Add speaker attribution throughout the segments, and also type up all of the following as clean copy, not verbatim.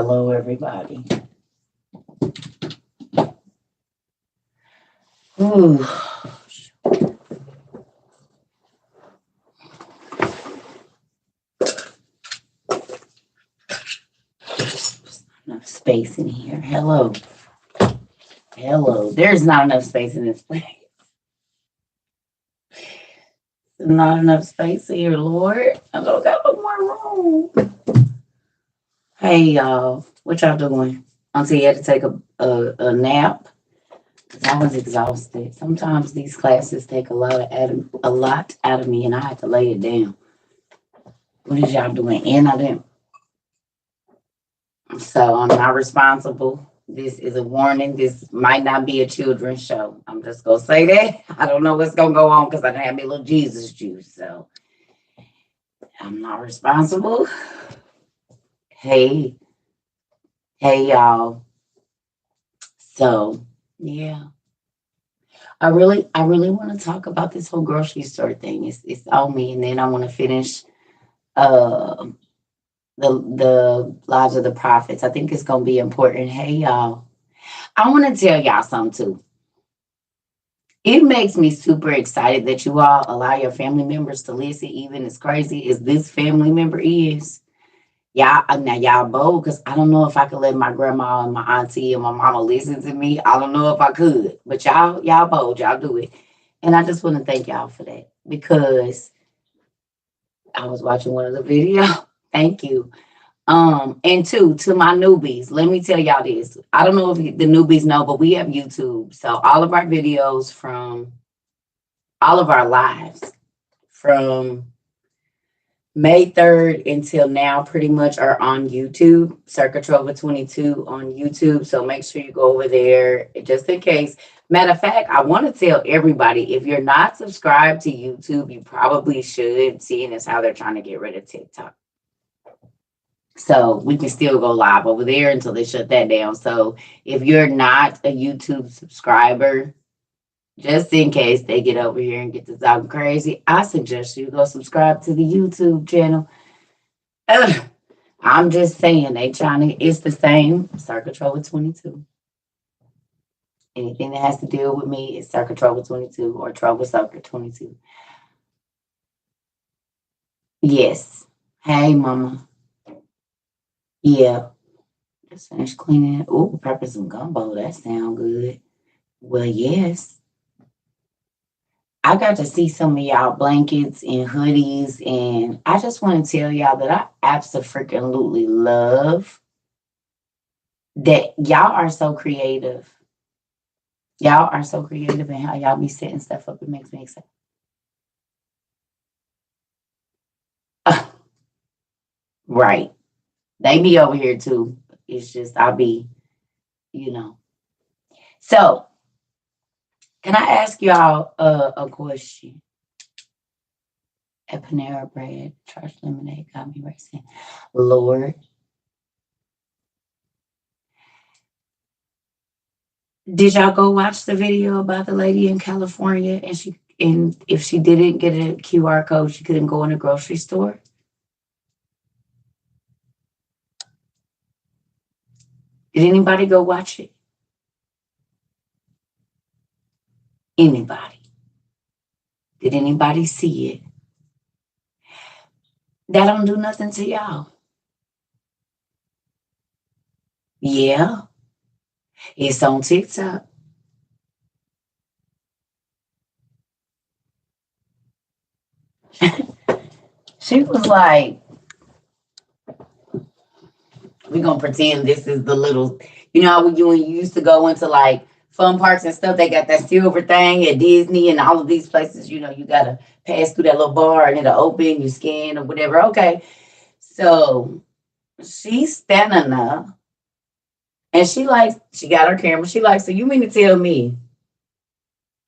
Speaker 1: Hello, everybody. Ooh. Enough space in here. Hello. Hello. There's not enough space in this place. Not enough space here, Lord. I don't got no more room. Hey, y'all. What y'all doing? Until you had to take a nap? Because I was exhausted. Sometimes these classes take a lot out of me, and I have to lay it down. What is y'all doing? And I didn't. So I'm not responsible. This is a warning. This might not be a children's show. I'm just going to say that. I don't know what's going to go on because I didn't have me little Jesus juice. So I'm not responsible. Hey, y'all. So, yeah. I really want to talk about this whole grocery store thing. It's on me. And then I want to finish the lives of the prophets. I think it's going to be important. Hey, y'all. I want to tell y'all something too. It makes me super excited that you all allow your family members to listen, even as crazy as this family member is. Y'all bold, because I don't know if I could let my grandma and my auntie and my mama listen to me. I don't know if I could, but y'all bold, y'all do it. And I just want to thank y'all for that, because I was watching one of the videos. Thank you. And to my newbies, let me tell y'all this. I don't know if the newbies know, but we have YouTube. So all of our videos from all of our lives from May 3rd until now pretty much are on YouTube, Circa Trova 22 on YouTube. So make sure you go over there just in case. Matter of fact, I want to tell everybody, if you're not subscribed to YouTube, you probably should, seeing as how they're trying to get rid of TikTok. So we can still go live over there until they shut that down. So if you're not a YouTube subscriber, just in case they get over here and get to talking crazy, I suggest you go subscribe to the YouTube channel. I'm just saying, it's the same, Circa Trova 22. Anything that has to deal with me is Circa Trova 22 or Trova Circa 22. Yes. Hey, mama. Yeah. Just finished cleaning. Oh, prepare some gumbo. That sounds good. Well, yes. I got to see some of y'all blankets and hoodies, and I just want to tell y'all that I absolutely love that y'all are so creative. Y'all are so creative in how y'all be setting stuff up. It makes me excited. Right. They be over here too. It's just I'll be, So, can I ask y'all a question? A Panera Bread, Charged Lemonade got me racing. Lord, did y'all go watch the video about the lady in California and if she didn't get a QR code, she couldn't go in a grocery store? Did anybody go watch it? Anybody? Did anybody see it? That don't do nothing to y'all. Yeah. It's on TikTok. She was like, we're going to pretend this is the little, when you used to go into like fun parks and stuff, they got that silver thing at Disney and all of these places, you got to pass through that little bar and it'll open, you scan or whatever. Okay. So she's standing there and she got her camera. She like, so you mean to tell me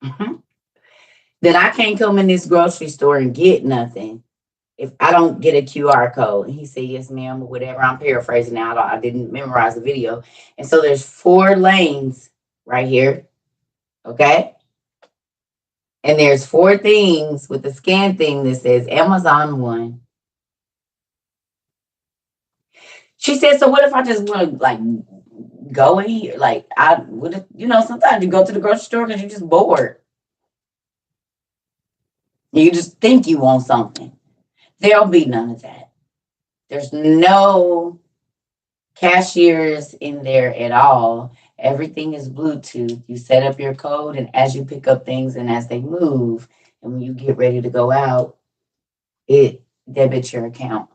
Speaker 1: that I can't come in this grocery store and get nothing if I don't get a QR code? And he said, yes, ma'am, or whatever. I'm paraphrasing now. I didn't memorize the video. And so there's 4 lanes right here. Okay. And there's 4 things with the scan thing that says Amazon 1. She said, so what if I just want to like go in here? Like I would, sometimes you go to the grocery store because you're just bored. You just think you want something. There'll be none of that. There's no cashiers in there at all. Everything is Bluetooth. You set up your code, and as you pick up things and as they move, and when you get ready to go out, it debits your account.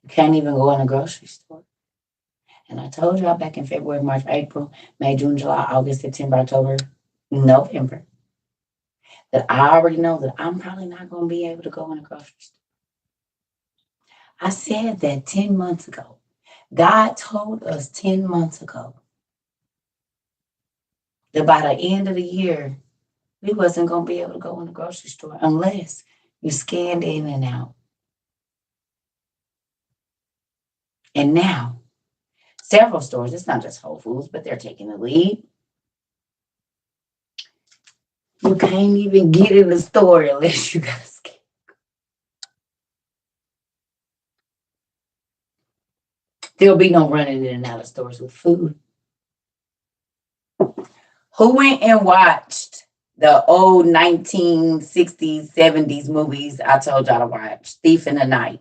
Speaker 1: You can't even go in a grocery store. And I told y'all back in February, March, April, May, June, July, August, September, October, November, that I already know that I'm probably not going to be able to go in a grocery store. I said that 10 months ago. God told us 10 months ago that by the end of the year, we wasn't going to be able to go in the grocery store unless you scanned in and out. And now, several stores, it's not just Whole Foods, but they're taking the lead. You can't even get in the store unless you got a scan. There'll be no running in and out of stores with food. Who went and watched the old 1960s, 70s movies I told y'all to watch? Thief in the Night.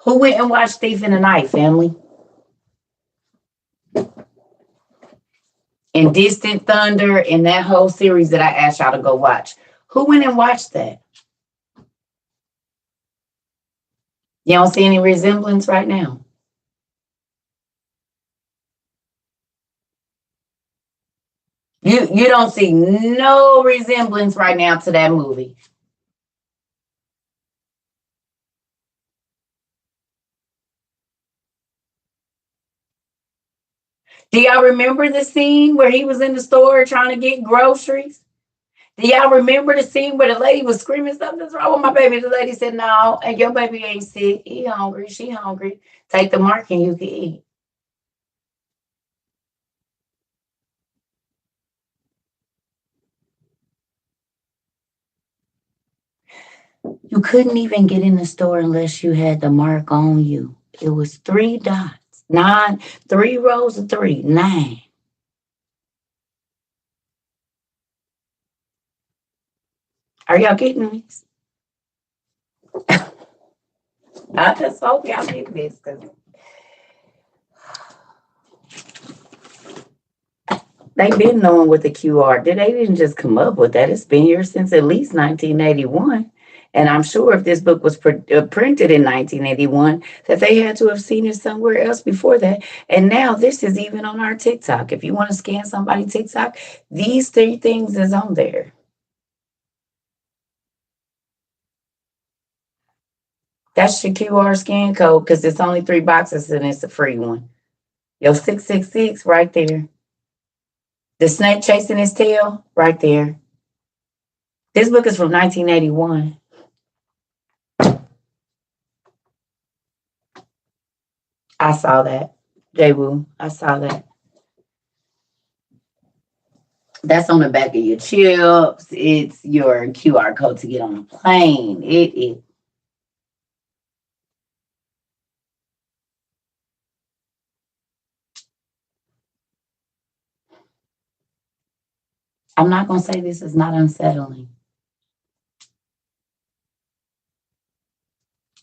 Speaker 1: Who went and watched Thief in the Night, family? And Distant Thunder and that whole series that I asked y'all to go watch. Who went and watched that? You don't see any resemblance right now? You don't see no resemblance right now to that movie. Do y'all remember the scene where he was in the store trying to get groceries? Do y'all remember the scene where the lady was screaming, something's wrong with my baby? The lady said, no, and your baby ain't sick. He hungry. She hungry. Take the mark and you can eat. You couldn't even get in the store unless you had the mark on you. It was 3 dots, 9, 3 rows of 3, 9. Are y'all getting this? I just hope y'all get this because they've been knowing what the QR did. They didn't just come up with that. It's been here since at least 1981. And I'm sure if this book was printed in 1981, that they had to have seen it somewhere else before that. And now this is even on our TikTok. If you want to scan somebody's TikTok, these 3 things is on there. That's your QR scan code because it's only 3 boxes and it's a free one. Your 666 right there. The snake chasing his tail right there. This book is from 1981. I saw that. J-Woo, I saw that. That's on the back of your chips. It's your QR code to get on the plane. It is. I'm not going to say this is not unsettling.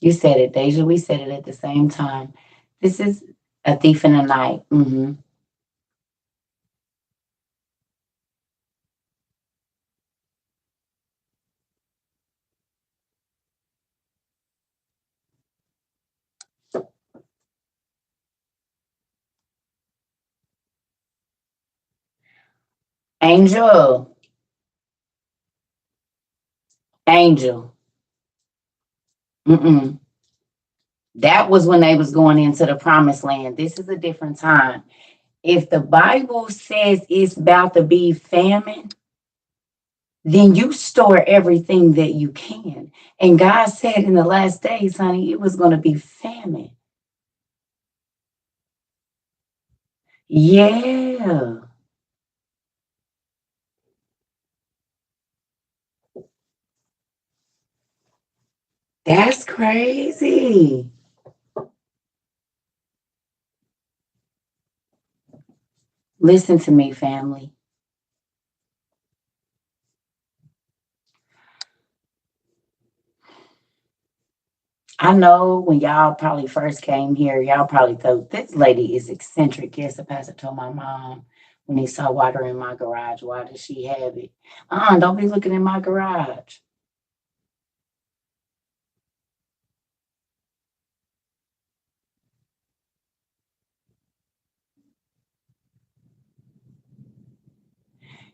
Speaker 1: You said it, Deja. We said it at the same time. This is a thief in the night. Mm-hmm. Angel. Angel. Mm-mm. That was when they was going into the promised land. This is a different time. If the Bible says it's about to be famine, then you store everything that you can. And God said in the last days, honey, it was going to be famine. Yeah. That's crazy. Listen to me, family. I know when y'all probably first came here, y'all probably thought this lady is eccentric. Yes, the pastor told my mom when he saw water in my garage, why does she have it? Don't be looking in my garage.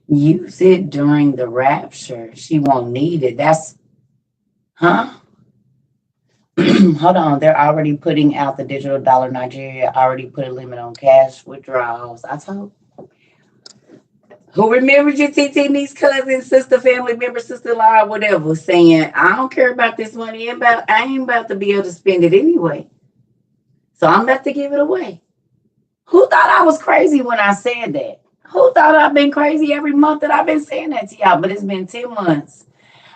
Speaker 1: Use it during the rapture. She won't need it. That's, huh? Hold on. They're already putting out the digital dollar. Nigeria already put a limit on cash withdrawals. I told who remembers your TT niece, cousin, sister, family member, sister-in-law, whatever, saying, I don't care about this money. I ain't about to be able to spend it anyway. So I'm about to give it away. Who thought I was crazy when I said that? Who thought I've been crazy every month that I've been saying that to y'all? But it's been 10 months.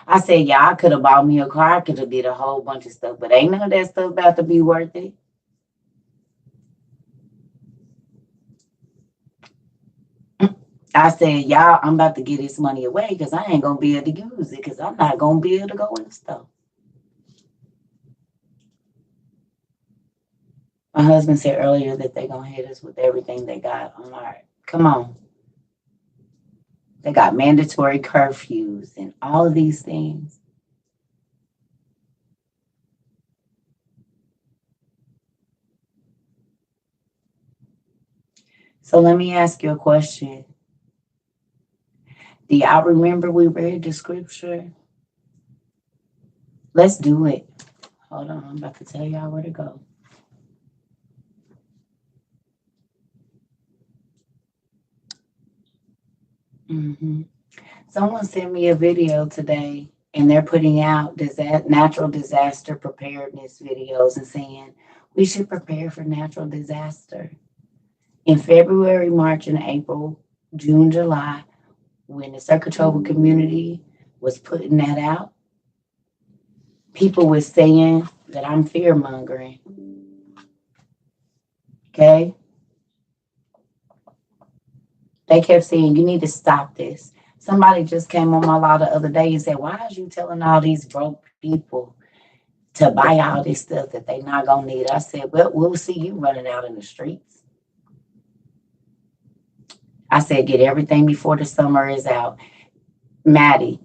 Speaker 1: I said, yeah, I could have bought me a car. I could have did a whole bunch of stuff. But ain't none of that stuff about to be worth it. I said, y'all, I'm about to give this money away because I ain't going to be able to use it because I'm not going to be able to go in the store. My husband said earlier that they're going to hit us with everything they got. I'm like, come on. They got mandatory curfews and all of these things. So let me ask you a question. Do y'all remember we read the scripture? Let's do it. Hold on, I'm about to tell y'all where to go. Someone sent me a video today, and they're putting out natural disaster preparedness videos and saying we should prepare for natural disaster. In February, March, and April, June, July, when the Scriptural community was putting that out, people were saying that I'm fear mongering. Okay? They kept saying, you need to stop this. Somebody just came on my law the other day and said, why are you telling all these broke people to buy all this stuff that they not going to need? I said, well, we'll see you running out in the streets. I said, get everything before the summer is out. Maddie,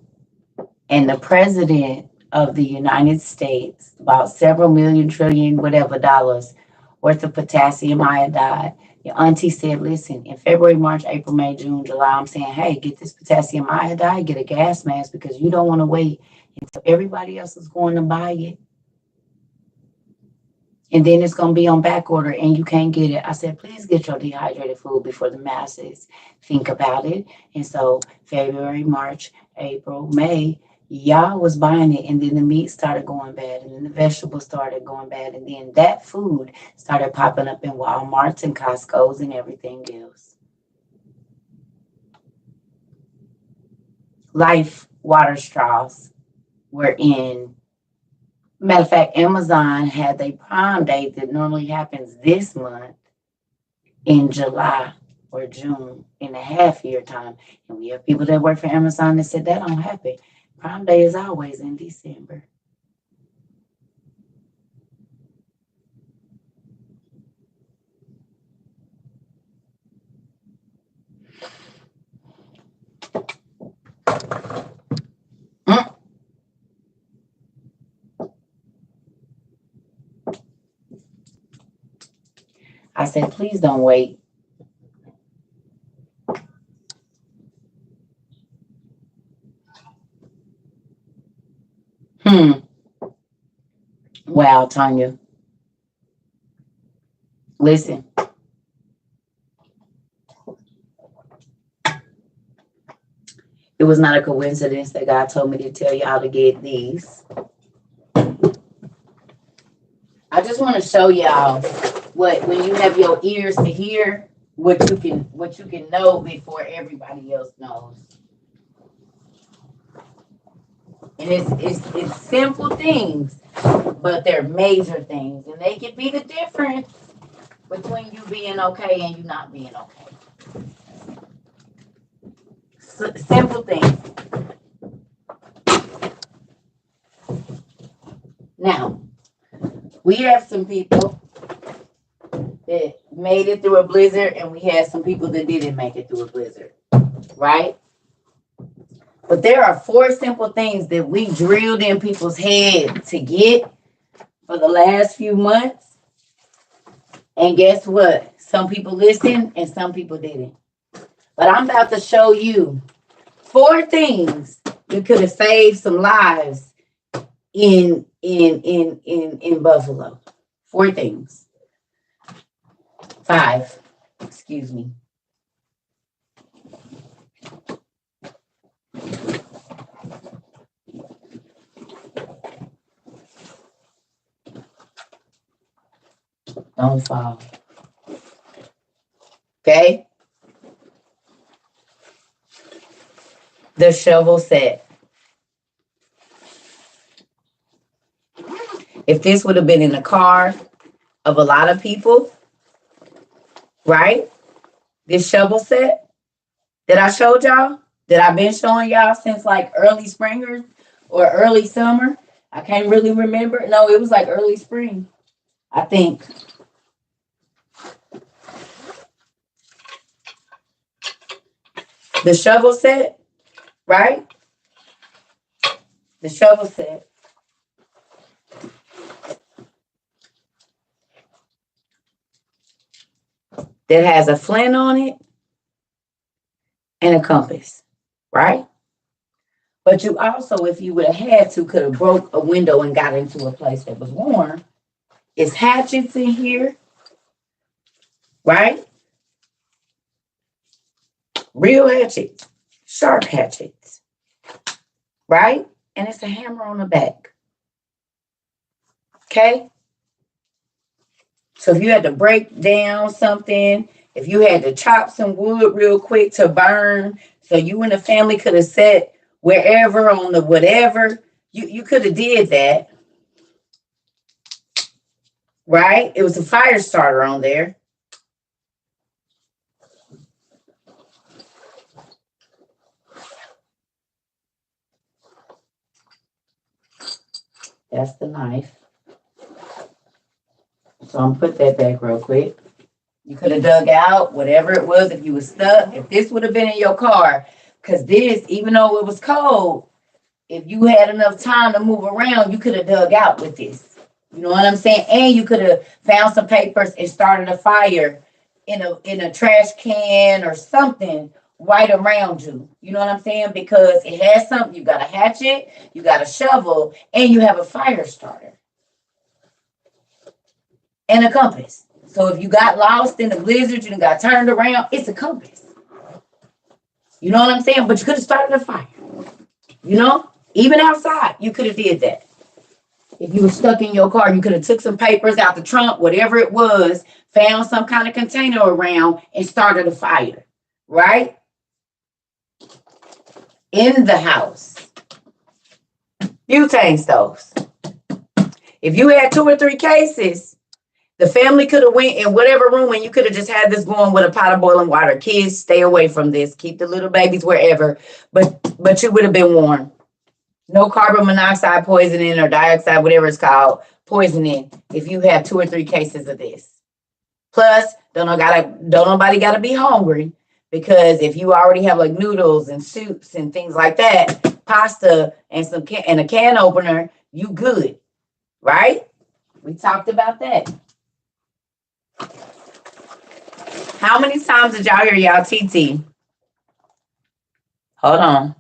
Speaker 1: and the president of the United States, about several million, trillion, whatever dollars worth of potassium iodide. Your auntie said, listen, in February, March, April, May, June, July, I'm saying, hey, get this potassium iodide, get a gas mask because you don't want to wait until everybody else is going to buy it. And then it's going to be on back order and you can't get it. I said, please get your dehydrated food before the masses think about it. And so February, March, April, May, y'all was buying it. And then the meat started going bad. And then the vegetables started going bad. And then that food started popping up in Walmarts and Costco's and everything else. Life water straws were in. Matter of fact, Amazon had their Prime Day that normally happens this month in July or June in a half year time. And we have people that work for Amazon that said that don't happen. Prime Day is always in December. I said, please don't wait. Wow, Tanya. Listen. It was not a coincidence that God told me to tell y'all to get these. I just want to show y'all when you have your ears to hear what you can know before everybody else knows. And it's simple things, But they're major things, and they can be the difference between you being okay and you not being okay. Simple things. Now, we have some people that made it through a blizzard, and we had some people that didn't make it through a blizzard, right? But there are 4 simple things that we drilled in people's head to get for the last few months. And guess what? Some people listened and some people didn't. But I'm about to show you 4 things that could have saved some lives in Buffalo. 4 things. 5. Excuse me. Don't fall. Okay? The shovel set. If this would have been in the car of a lot of people, right? This shovel set that I showed y'all, that I've been showing y'all since like early spring or early summer. I can't really remember. No, it was like early spring, I think. The shovel set, right? The shovel set. That has a flint on it and a compass, right? But you also, if you would have had to, could have broke a window and got into a place that was warm. It's hatchets in here, right? Real hatchets, sharp hatchets, right? And it's a hammer on the back. Okay? So if you had to break down something, if you had to chop some wood real quick to burn, so you and the family could have sat wherever on the whatever, you could have did that. Right? It was a fire starter on there. That's the knife. So I'm put that back real quick. You could have dug out whatever it was if you were stuck. If this would have been in your car, because this, even though it was cold, if you had enough time to move around, you could have dug out with this. You know what I'm saying? And you could have found some papers and started a fire in a trash can or something right around you. You know what I'm saying? Because it has something. You got a hatchet, you got a shovel, and you have a fire starter. And a compass. So if you got lost in the blizzard, you got turned around, it's a compass. You know what I'm saying? But you could have started a fire. You know? Even outside, you could have did that. If you were stuck in your car, you could have took some papers out the trunk, whatever it was, found some kind of container around and started a fire. Right? In the house. Butane stoves. If you had 2 or 3 cases, the family could have went in whatever room and you could have just had this going with a pot of boiling water. Kids, stay away from this. Keep the little babies wherever. But you would have been warned. No carbon monoxide poisoning or dioxide, whatever it's called, poisoning if you have 2 or 3 cases of this. Plus, don't nobody gotta be hungry, because if you already have like noodles and soups and things like that, pasta and a can opener, you good, right? We talked about that. How many times did y'all hear y'all TT? Hold on.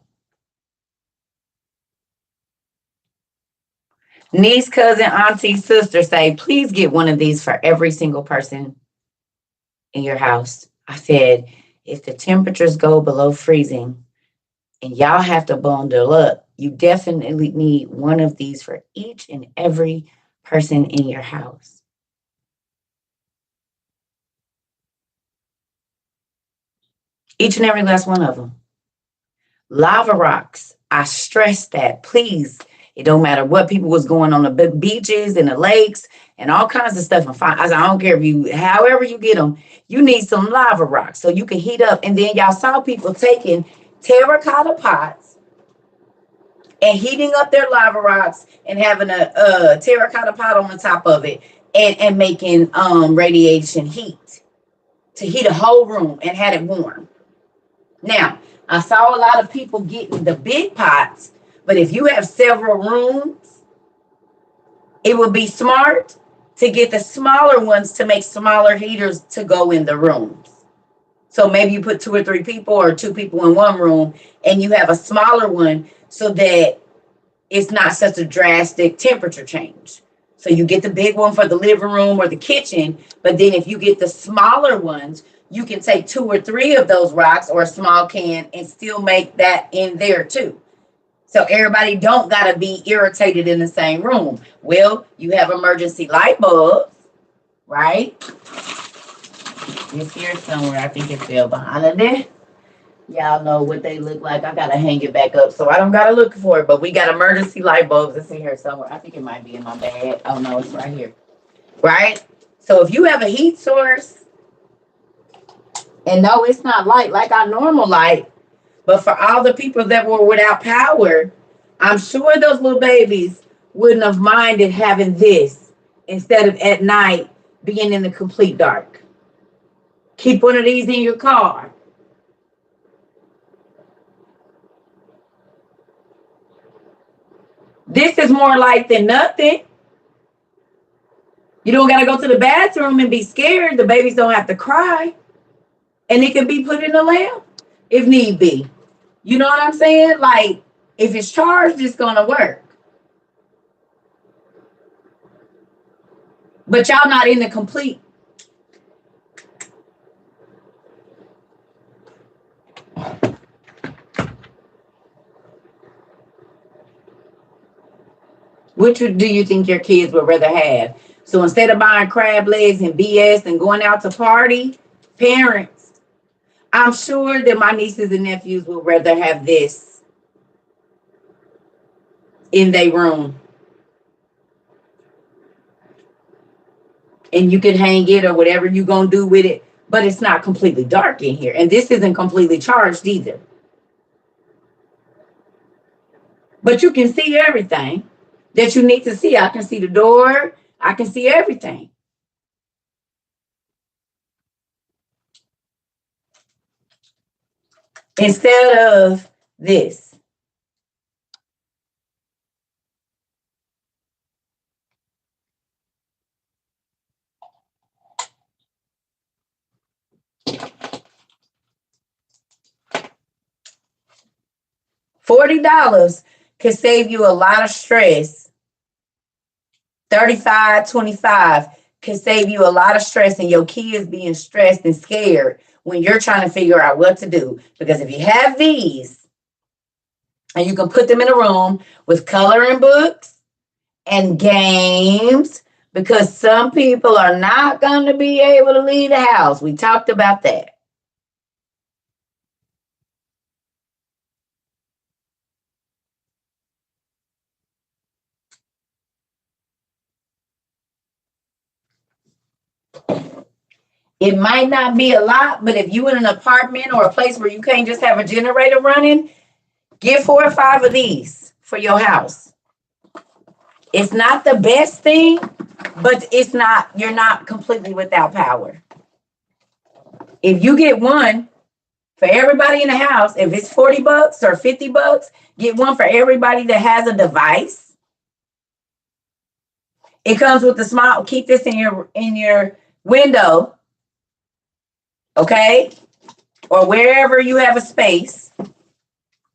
Speaker 1: Niece, cousin, auntie, sister say, please get one of these for every single person in your house. I said, if the temperatures go below freezing and y'all have to bundle up, you definitely need one of these for each and every person in your house. Each and every last one of them. Lava rocks. I stress that. Please, It don't matter what people was going on the beaches and the lakes and all kinds of stuff. I said, I don't care if you, however you get them, you need some lava rocks so you can heat up. And then y'all saw people taking terracotta pots and heating up their lava rocks and having a terracotta pot on the top of it and making radiation heat to heat a whole room and had it warm. Now, I saw a lot of people getting the big pots, but if you have several rooms, it would be smart to get the smaller ones to make smaller heaters to go in the rooms. So maybe you put 2 or 3 people or 2 people in one room and you have a smaller one so that it's not such a drastic temperature change. So you get the big one for the living room or the kitchen, but then if you get the smaller ones, you can take 2 or 3 of those rocks or a small can and still make that in there too. So everybody don't gotta be irritated in the same room. Well, you have emergency light bulbs, right? It's here somewhere. I think it's there behind there. Y'all know what they look like. I gotta hang it back up, so I don't gotta look for it. But we got emergency light bulbs. It's in here somewhere. I think it might be in my bag. Oh no, it's right here. Right? So if you have a heat source, and no, it's not light like our normal light, but for all the people that were without power, I'm sure those little babies wouldn't have minded having this instead of at night being in the complete dark. Keep one of these in your car. This is more light than nothing. You don't got to go to the bathroom and be scared. The babies don't have to cry. And it can be put in the lamp if need be. You know what I'm saying? Like, if it's charged, it's going to work. But y'all not in the complete. Which do you think your kids would rather have? So instead of buying crab legs and BS and going out to party, parents, I'm sure that my nieces and nephews would rather have this in their room. And you can hang it or whatever you're going to do with it, but it's not completely dark in here. And this isn't completely charged either. But you can see everything that you need to see. I can see the door. I can see everything. Instead of this. $40 can save you a lot of stress. $35, $25 can save you a lot of stress and your kids being stressed and scared when you're trying to figure out what to do. Because if you have these and you can put them in a room with coloring books and games, because some people are not going to be able to leave the house. We talked about that. It might not be a lot, but if you in an apartment or a place where you can't just have a generator running, get 4 or 5 of these for your house. It's not the best thing, but it's not, you're not completely without power. If you get one for everybody in the house, if it's $40 or $50, get one for everybody that has a device. It comes with the small, keep this in your window. Okay, or wherever you have a space.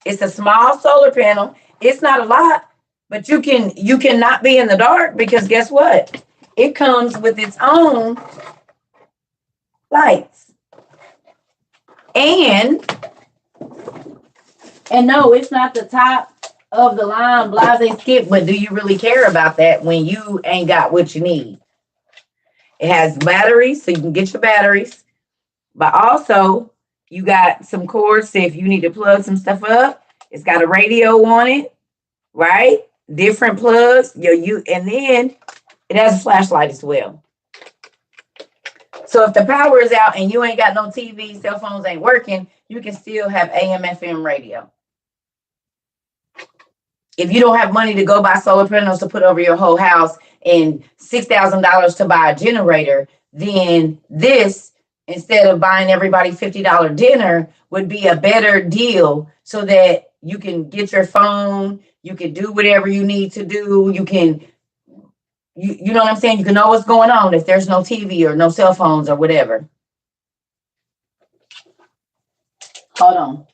Speaker 1: It's a small solar panel. It's not a lot, but you cannot be in the dark because guess what? It comes with its own lights. And no, it's not the top of the line, blase skip, but do you really care about that when you ain't got what you need? It has batteries, so you can get your batteries. But also, you got some cords, so if you need to plug some stuff up, it's got a radio on it, right? different plugs. And then it has a flashlight as well. So if the power is out and you ain't got no TV, cell phones ain't working, you can still have AM, FM radio. If you don't have money to go buy solar panels to put over your whole house and $6,000 to buy a generator, then this, instead of buying everybody $50 dinner, would be a better deal so that you can get your phone, you can do whatever you need to do, you know what I'm saying? You can know what's going on if there's no TV or no cell phones or whatever. Hold on.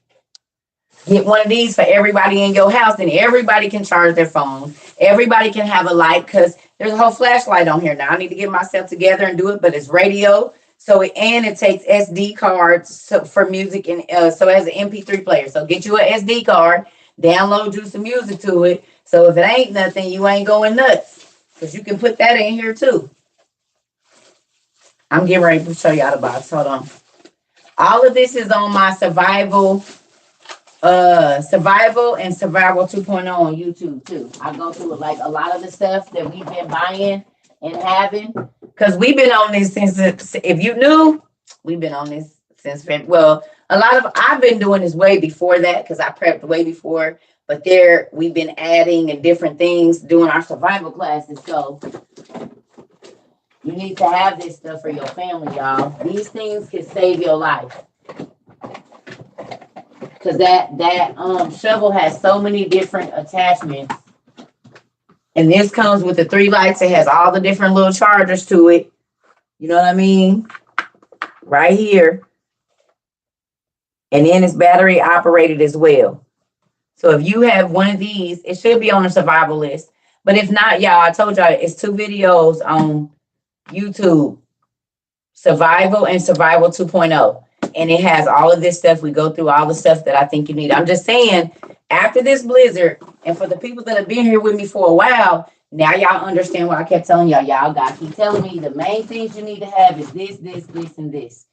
Speaker 1: Get one of these for everybody in your house, and everybody can charge their phone. Everybody can have a light, because there's a whole flashlight on here now. I need to get myself together and do it, but it's radio. So it takes SD cards for music, and so it has an MP3 player. So get you an SD card, download you some music to it. So if it ain't nothing, you ain't going nuts. Because you can put that in here too. I'm getting ready to show y'all the box. Hold on. All of this is on my Survival and Survival 2.0 on YouTube too. I go through like a lot of the stuff that we've been buying and having. Because we've been on this since, if you knew, we've been on this since, well, I've been doing this way before that, because I prepped way before. But we've been adding and different things, doing our survival classes. So you need to have this stuff for your family, y'all. These things can save your life. Because that shovel has so many different attachments. And this comes with the 3 lights. It has all the different little chargers to it. You know what I mean? Right here. And then it's battery operated as well. So if you have one of these, it should be on the survival list. But if not, y'all, I told y'all it's 2 videos on YouTube. Survival and Survival 2.0. And it has all of this stuff. We go through all the stuff that I think you need. I'm just saying, after this blizzard, and for the people that have been here with me for a while, now y'all understand what I kept telling y'all. Y'all got to keep telling me the main things you need to have is this, and this.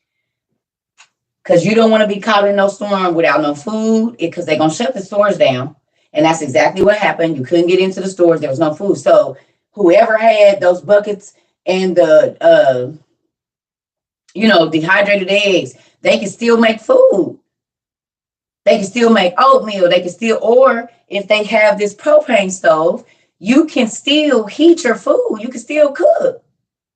Speaker 1: Because you don't want to be caught in no storm without no food, because they're going to shut the stores down. And that's exactly what happened. You couldn't get into the stores. There was no food. So whoever had those buckets and the, dehydrated eggs, they can still make food. They can still make oatmeal. Or if they have this propane stove, you can still heat your food. You can still cook.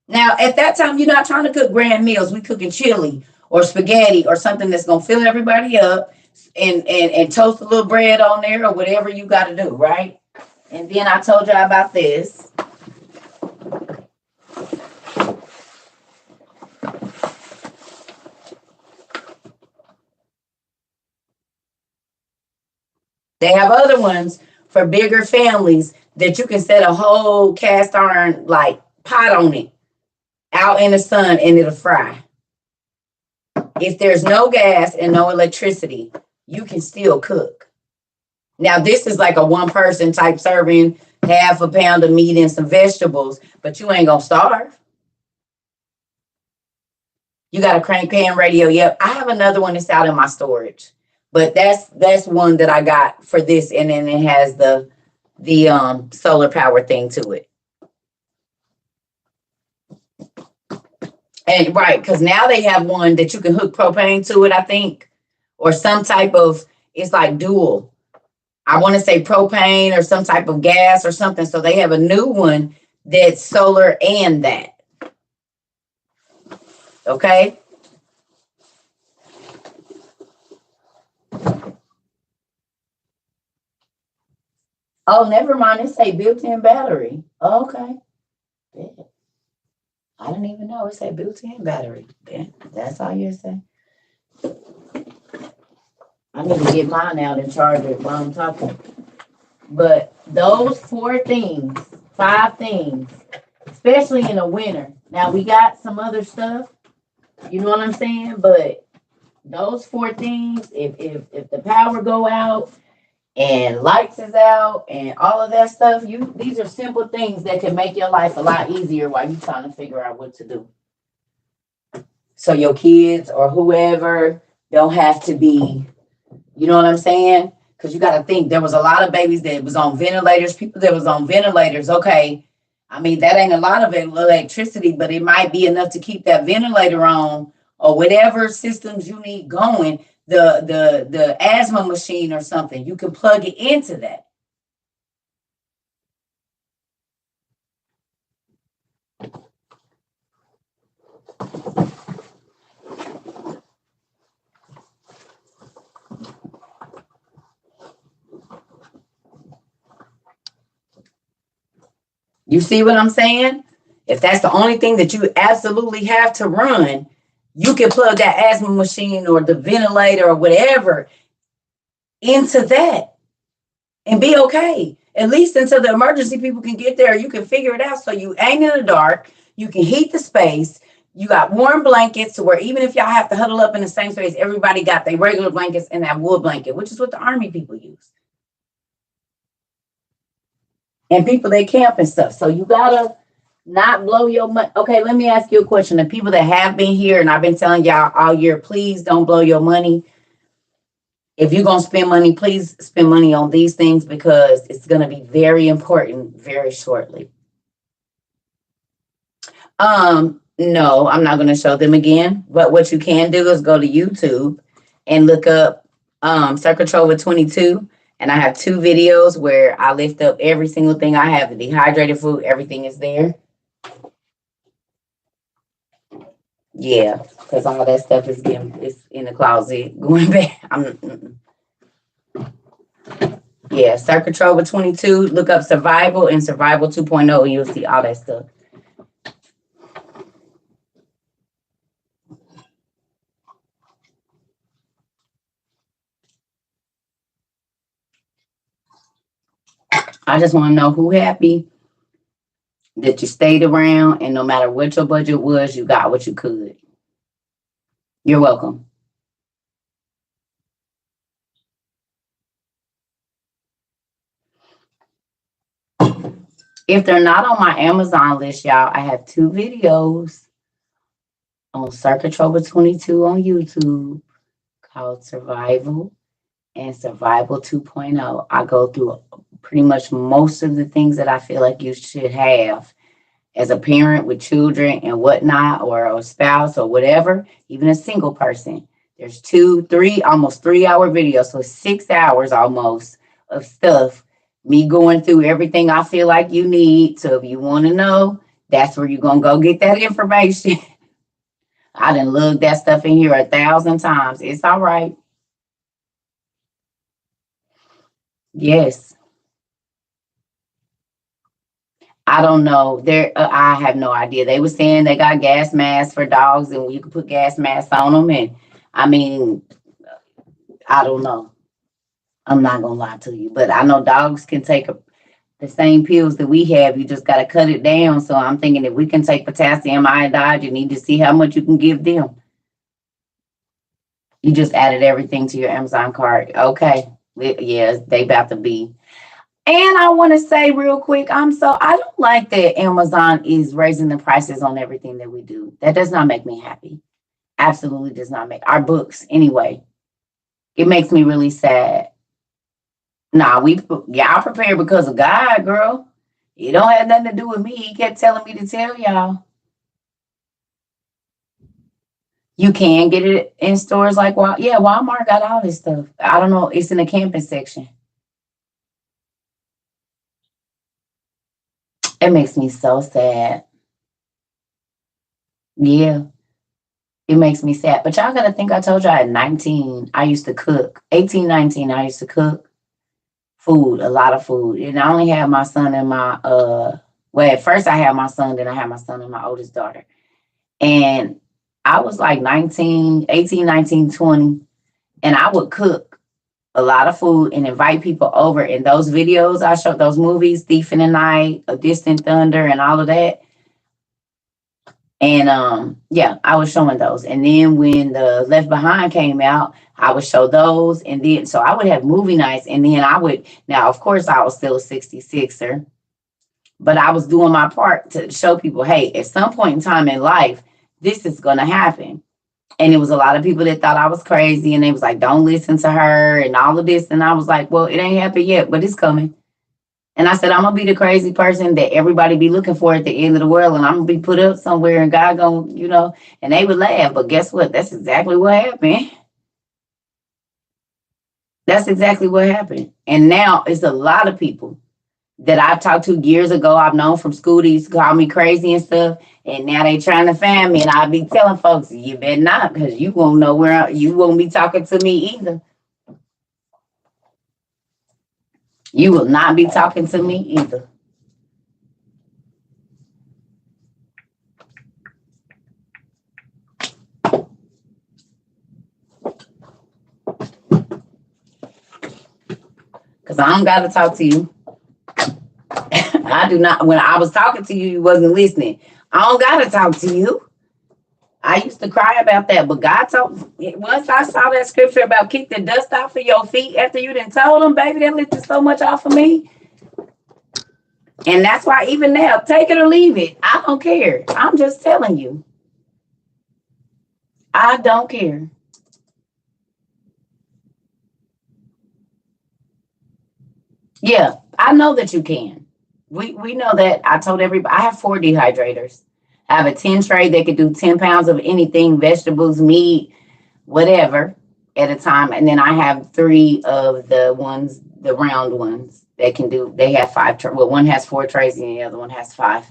Speaker 1: Now, at that time, you're not trying to cook grand meals. We cooking chili or spaghetti or something that's going to fill everybody up, and toast a little bread on there or whatever you got to do, right? And then I told y'all about this. They have other ones for bigger families that you can set a whole cast iron like pot on it out in the sun and it'll fry. If there's no gas and no electricity, you can still cook. Now, this is like a 1-person type serving, half a pound of meat and some vegetables, but you ain't gonna starve. You got a crank pan radio. Yep, I have another one that's out in my storage, but that's one that I got for this, and then it has the solar power thing to it. And right, because now they have one that you can hook propane to it, I think, or some type of, it's like dual. I want to say propane or some type of gas or something. So they have a new one that's solar and that. Okay. Oh, never mind. It say built-in battery. Oh, okay. Yeah. I didn't even know it said built-in battery. Yeah, that's all you say. I need to get mine out and charge it while I'm talking. But those 5 things, especially in the winter. Now we got some other stuff, you know what I'm saying? But those 4 things, if the power go out and lights is out and all of that stuff, these are simple things that can make your life a lot easier while you're trying to figure out what to do. So your kids or whoever don't have to be, you know what I'm saying? Because you got to think, there was a lot of babies that was on ventilators, people that was on ventilators. Okay, I mean, that ain't a lot of electricity, but it might be enough to keep that ventilator on, or whatever systems you need going, the asthma machine or something. You can plug it into that. You see what I'm saying? If that's the only thing that you absolutely have to run, you can plug that asthma machine or the ventilator or whatever into that and be okay. At least until the emergency people can get there, you can figure it out. So you ain't in the dark. You can heat the space. You got warm blankets to where even if y'all have to huddle up in the same space, everybody got their regular blankets and that wool blanket, which is what the Army people use. And people, they camp and stuff. So you gotta not blow your money. Okay, let me ask you a question. The people that have been here, and I've been telling y'all all year, please don't blow your money. If you're going to spend money, please spend money on these things because it's going to be very important very shortly. No, I'm not going to show them again. But what you can do is go to YouTube and look up Circuit with 22. And I have 2 videos where I lift up every single thing I have. The dehydrated food, everything is there. Yeah, because all that stuff is in the closet going back. Yeah, Circuit with 22. Look up Survival and Survival 2.0 and you'll see all that stuff. I just want to know who happy that you stayed around, and no matter what your budget was, you got what you could. You're welcome. If they're not on my Amazon list, y'all, I have 2 videos on Circuit with 22 on YouTube called Survival and Survival 2.0. I go through pretty much most of the things that I feel like you should have as a parent with children and whatnot, or a spouse or whatever, even a single person. There's 2, 3, almost 3-hour videos, so 6 hours almost of stuff. Me going through everything I feel like you need. So if you want to know, that's where you're going to go get that information. I done looked that stuff in here 1,000 times. It's all right. Yes. I don't know. I have no idea. They were saying they got gas masks for dogs, and you can put gas masks on them. And I mean, I don't know. I'm not gonna lie to you, but I know dogs can take the same pills that we have. You just got to cut it down. So I'm thinking if we can take potassium iodide, you need to see how much you can give them. You just added everything to your Amazon cart. Okay. Yeah, they about to be. And I want to say real quick, I don't like that Amazon is raising the prices on everything that we do. That does not make me happy. Absolutely does not make our books anyway. It makes me really sad. Nah, y'all prepared because of God, girl. It don't have nothing to do with me. He kept telling me to tell y'all. You can get it in stores like Walmart got all this stuff. I don't know. It's in the camping section. It makes me so sad. Yeah, it makes me sad. But y'all got to think, I told y'all at 19, I used to cook. 18, 19, I used to cook food, a lot of food. And I only had my son and at first I had my son, then I had my son and my oldest daughter. And I was like 19, 18, 19, 20, and I would cook a lot of food and invite people over. And those videos I showed, those movies, Thief in the Night, A Distant Thunder, and all of that. And I was showing those. And then when the Left Behind came out, I would show those. And then so I would have movie nights. And then now of course I was still a 66er, but I was doing my part to show people, hey, at some point in time in life, this is gonna happen. And it was a lot of people that thought I was crazy, and they was like, don't listen to her and all of this. And I was like, well, it ain't happened yet, but it's coming. And I said, I'm gonna be the crazy person that everybody be looking for at the end of the world, and I'm gonna be put up somewhere, and God gonna, and they would laugh. But guess what? That's exactly what happened. That's exactly what happened. And now it's a lot of people that I talked to years ago. I've known from school. They used to call me crazy and stuff. And now they trying to find me. And I be telling folks, you better not, because you won't know you won't be talking to me either. You will not be talking to me either. Because I don't got to talk to you. I do not. When I was talking to you, you wasn't listening. I don't got to talk to you. I used to cry about that, but God told once I saw that scripture about kick the dust off of your feet after you done told them, baby, that lifted so much off of me. And that's why even now, take it or leave it. I don't care. I'm just telling you. I don't care. Yeah, I know that you can. We know that. I told everybody I have 4 dehydrators. I have a 10 tray that could do 10 pounds of anything, vegetables, meat, whatever, at a time. And then I have 3 of the round ones that can do, they have 5. Well, one has 4 trays and the other one has 5.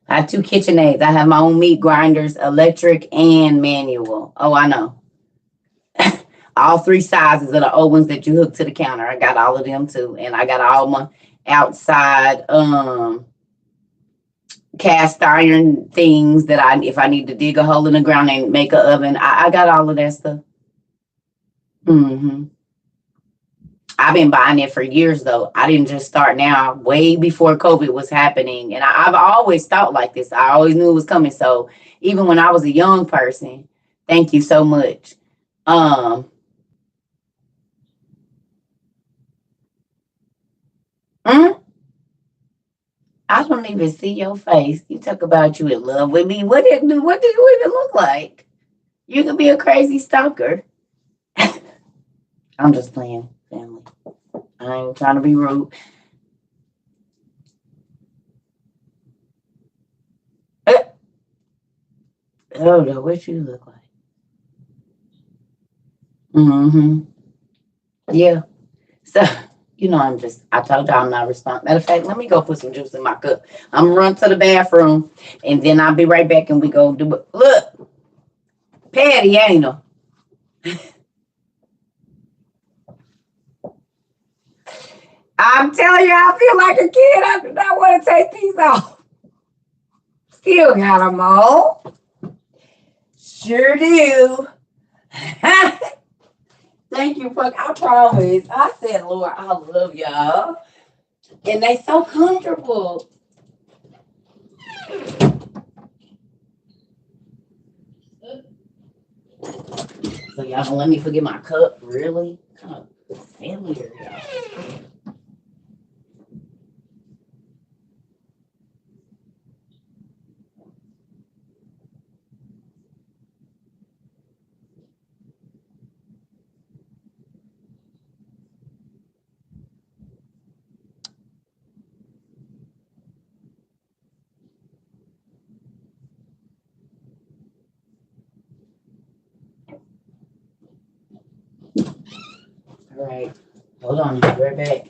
Speaker 1: I have 2 KitchenAids. I have my own meat grinders, electric and manual. Oh, I know. All 3 sizes of the old ones that you hook to the counter. I got all of them too. And I got all my outside cast iron things that if I need to dig a hole in the ground and make an oven, I got all of that stuff. I've been buying it for years though. I didn't just start now, way before COVID was happening. And I've always thought like this. I always knew it was coming. So even when I was a young person, thank you so much. Um, mm, I don't even see your face. You talk about you in love with me. What do you even look like? You could be a crazy stalker. I'm just playing, family. I ain't trying to be rude. Uh, oh no, what you look like? Mm-hmm. Yeah. So I told y'all I'm not responsible. Matter of fact, let me go put some juice in my cup. I'm gonna run to the bathroom and then I'll be right back and we go do it. Look, Patty, ain't her? I'm telling you, I feel like a kid. I do not want to take these off. Still got them all. Sure do. Thank you, fuck. I promise. I said, Lord, I love y'all. And they so comfortable. So y'all gonna let me forget my cup? Really? Kind of failure, y'all. All right. Hold on. I'll be right back.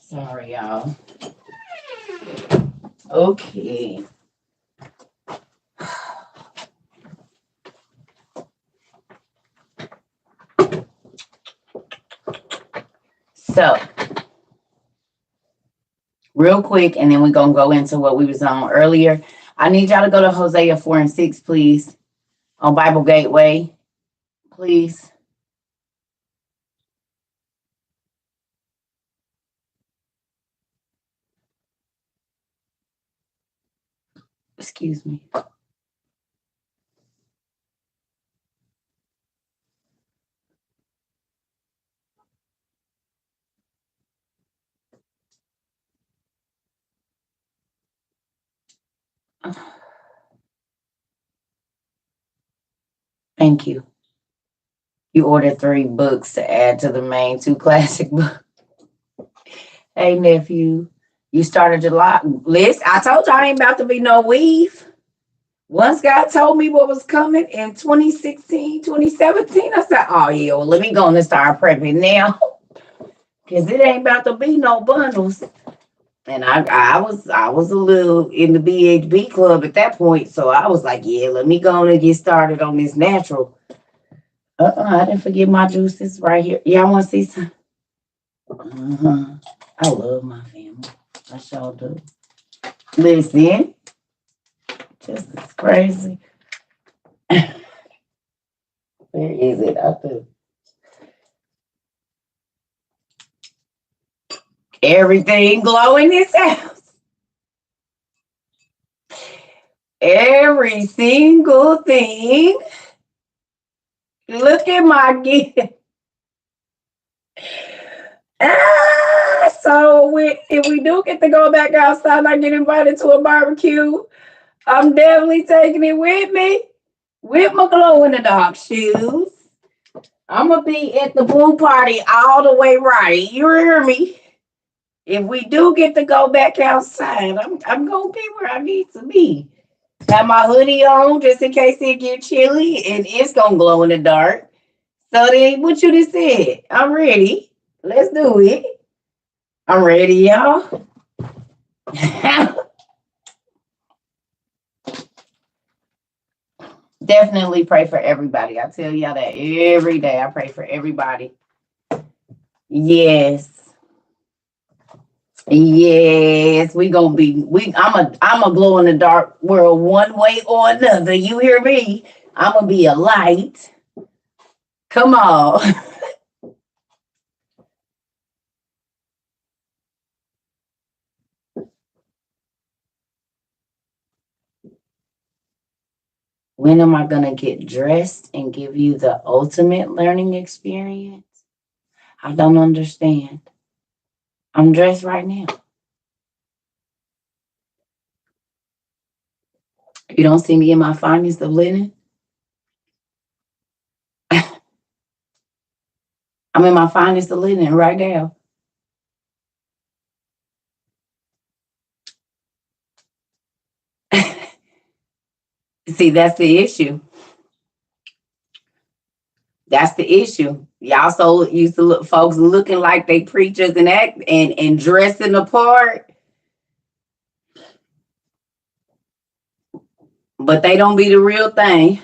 Speaker 1: Sorry, y'all. Okay. So, real quick, and then we're going to go into what we was on earlier. I need y'all to go to Hosea 4 and 6, please, on Bible Gateway, please. Excuse me. Thank you. You ordered 3 books to add to the main 2 classic books. Hey, nephew, you started your list. I told you I ain't about to be no weave. Once God told me what was coming in 2016, 2017, I said, oh, yeah, well, let me go and start prepping now. Because it ain't about to be no bundles. And I was a little in the BHB club at that point. So I was like, yeah, let me go and get started on this natural. I didn't forget my juices right here. Y'all want to see some? I love my family. I sure do. Listen, just as crazy. Where is it? Up there. Everything glow in this house. Every single thing. Look at my gift. So if we do get to go back outside and I get invited to a barbecue, I'm definitely taking it with me. With my glow in the dark shoes. I'm going to be at the pool party all the way right. You hear me? If we do get to go back outside, I'm going to be where I need to be. Have my hoodie on just in case it get chilly, and it's going to glow in the dark. So then what you just said, I'm ready. Let's do it. I'm ready, y'all. Definitely pray for everybody. I tell y'all that every day. I pray for everybody. Yes. Yes, I'm a glow in the dark world one way or another. You hear me? I'm gonna be a light. Come on. When am I gonna get dressed and give you the ultimate learning experience? I don't understand. I'm dressed right now. You don't see me in my finest of linen? I'm in my finest of linen right now. See, that's the issue. That's the issue. Y'all so used to look folks looking like they preachers and act and dressing the part, but they don't be the real thing.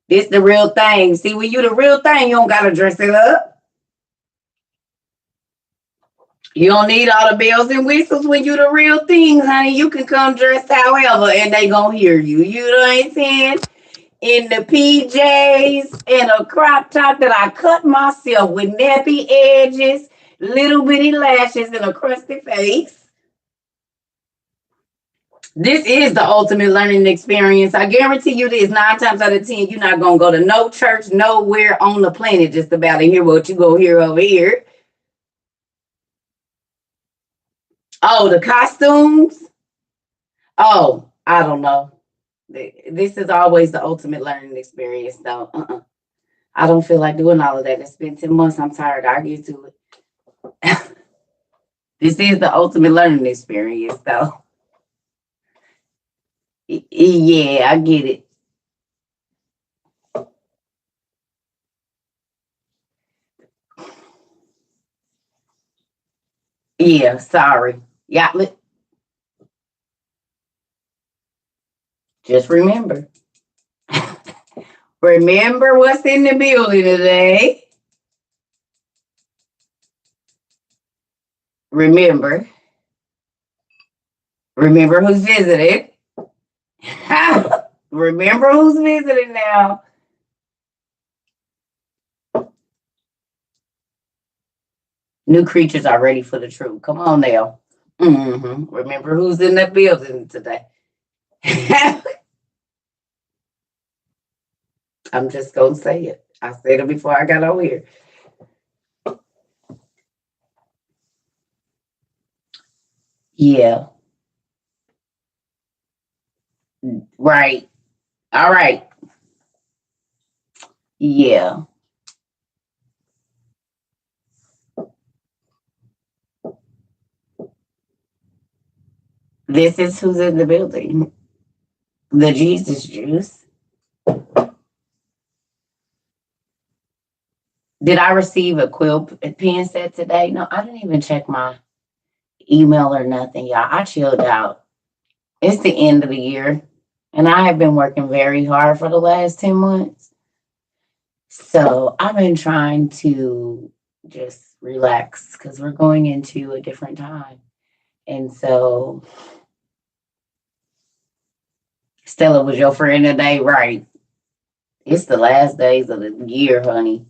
Speaker 1: This the real thing. See, when you the real thing, you don't gotta dress it up. You don't need all the bells and whistles when you the real thing, honey. You can come dressed however, and they gonna hear you. You know what I'm saying? In the PJs and a crop top that I cut myself with nappy edges, little bitty lashes, and a crusty face. This is the ultimate learning experience. I guarantee you this 9 times out of 10, you're not going to go to no church nowhere on the planet just about to hear what you go hear over here. Oh, the costumes? Oh, I don't know. This is always the ultimate learning experience, though. I don't feel like doing all of that. It's been 10 months. I'm tired. I'll get to it. This is the ultimate learning experience, though. Yeah, I get it. Yeah, sorry. Yeah, just remember. Remember what's in the building today. Remember. Remember who's visiting. Remember who's visiting now. New creatures are ready for the truth. Come on now. Remember who's in the building today. I'm just gonna say it. I said it before I got over here. Yeah. Right. All right. Yeah. This is who's in the building. The Jesus juice. Did I receive a quill pen set today? No, I didn't even check my email or nothing, y'all. I chilled out. It's the end of the year, and I have been working very hard for the last 10 months. So I've been trying to just relax because we're going into a different time. And so, Stella was your friend today, right? It's the last days of the year, honey.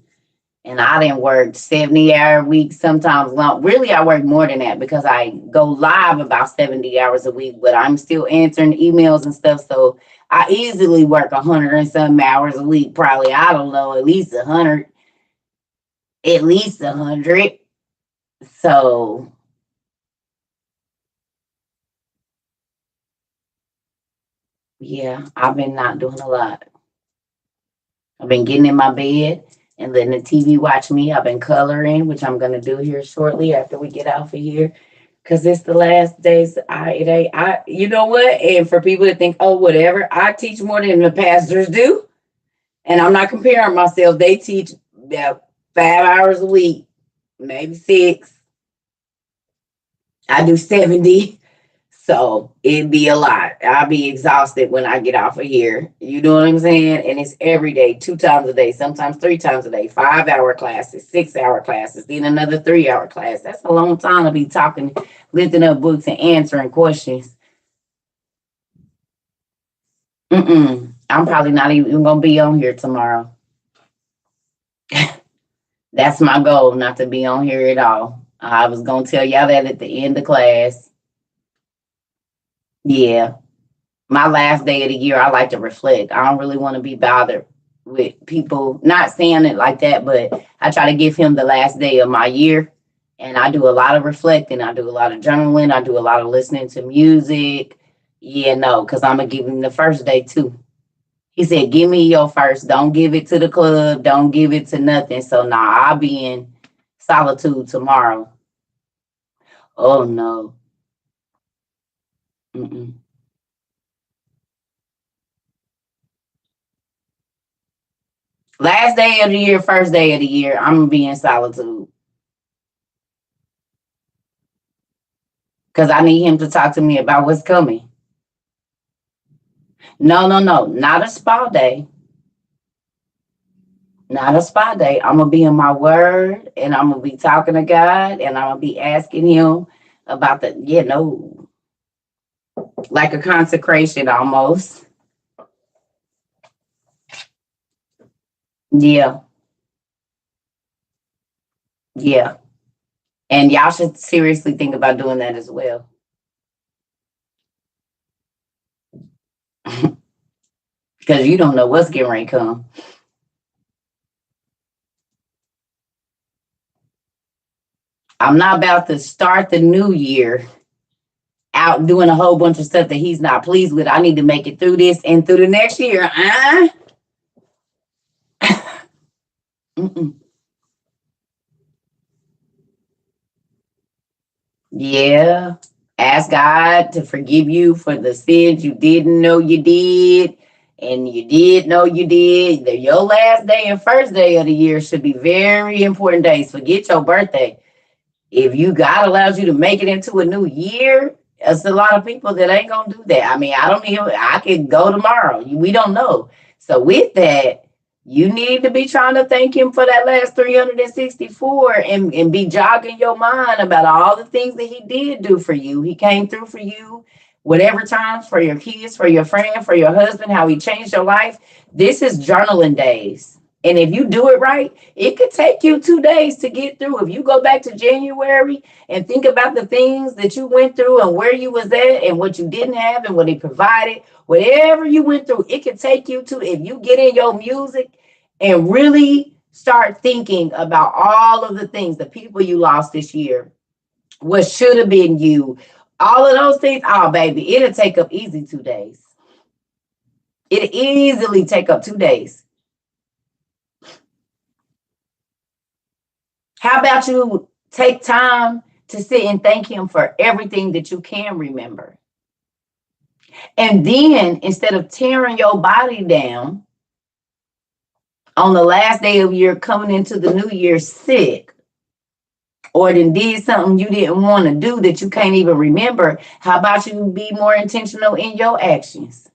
Speaker 1: And I didn't work 70-hour weeks, sometimes long. Really, I work more than that because I go live about 70 hours a week, but I'm still answering emails and stuff. So I easily work 100 and some hours a week, probably, I don't know, at least 100, at least 100. So, yeah, I've been not doing a lot. I've been getting in my bed and letting the TV watch me. I've been coloring, which I'm going to do here shortly after we get off of here. Because it's the last days. You know what? And for people that think, oh, whatever, I teach more than the pastors do. And I'm not comparing myself. They teach about 5 hours a week, maybe 6. I do 70. So it'd be a lot. I'll be exhausted when I get off of here. You know what I'm saying? And it's every day, 2 times a day, sometimes 3 times a day, 5 hour classes, 6 hour classes, then another 3 hour class. That's a long time to be talking, lifting up books and answering questions. I'm probably not even going to be on here tomorrow. That's my goal, not to be on here at all. I was going to tell y'all that at the end of class. Yeah. My last day of the year, I like to reflect. I don't really want to be bothered with people, not saying it like that, but I try to give him the last day of my year. And I do a lot of reflecting. I do a lot of journaling. I do a lot of listening to music. Yeah, no, because I'm going to give him the first day too. He said, give me your first. Don't give it to the club. Don't give it to nothing. So now I'll be in Solitude tomorrow. Oh, no. Mm-mm. Last day of the year, first day of the year, I'm going to be in Solitude. Because I need him to talk to me about what's coming. No, no, no. Not a spa day. Not a spa day. I'm going to be in my word and I'm going to be talking to God and I'm going to be asking him about like a consecration almost. Yeah. Yeah. And y'all should seriously think about doing that as well. Because you don't know what's getting ready to come. I'm not about to start the new year out doing a whole bunch of stuff that he's not pleased with. I need to make it through this and through the next year. Yeah. Ask God to forgive you for the sins you didn't know you did. And you did know you did. Your last day and first day of the year should be very important days. Forget your birthday. God allows you to make it into a new year, there's a lot of people that ain't gonna do that. I mean, I can go tomorrow. We don't know. So with that, you need to be trying to thank him for that last 364 and be jogging your mind about all the things that he did do for you. He came through for you, whatever times, for your kids, for your friend, for your husband, how he changed your life. This is journaling days. And if you do it right, it could take you 2 days to get through. If you go back to January and think about the things that you went through and where you was at and what you didn't have and what he provided, whatever you went through, it could take you to, if you get in your music and really start thinking about all of the things, the people you lost this year, what should have been you, all of those things. Oh, baby, it'll take up easy 2 days. It'll easily take up 2 days. How about you take time to sit and thank him for everything that you can remember? And then instead of tearing your body down on the last day of your coming into the new year sick, or then did something you didn't want to do that you can't even remember, how about you be more intentional in your actions?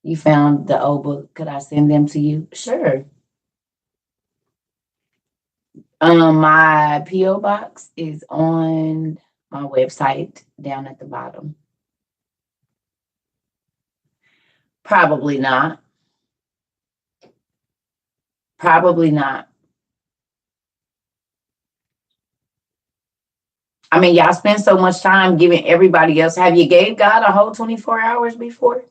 Speaker 1: You found the old book. Could I send them to you? Sure. My P.O. box is on my website down at the bottom. Probably not. Probably not. I mean, y'all spend so much time giving everybody else. Have you gave God a whole 24 hours before?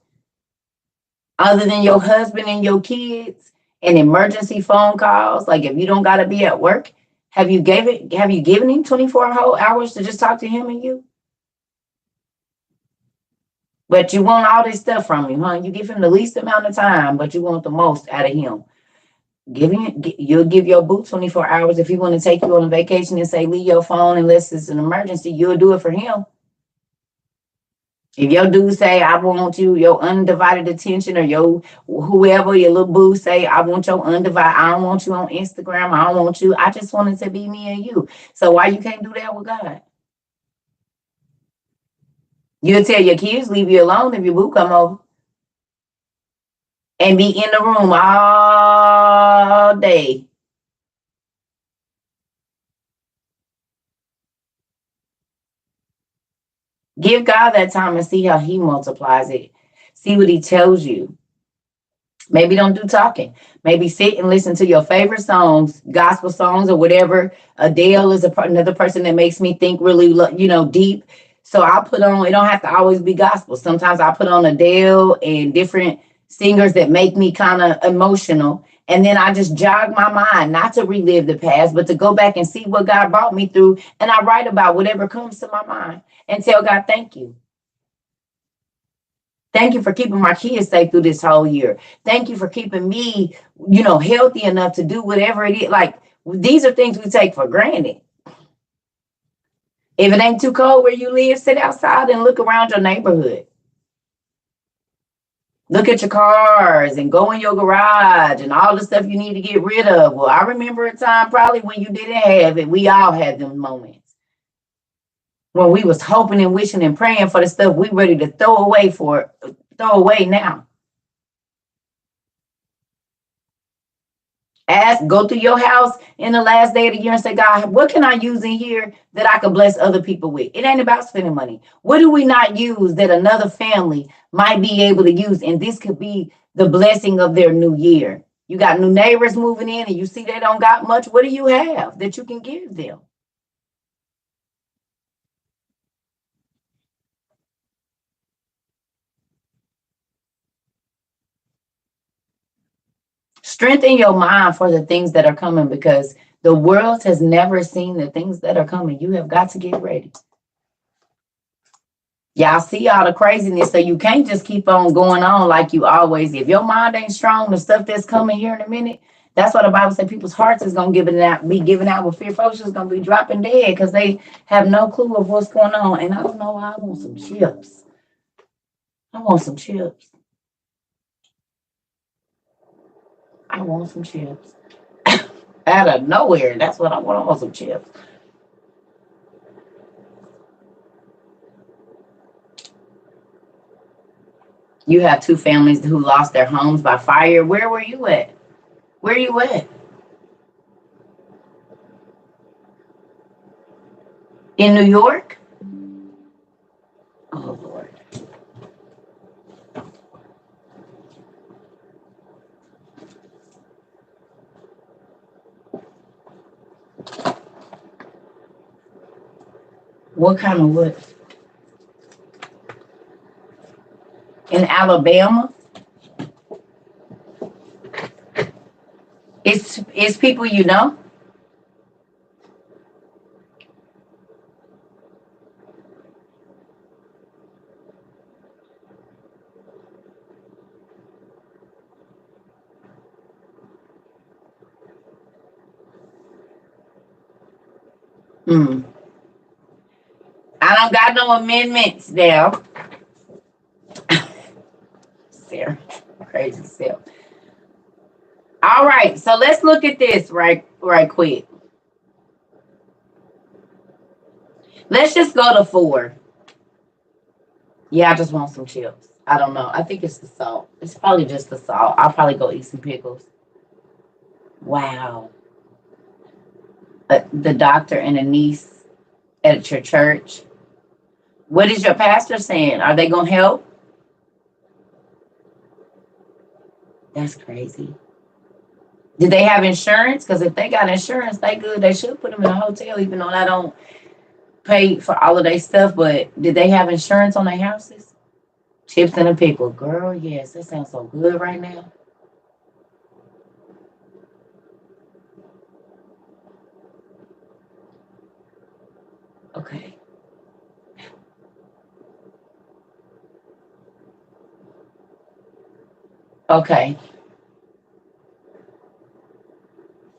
Speaker 1: Other than your husband and your kids and emergency phone calls, like if you don't gotta be at work, have you given him 24 whole hours to just talk to him and you? But you want all this stuff from him, huh? You give him the least amount of time, but you want the most out of him. You'll give your boo 24 hours. If he want to take you on a vacation and say, leave your phone unless it's an emergency, you'll do it for him. If your dude say, I want you, your undivided attention, or your whoever, your little boo say, I want your undivided, I don't want you on Instagram, I don't want you, I just want it to be me and you. So why you can't do that with God? You'll tell your kids, leave you alone if your boo come over. And be in the room all day. Give God that time and see how he multiplies it. See what he tells you. Maybe don't do talking. Maybe sit and listen to your favorite songs, gospel songs or whatever. Adele is another person that makes me think really, deep. So I'll put on, it don't have to always be gospel. Sometimes I put on Adele and different singers that make me kind of emotional. And then I just jog my mind, not to relive the past, but to go back and see what God brought me through. And I write about whatever comes to my mind and tell God, thank you. Thank you for keeping my kids safe through this whole year. Thank you for keeping me, healthy enough to do whatever it is. Like, these are things we take for granted. If it ain't too cold where you live, sit outside and look around your neighborhood. Look at your cars and go in your garage and all the stuff you need to get rid of. Well, I remember a time probably when you didn't have it. We all had them moments when we was hoping and wishing and praying for the stuff we ready to throw away now. Go through your house in the last day of the year and say, God, what can I use in here that I can bless other people with? It ain't about spending money. What do we not use that another family might be able to use? And this could be the blessing of their new year. You got new neighbors moving in and you see they don't got much. What do you have that you can give them? Strengthen your mind for the things that are coming, because the world has never seen the things that are coming. You have got to get ready. Y'all see all the craziness, so you can't just keep on going on like you always. If your mind ain't strong, the stuff that's coming here in a minute, that's what the Bible said. People's hearts is gonna be given out with fear. Folks is gonna be dropping dead because they have no clue of what's going on. And I don't know why I want some chips. I want some chips. I want some chips. Out of nowhere. That's what I want. I want some chips. You have two families who lost their homes by fire. Where were you at? Where you at? In New York? Oh, Lord. What kind of what? In Alabama? It's people you know? Hmm. I don't got no amendments now. Sarah, crazy self. All right, so let's look at this right quick. Let's just go to 4. Yeah, I just want some chips. I don't know. I think it's the salt. It's probably just the salt. I'll probably go eat some pickles. Wow. The doctor and a niece at your church. What is your pastor saying? Are they going to help? That's crazy. Did they have insurance? Because if they got insurance, they good. They should put them in a hotel, even though I don't pay for all of their stuff. But did they have insurance on their houses? Chips and a pickle. Girl, yes. That sounds so good right now. Okay. Okay.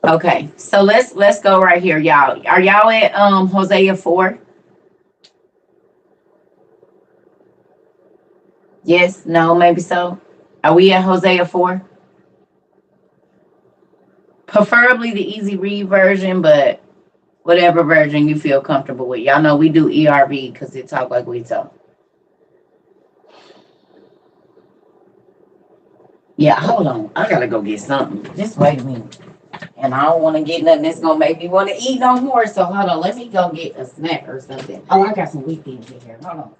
Speaker 1: Okay. So let's go right here, y'all. Are y'all at Hosea 4? Yes, no, maybe so. Are we at Hosea 4? Preferably the easy read version, but whatever version you feel comfortable with. Y'all know we do ERV because it talk like we talk. Yeah, hold on. I gotta go get something. Just wait a minute. And I don't want to get nothing that's gonna make me want to eat no more. So hold on. Let me go get a snack or something. Oh, I got some wheat things in here. Hold on.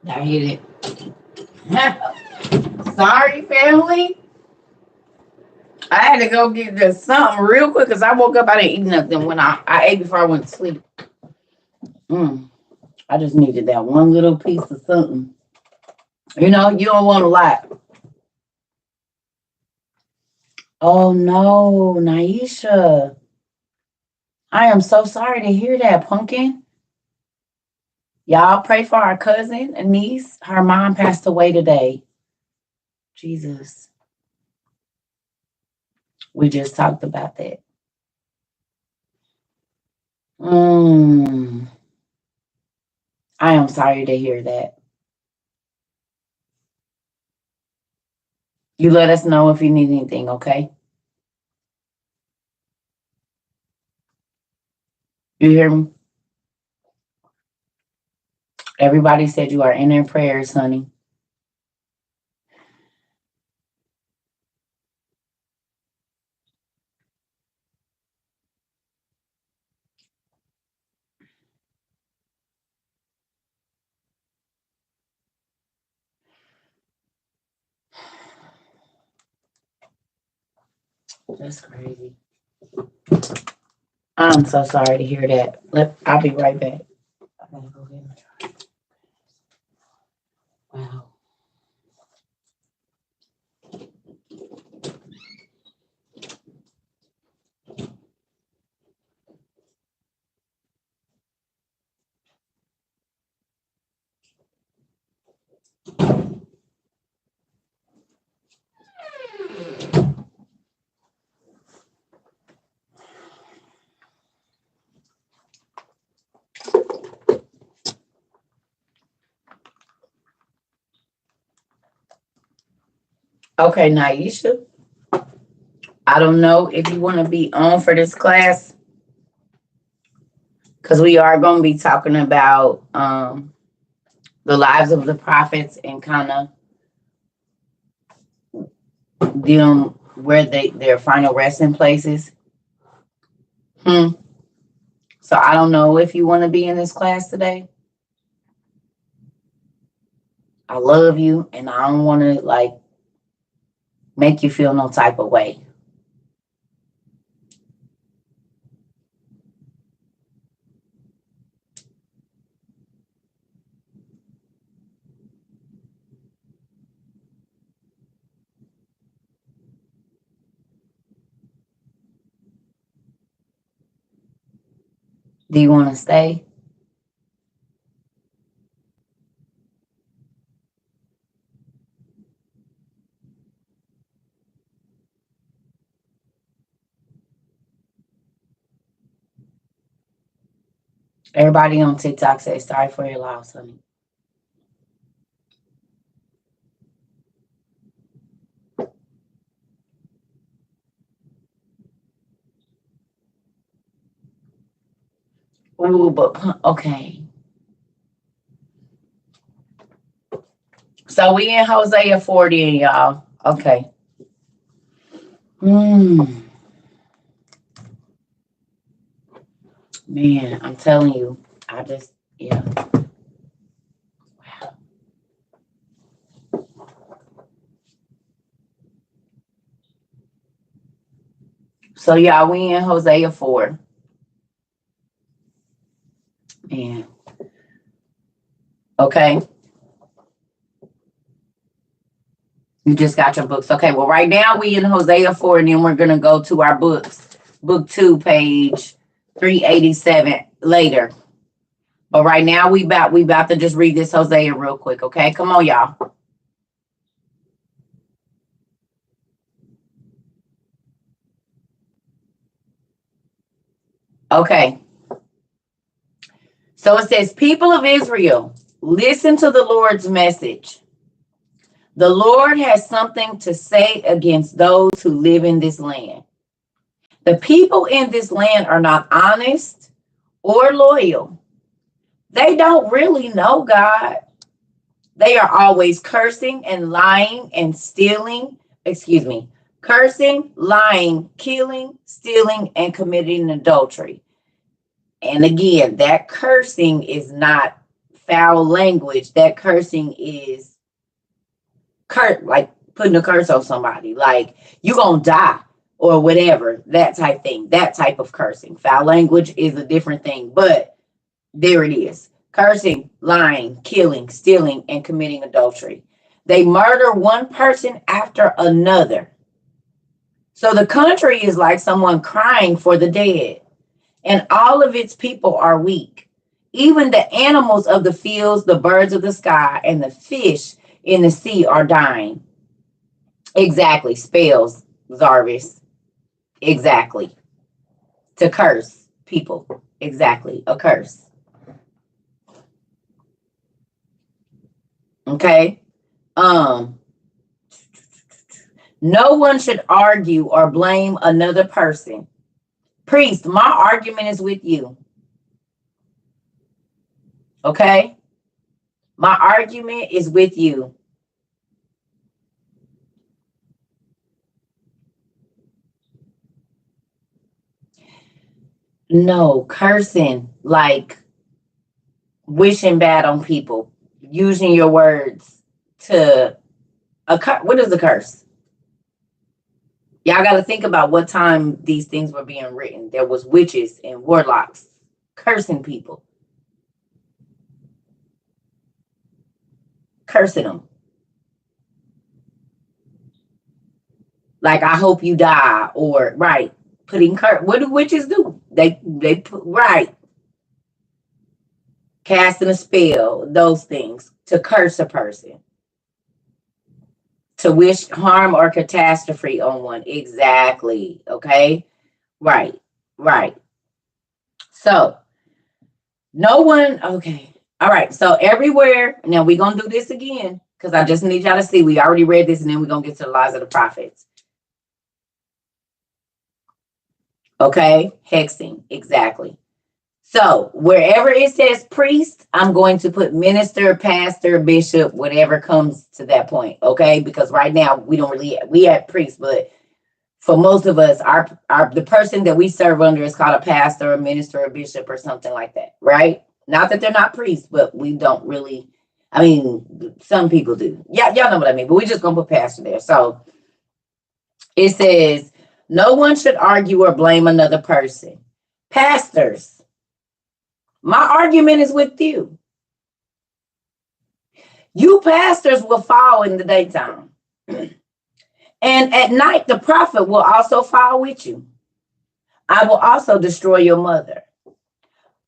Speaker 1: I hit it. Sorry, family. I had to go get this something real quick because I woke up. I didn't eat nothing when I ate before I went to sleep. I just needed that one little piece of something. You know, you don't want a lot. Oh no, Naisha. I am so sorry to hear that, pumpkin. Y'all pray for our cousin, a niece. Her mom passed away today. Jesus. We just talked about that. I am sorry to hear that. You let us know if you need anything, okay? You hear me? Everybody said you are in their prayers, honey. That's crazy. I'm so sorry to hear that. I'll be right back. I gotta go get my. Wow. Okay, Naisha, I don't know if you want to be on for this class because we are going to be talking about the lives of the prophets and kind of them where their final resting places. So I don't know if you want to be in this class today. I love you, and I don't want to like make you feel no type of way. Do you want to stay? Everybody on TikTok says sorry for your loss, honey. Ooh, but okay. So we in Hosea 40, y'all. Okay. Man, I'm telling you, yeah. So y'all, we in Hosea 4. Man. Okay. You just got your books. Okay, well, right now we in Hosea 4, and then we're gonna go to our books. Book 2, page 387 later. But right now we about to just read this Hosea real quick, okay? Come on, y'all. Okay. So it says, people of Israel, listen to the Lord's message. The Lord has something to say against those who live in this land. The people in this land are not honest or loyal. They don't really know God. They are always cursing and lying and stealing. Cursing, lying, killing, stealing, and committing adultery. And again, that cursing is not foul language. That cursing is like putting a curse on somebody, like you're gonna die or whatever, that type thing, that type of cursing. Foul language is a different thing, but there it is. Cursing, lying, killing, stealing, and committing adultery. They murder one person after another. So the country is like someone crying for the dead, and all of its people are weak. Even the animals of the fields, the birds of the sky, and the fish in the sea are dying. Exactly. Spells, Zarvis. Exactly. To curse people. Exactly. A curse. Okay. No one should argue or blame another person. Priest, my argument is with you. Okay? My argument is with you. No, cursing, like wishing bad on people, using your words to what is a curse? Y'all got to think about what time these things were being written. There was witches and warlocks cursing people, cursing them. Like, I hope you die, or right, putting what do witches do? They put right, casting a spell, those things to curse a person, to wish harm or catastrophe on one. Exactly. Okay. Right. Right. So no one. Okay. All right. So everywhere. Now we're going to do this again because I just need y'all to see. We already read this and then we're going to get to the lies of the prophets. Okay. Hexing. Exactly. So wherever it says priest, I'm going to put minister, pastor, bishop, whatever comes to that point. Okay. Because right now we have priests, but for most of us, the person that we serve under is called a pastor, a minister, a bishop, or something like that, right? Not that they're not priests, but we don't really. I mean, some people do. Yeah, y'all know what I mean. But we're just gonna put pastor there. So it says, no one should argue or blame another person. Pastors, my argument is with you. You pastors will fall in the daytime. And at night, the prophet will also fall with you. I will also destroy your mother.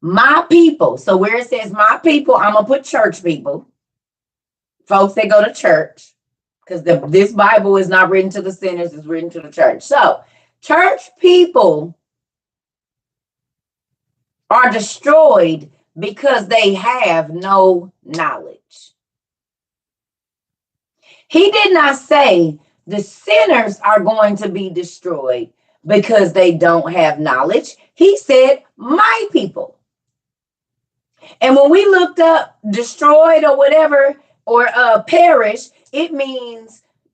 Speaker 1: My people. So where it says my people, I'm going to put church people. Folks that go to church. Because this Bible is not written to the sinners, it's written to the church. So church people are destroyed because they have no knowledge. He did not say the sinners are going to be destroyed because they don't have knowledge. He said, my people. And when we looked up destroyed or whatever, or perish,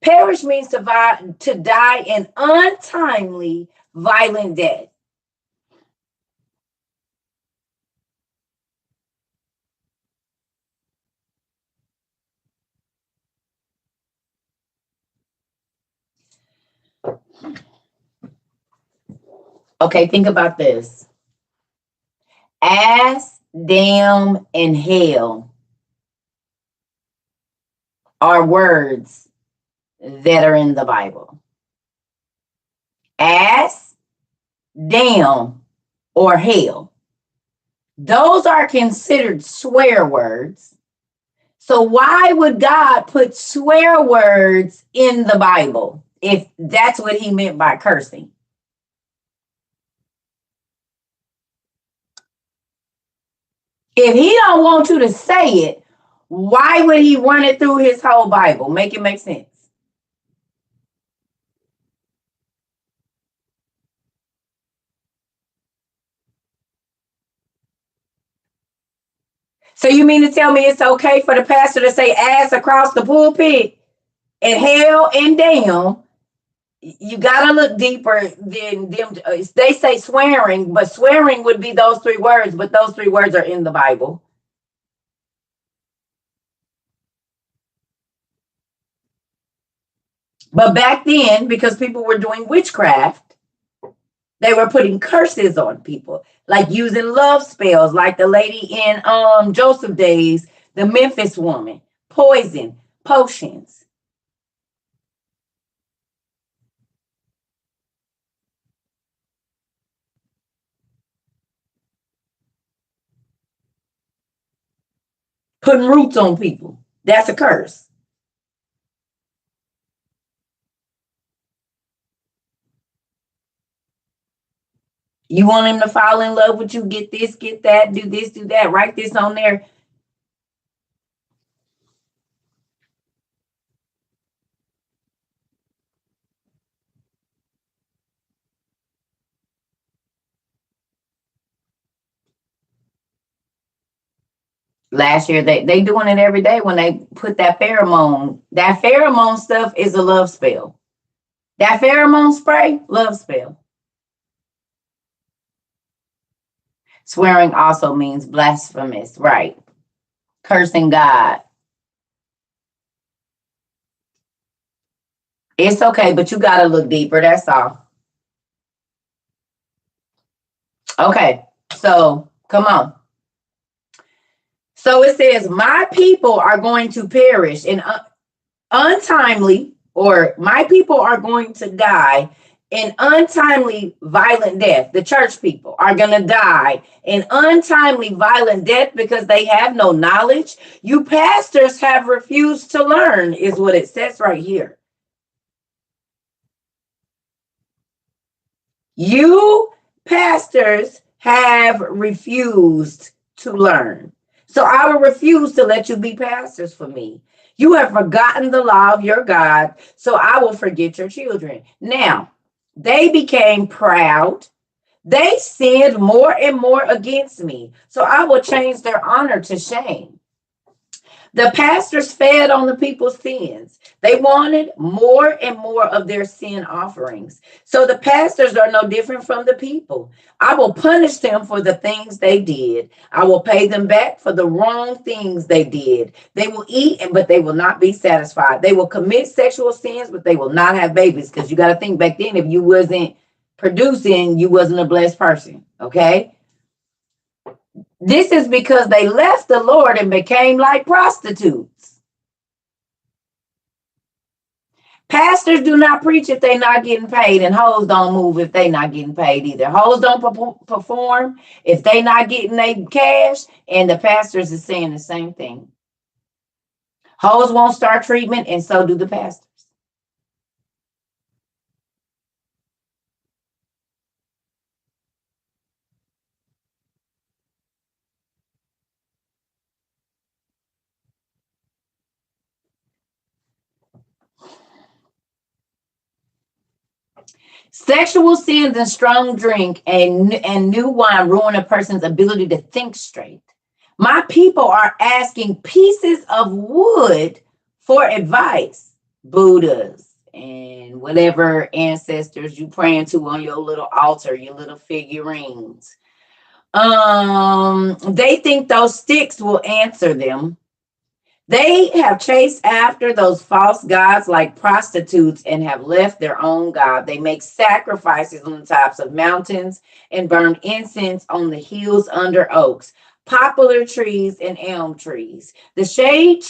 Speaker 1: perish means to die an untimely, violent death. Okay, think about this. Ass, damn, and hell are words that are in the Bible. Ass, damn, or hell. Those are considered swear words. So why would God put swear words in the Bible if that's what he meant by cursing? If he don't want you to say it, why would he run it through his whole Bible? Make it make sense. So you mean to tell me it's okay for the pastor to say ass across the pulpit and hell and damn? You got to look deeper than them. They say swearing, but swearing would be those three words, but those three words are in the Bible. But back then, because people were doing witchcraft, they were putting curses on people, like using love spells, like the lady in Joseph days, the Memphis woman, poison, potions. Putting roots on people. That's a curse. You want him to fall in love with you, get this, get that, do this, do that, write this on there. Last year, they doing it every day when they put that pheromone. That pheromone stuff is a love spell. That pheromone spray, love spell. Swearing also means blasphemous, right? Cursing God. It's okay, but you got to look deeper. That's all. Okay, so come on. So it says, my people are going to perish in untimely, or my people are going to die in untimely violent death. The church people are going to die in untimely violent death because they have no knowledge. You pastors have refused to learn, is what it says right here. You pastors have refused to learn. So I will refuse to let you be pastors for me. You have forgotten the law of your God, so I will forget your children. Now, they became proud. They sinned more and more against me, so I will change their honor to shame. The pastors fed on the people's sins. They wanted more and more of their sin offerings. So the pastors are no different from the people. I will punish them for the things they did. I will pay them back for the wrong things they did. They will eat, but they will not be satisfied. They will commit sexual sins, but they will not have babies. Because you got to think, back then, if you wasn't producing, you wasn't a blessed person. Okay. This is because they left the Lord and became like prostitutes. Pastors do not preach if they're not getting paid, and hoes don't move if they're not getting paid either. Hoes don't perform if they're not getting their cash, and the pastors is saying the same thing. Hoes won't start treatment, and so do the pastors. Sexual sins and strong drink and new wine ruin a person's ability to think straight. My people are asking pieces of wood for advice. Buddhas and whatever ancestors you praying to on your little altar, your little figurines. They think those sticks will answer them. They have chased after those false gods like prostitutes and have left their own God. They make sacrifices on the tops of mountains and burn incense on the hills under oaks, poplar trees and elm trees. The shade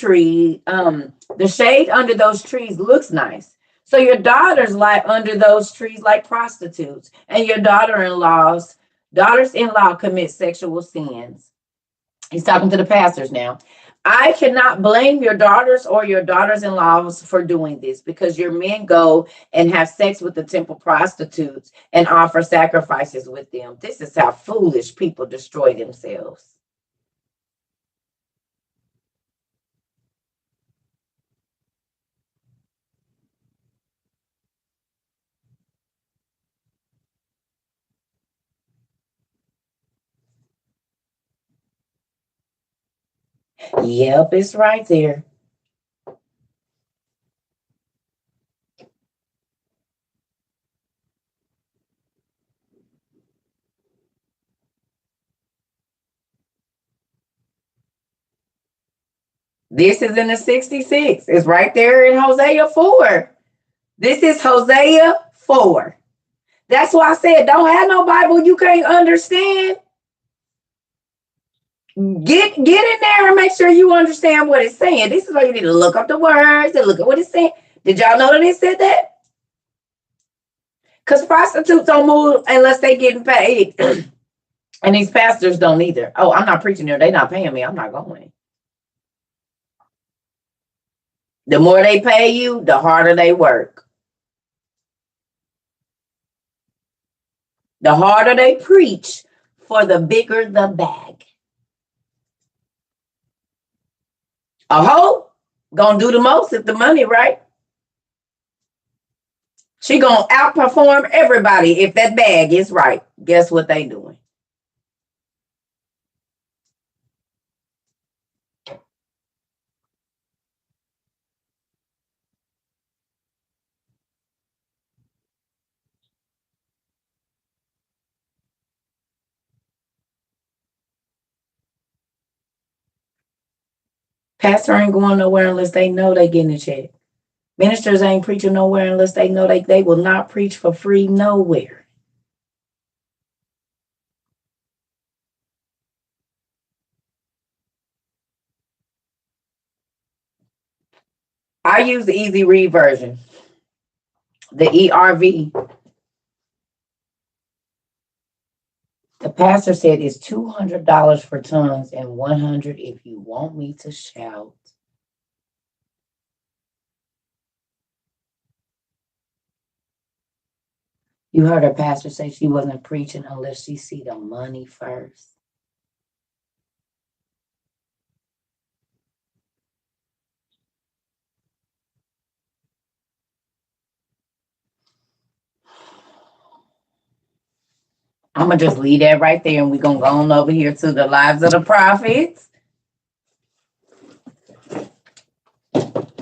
Speaker 1: under those trees looks nice. So your daughters lie under those trees like prostitutes, and your daughters-in-law commit sexual sins. He's talking to the pastors now. I cannot blame your daughters or your daughters-in-laws for doing this because your men go and have sex with the temple prostitutes and offer sacrifices with them. This is how foolish people destroy themselves. Yep, it's right there. This is in the 66. It's right there in Hosea 4. This is Hosea 4. That's why I said, don't have no Bible you can't understand. Get in there and make sure you understand what it's saying. This is why you need to look up the words and look at what it's saying. Did y'all know that it said that? Because prostitutes don't move unless they getting paid. And these pastors don't either. Oh, I'm not preaching there. They're not paying me. I'm not going. The more they pay you, the harder they work. The harder they preach, for the bigger the bag. A hoe gonna do the most if the money right. She gonna outperform everybody if that bag is right. Guess what they doing? Pastor ain't going nowhere unless they know they getting a check. Ministers ain't preaching nowhere unless they know they will not preach for free nowhere. I use the easy read version, the ERV. Pastor said it's $200 for tongues and 100 if you want me to shout. You heard her pastor say she wasn't preaching unless she see the money first. I'm going to just leave that right there and we're going to go on over here to the lives of the prophets.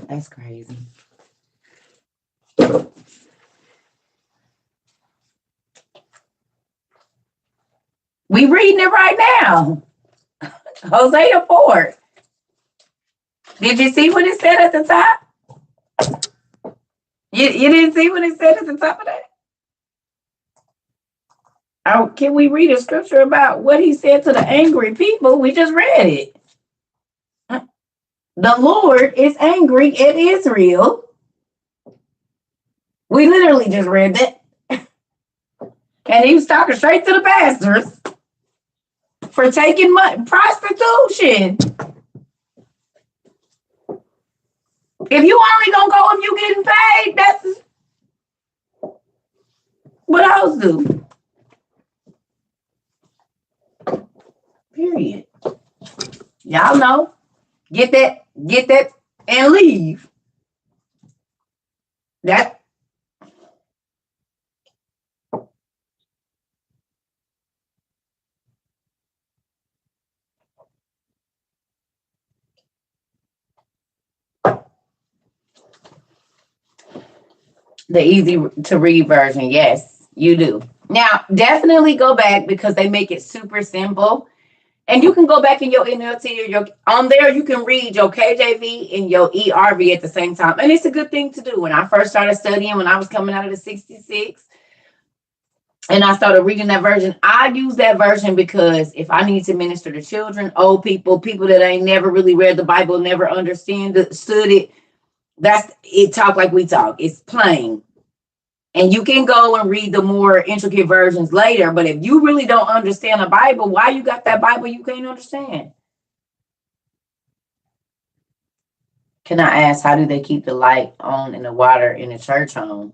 Speaker 1: That's crazy. We reading it right now. Hosea 4. Did you see what it said at the top? You didn't see what it said at the top of that? Oh, can we read a scripture about what he said to the angry people? We just read it. The Lord is angry at Israel. We literally just read that. And he was talking straight to the pastors for taking money, prostitution. If you only gonna go if you getting paid, that's what else do. Period. Y'all know. Get that, and leave. That the easy to read version. Yes, you do. Now, definitely go back because they make it super simple. And you can go back in your NLT or your on there, you can read your KJV and your ERV at the same time. And it's a good thing to do. When I first started studying, when I was coming out of the 66, and I started reading that version, I use that version because if I need to minister to children, old people, people that ain't never really read the Bible, never understood it, that's it. Talk like we talk. It's plain. And you can go and read the more intricate versions later. But if you really don't understand the Bible, why you got that Bible you can't understand? Can I ask, how do they keep the light on and the water in the church home?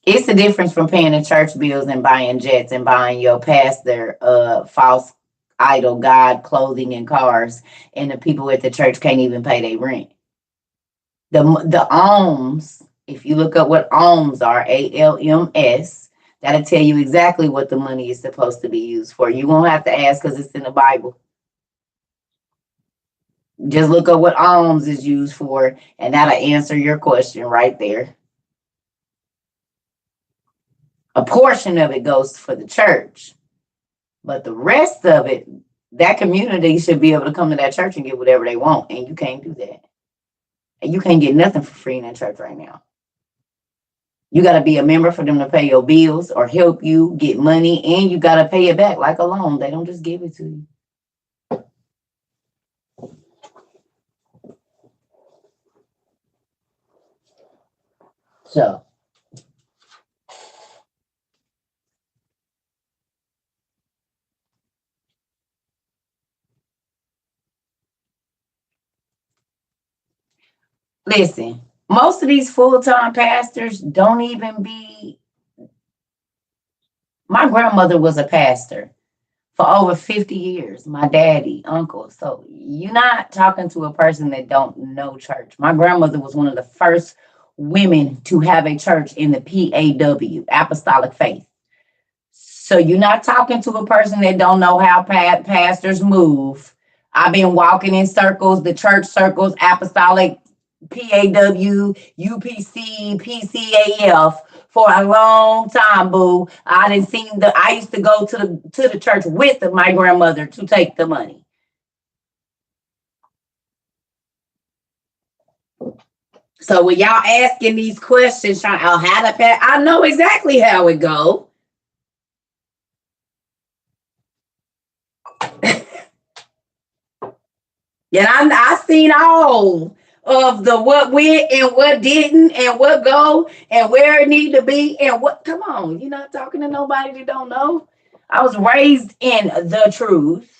Speaker 1: It's the difference from paying the church bills and buying jets and buying your pastor false idol God clothing and cars, and the people at the church can't even pay their rent. The alms, if you look up what alms are, ALMS, that'll tell you exactly what the money is supposed to be used for. You won't have to ask because it's in the Bible. Just look up what alms is used for, and that'll answer your question right there. A portion of it goes for the church, but the rest of it, that community should be able to come to that church and get whatever they want, and you can't do that. And you can't get nothing for free in that church right now. You got to be a member for them to pay your bills or help you get money, and you got to pay it back like a loan. They don't just give it to you. So, listen, most of these full-time pastors don't even be. My grandmother was a pastor for over 50 years. My daddy, uncle. So you're not talking to a person that don't know church. My grandmother was one of the first women to have a church in the PAW, Apostolic Faith. So you're not talking to a person that don't know how pastors move. I've been walking in circles, the church circles, Apostolic, PAW, UPC, PCAF for a long time, boo. I used to go to the church with my grandmother to take the money. So when y'all asking these questions, trying how to pay, I know exactly how it go. Yeah, I seen all of the what went and what didn't and what go and where it need to be and what. Come on, you're not talking to nobody that don't know. I was raised in the truth.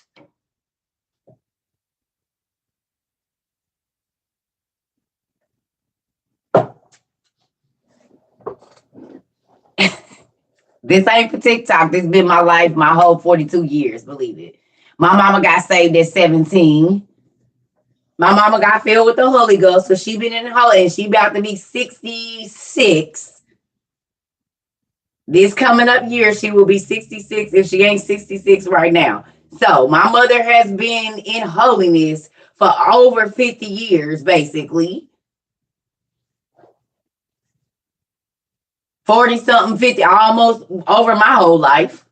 Speaker 1: This ain't for TikTok. This been my life, my whole 42 years, believe it. My mama got saved at 17. My mama got filled with the Holy Ghost, so she been in the Holy, and she about to be 66. This coming up year, she will be 66 if she ain't 66 right now. So my mother has been in holiness for over 50 years, basically. 40 something, 50, almost over my whole life.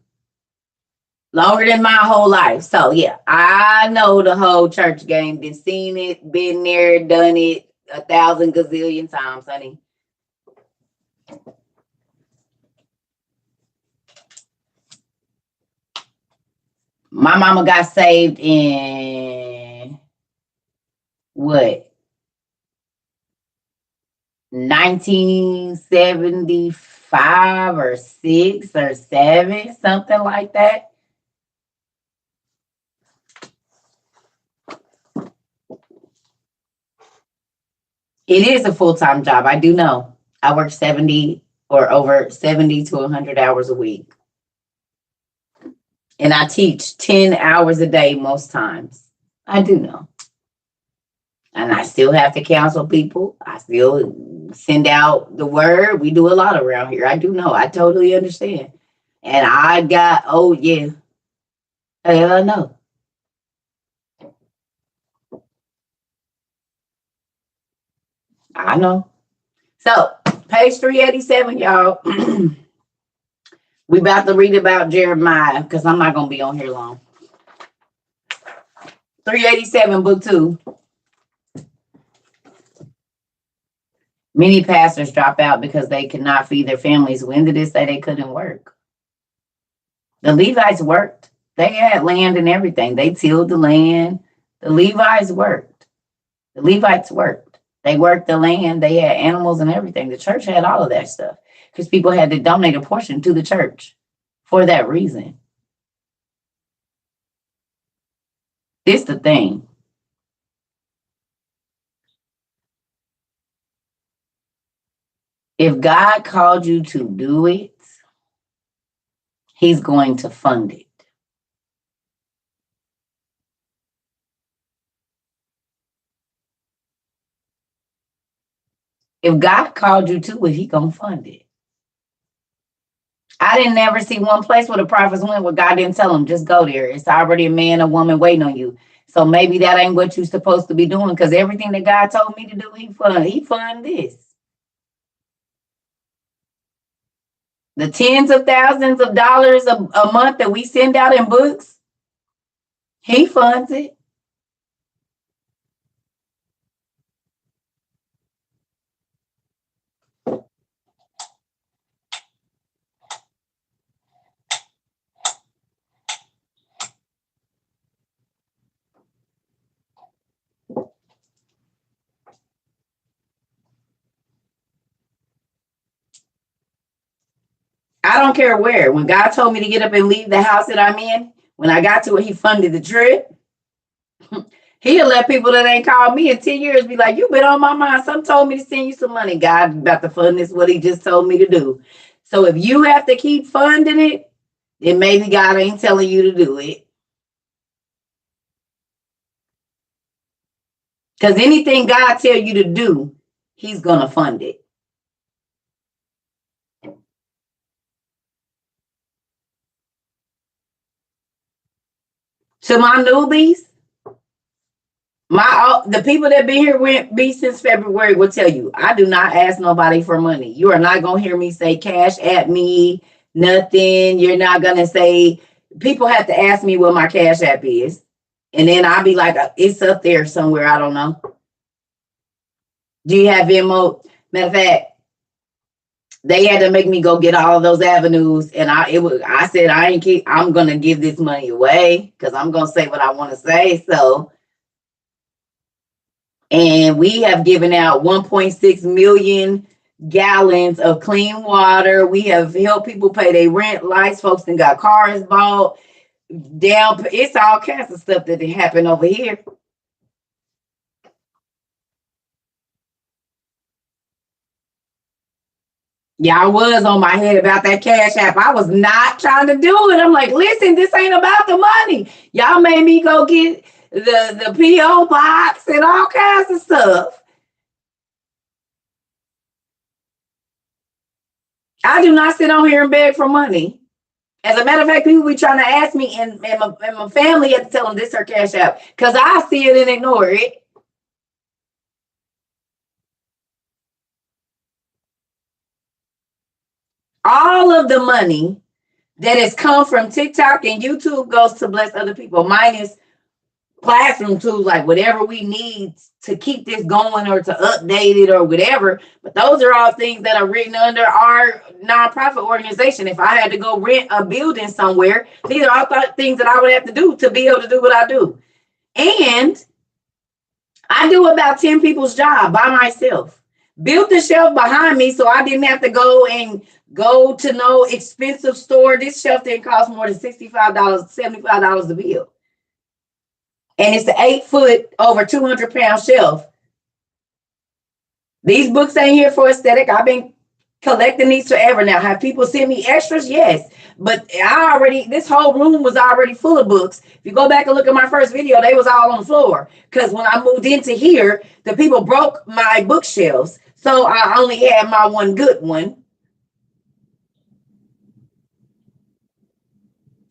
Speaker 1: Longer than my whole life. So yeah, I know the whole church game. Been seen it, been there, done it 1,000 gazillion times, honey. My mama got saved in what? 1975 or 6 or 7, something like that. It is a full-time job. I do know. I work 70 or over 70 to 100 hours a week. And I teach 10 hours a day most times. I do know. And I still have to counsel people. I still send out the word. We do a lot around here. I do know. I totally understand. And I got, oh, yeah. Hell no. I know. So, page 387, y'all. We about to read about Jeremiah because I'm not going to be on here long. 387, book 2. Many pastors drop out because they could not feed their families. When did it say they couldn't work? The Levites worked. They had land and everything. They tilled the land. The Levites worked. The Levites worked. They worked the land. They had animals and everything. The church had all of that stuff because people had to donate a portion to the church for that reason. This the thing. If God called you to do it, He's going to fund it. If God called you to it, He gonna fund it. I didn't never see one place where the prophets went where God didn't tell them, just go there. It's already a man or woman waiting on you. So maybe that ain't what you're supposed to be doing, because everything that God told me to do, He fund this. The tens of thousands of dollars a month that we send out in books, He funds it. I don't care where. When God told me to get up and leave the house that I'm in, when I got to it, He funded the trip. He'll let people that ain't called me in 10 years be like, you been on my mind. Some told me to send you some money. God about to fund this, what He just told me to do. So if you have to keep funding it, then maybe God ain't telling you to do it. Because anything God tell you to do, He's going to fund it. To my newbies, the people that been here with me since February will tell you, I do not ask nobody for money. You are not going to hear me say cash at me, nothing. You're not going to say, people have to ask me what my cash app is. And then I'll be like, it's up there somewhere. I don't know. Do you have Venmo? Matter of fact, they had to make me go get all of those avenues. And I said, I'm going to give this money away because I'm going to say what I want to say. So And we have given out 1.6 million gallons of clean water. We have helped people pay their rent, lights, folks that got cars bought, down. It's all kinds of stuff that happened over here. Y'all was on my head about that Cash App. I was not trying to do it. I'm like, listen, this ain't about the money. Y'all made me go get the P.O. box and all kinds of stuff. I do not sit on here and beg for money. As a matter of fact, people be trying to ask me, and my family had to tell them this is her Cash App because I see it and ignore it. All of the money that has come from TikTok and YouTube goes to bless other people, minus classroom tools, like whatever we need to keep this going or to update it or whatever. But those are all things that are written under our nonprofit organization. If I had to go rent a building somewhere, these are all things that I would have to do to be able to do what I do. And I do about 10 people's job by myself. Built the shelf behind me so I didn't have to go to no expensive store. This shelf didn't cost more than $65, $75 a bill. And it's an 8-foot, over 200-pound shelf. These books ain't here for aesthetic. I've been collecting these forever now. Have people send me extras? Yes. But this whole room was already full of books. If you go back and look at my first video, they was all on the floor. Because when I moved into here, the people broke my bookshelves. So I only had my one good one.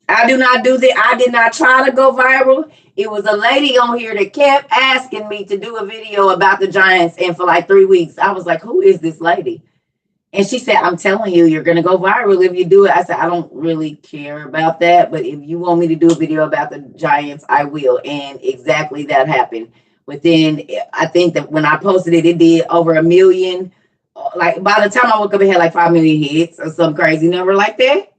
Speaker 1: I do not do that. I did not try to go viral. It was a lady on here that kept asking me to do a video about the Giants. And for like 3 weeks, I was like, who is this lady? And she said, I'm telling you, you're going to go viral if you do it. I said, I don't really care about that. But if you want me to do a video about the Giants, I will. And exactly that happened. Within, I think that when I posted it, it did over 1 million. Like by the time I woke up, it had like 5 million hits or some crazy number like that.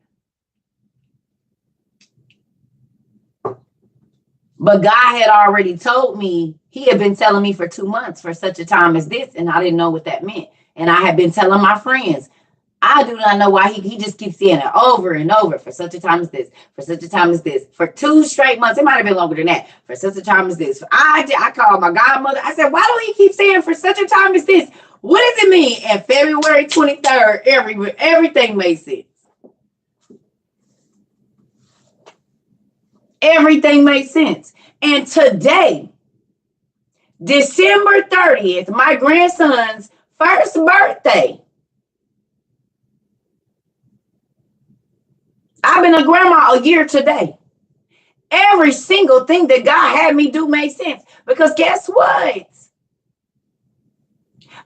Speaker 1: But God had already told me, he had been telling me for 2 months, for such a time as this, and I didn't know what that meant. And I had been telling my friends, I do not know why he just keeps saying it over and over, for such a time as this, for such a time as this, for 2 straight months. It might have been longer than that, for such a time as this. I called my godmother. I said, why do he keep saying for such a time as this? What does it mean? And February 23rd, everything made sense. Everything makes sense. And today, December 30th, my grandson's first birthday. I've been a grandma a year today. Every single thing that God had me do made sense. Because guess what?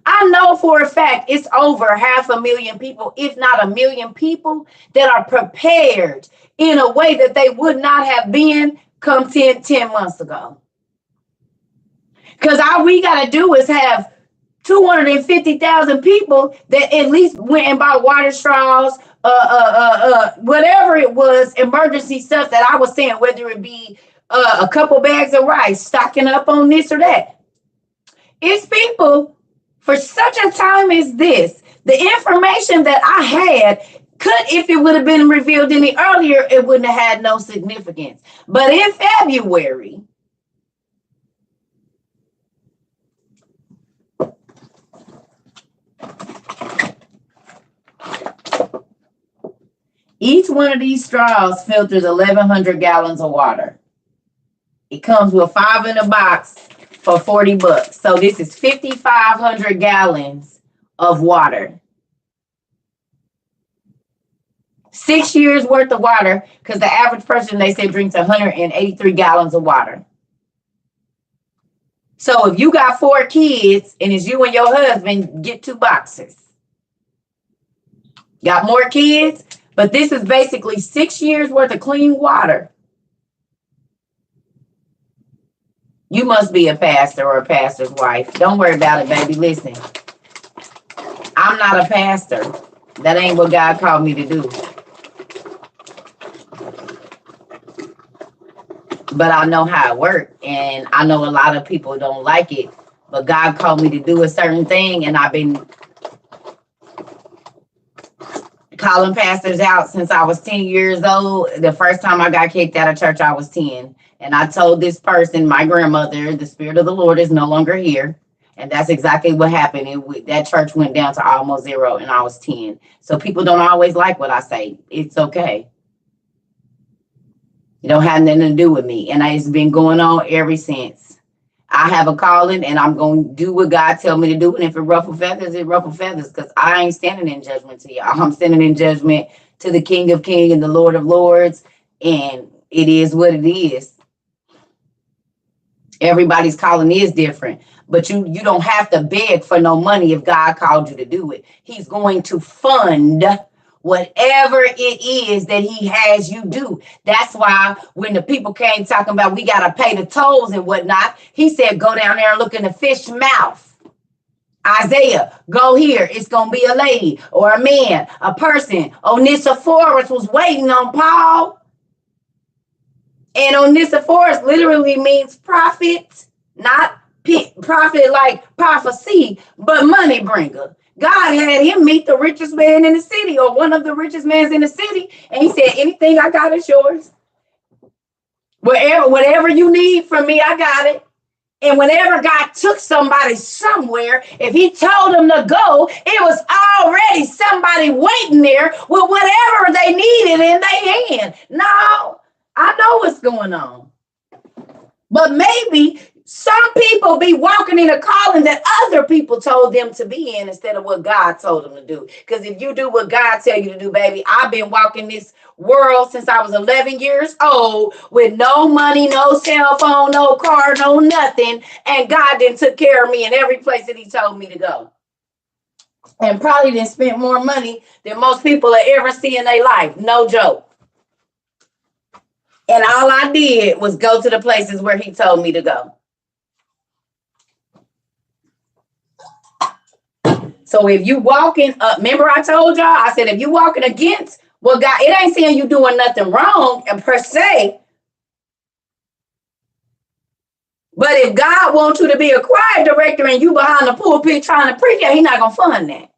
Speaker 1: I know for a fact it's over 500,000 people, if not 1 million people, that are prepared in a way that they would not have been come 10 months ago. Because all we got to do is have 250,000 people that at least went and bought water straws, whatever it was, emergency stuff that I was saying, whether it be a couple bags of rice, stocking up on this or that. It's people for such a time as this. The information that I had if it would have been revealed any earlier, it wouldn't have had no significance. But in February, each one of these straws filters 1,100 gallons of water. It comes with 5 in a box for $40. So this is 5,500 gallons of water. 6 years worth of water, because the average person, they say, drinks 183 gallons of water. So if you got 4 kids and it's you and your husband, get 2 boxes. Got more kids, but this is basically 6 years worth of clean water. You must be a pastor or a pastor's wife. Don't worry about it, baby. Listen, I'm not a pastor. That ain't what God called me to do. But I know how it works, and I know a lot of people don't like it but God called me to do a certain thing, and I've been calling pastors out since I was 10 years old. The first time I got kicked out of church, I was 10. And I told this person, my grandmother, the Spirit of the Lord is no longer here. And that's exactly what happened. That church went down to almost zero, and I was 10. So people don't always like what I say. It's okay. It don't have nothing to do with me. And it's been going on ever since. I have a calling, and I'm going to do what God tell me to do. And if it ruffle feathers, it ruffle feathers, because I ain't standing in judgment to y'all. I'm standing in judgment to the King of Kings and the Lord of Lords. And it is what it is. Everybody's calling is different, but you don't have to beg for no money if God called you to do it. He's going to fund whatever it is that he has you do. That's why when the people came talking about we got to pay the tolls and whatnot, he said, go down there and look in the fish mouth. Isaiah, go here. It's going to be a lady or a man, a person. Onesiphorus was waiting on Paul. And Onesiphorus literally means prophet, not prophet like prophecy, but money bringer. God had him meet the richest man in the city, or one of the richest men in the city. And he said, anything I got is yours. Whatever you need from me, I got it. And whenever God took somebody somewhere, if he told them to go, it was already somebody waiting there with whatever they needed in their hand. No, I know what's going on. But maybe some people be walking in a calling that other people told them to be in instead of what God told them to do. Because if you do what God tell you to do, baby, I've been walking this world since I was 11 years old with no money, no cell phone, no car, no nothing. And God then took care of me in every place that he told me to go. And probably didn't spend more money than most people have ever seen in their life. No joke. And all I did was go to the places where he told me to go. So if you walking up, remember I told y'all, I said, if you walking against what God, it ain't saying you doing nothing wrong per se. But if God wants you to be a choir director and you behind the pulpit trying to preach, yeah, he's not going to fund that.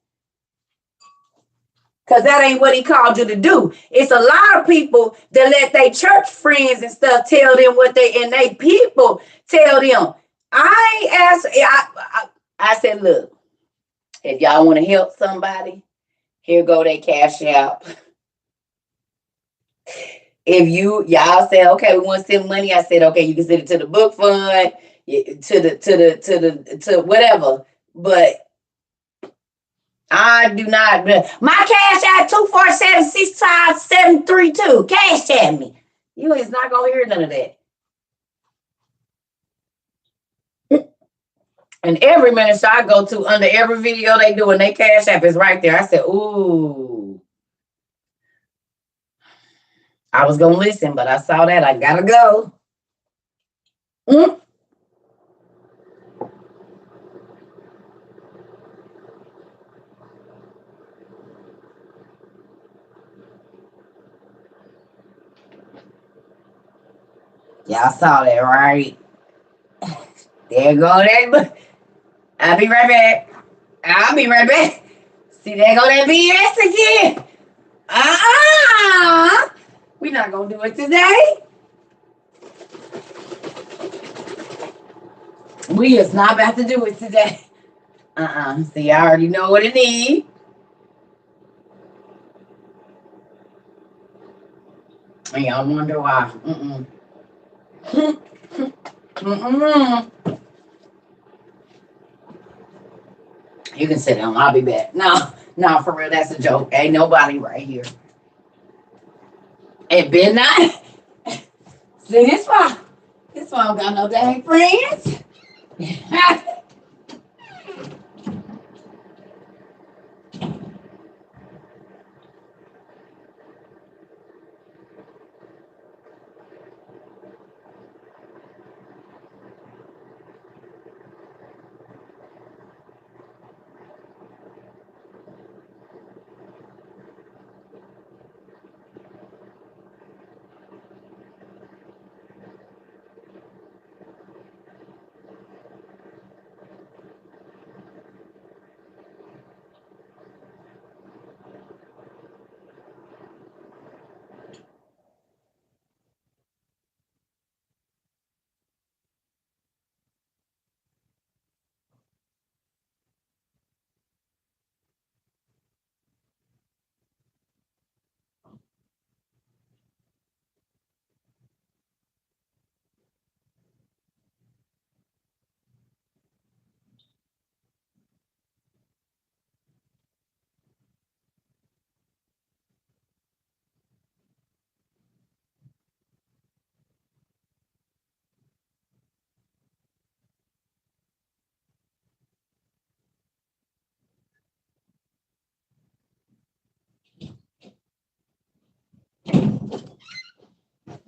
Speaker 1: Because that ain't what he called you to do. It's a lot of people that let their church friends and stuff tell them what and they people tell them. I said, look, if y'all want to help somebody, here go their cash app. If y'all say, okay, we want to send money, I said, okay, you can send it to the book fund, to whatever. But I do not. My cash app 247-65732. Cash at me. You is not gonna hear none of that. And every minister I go to, under every video they do, and they cash app is right there. I said, ooh. I was gonna listen, but I saw that. I gotta go. Y'all saw that, right? There go that. I'll be right back. See, there go that BS again. We're not gonna do it today. We is not about to do it today. See, I already know what it needs. And y'all wonder why. You can sit down. I'll be back. No, for real. That's a joke. Ain't nobody right here. It been nice. See, this why I don't got no dang friends.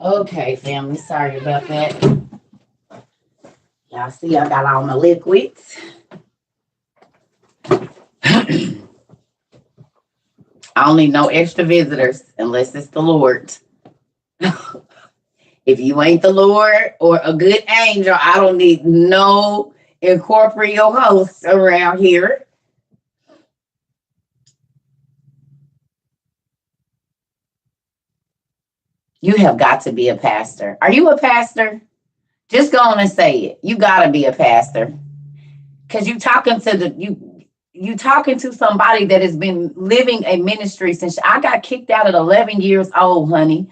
Speaker 1: Okay, family. Sorry about that. Y'all see I got all my liquids. I don't need no extra visitors unless it's the Lord. If you ain't the Lord or a good angel, I don't need no incorporeal hosts around here. You have got to be a pastor. Are you a pastor? Just go on and say it. You gotta be a pastor. Cause you talking to somebody that has been living a ministry since I got kicked out at 11 years old, honey.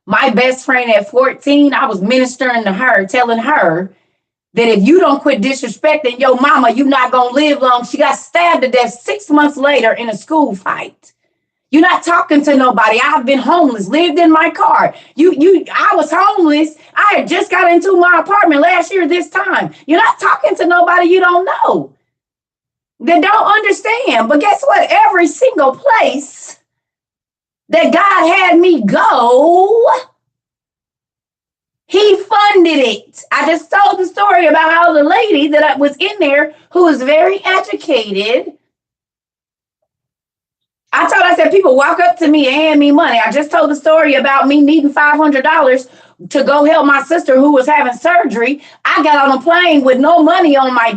Speaker 1: My best friend at 14, I was ministering to her, telling her that if you don't quit disrespecting your mama, you're not gonna live long. She got stabbed to death 6 months later in a school fight. You're not talking to nobody. I've been homeless, lived in my car. I was homeless. I had just got into my apartment last year this time. You're not talking to nobody you don't know. They don't understand. But guess what? Every single place that God had me go, He funded it. I just told the story about how the lady that was in there who was very educated. I said, people walk up to me and hand me money. I just told the story about me needing $500 to go help my sister who was having surgery. I got on a plane with no money on my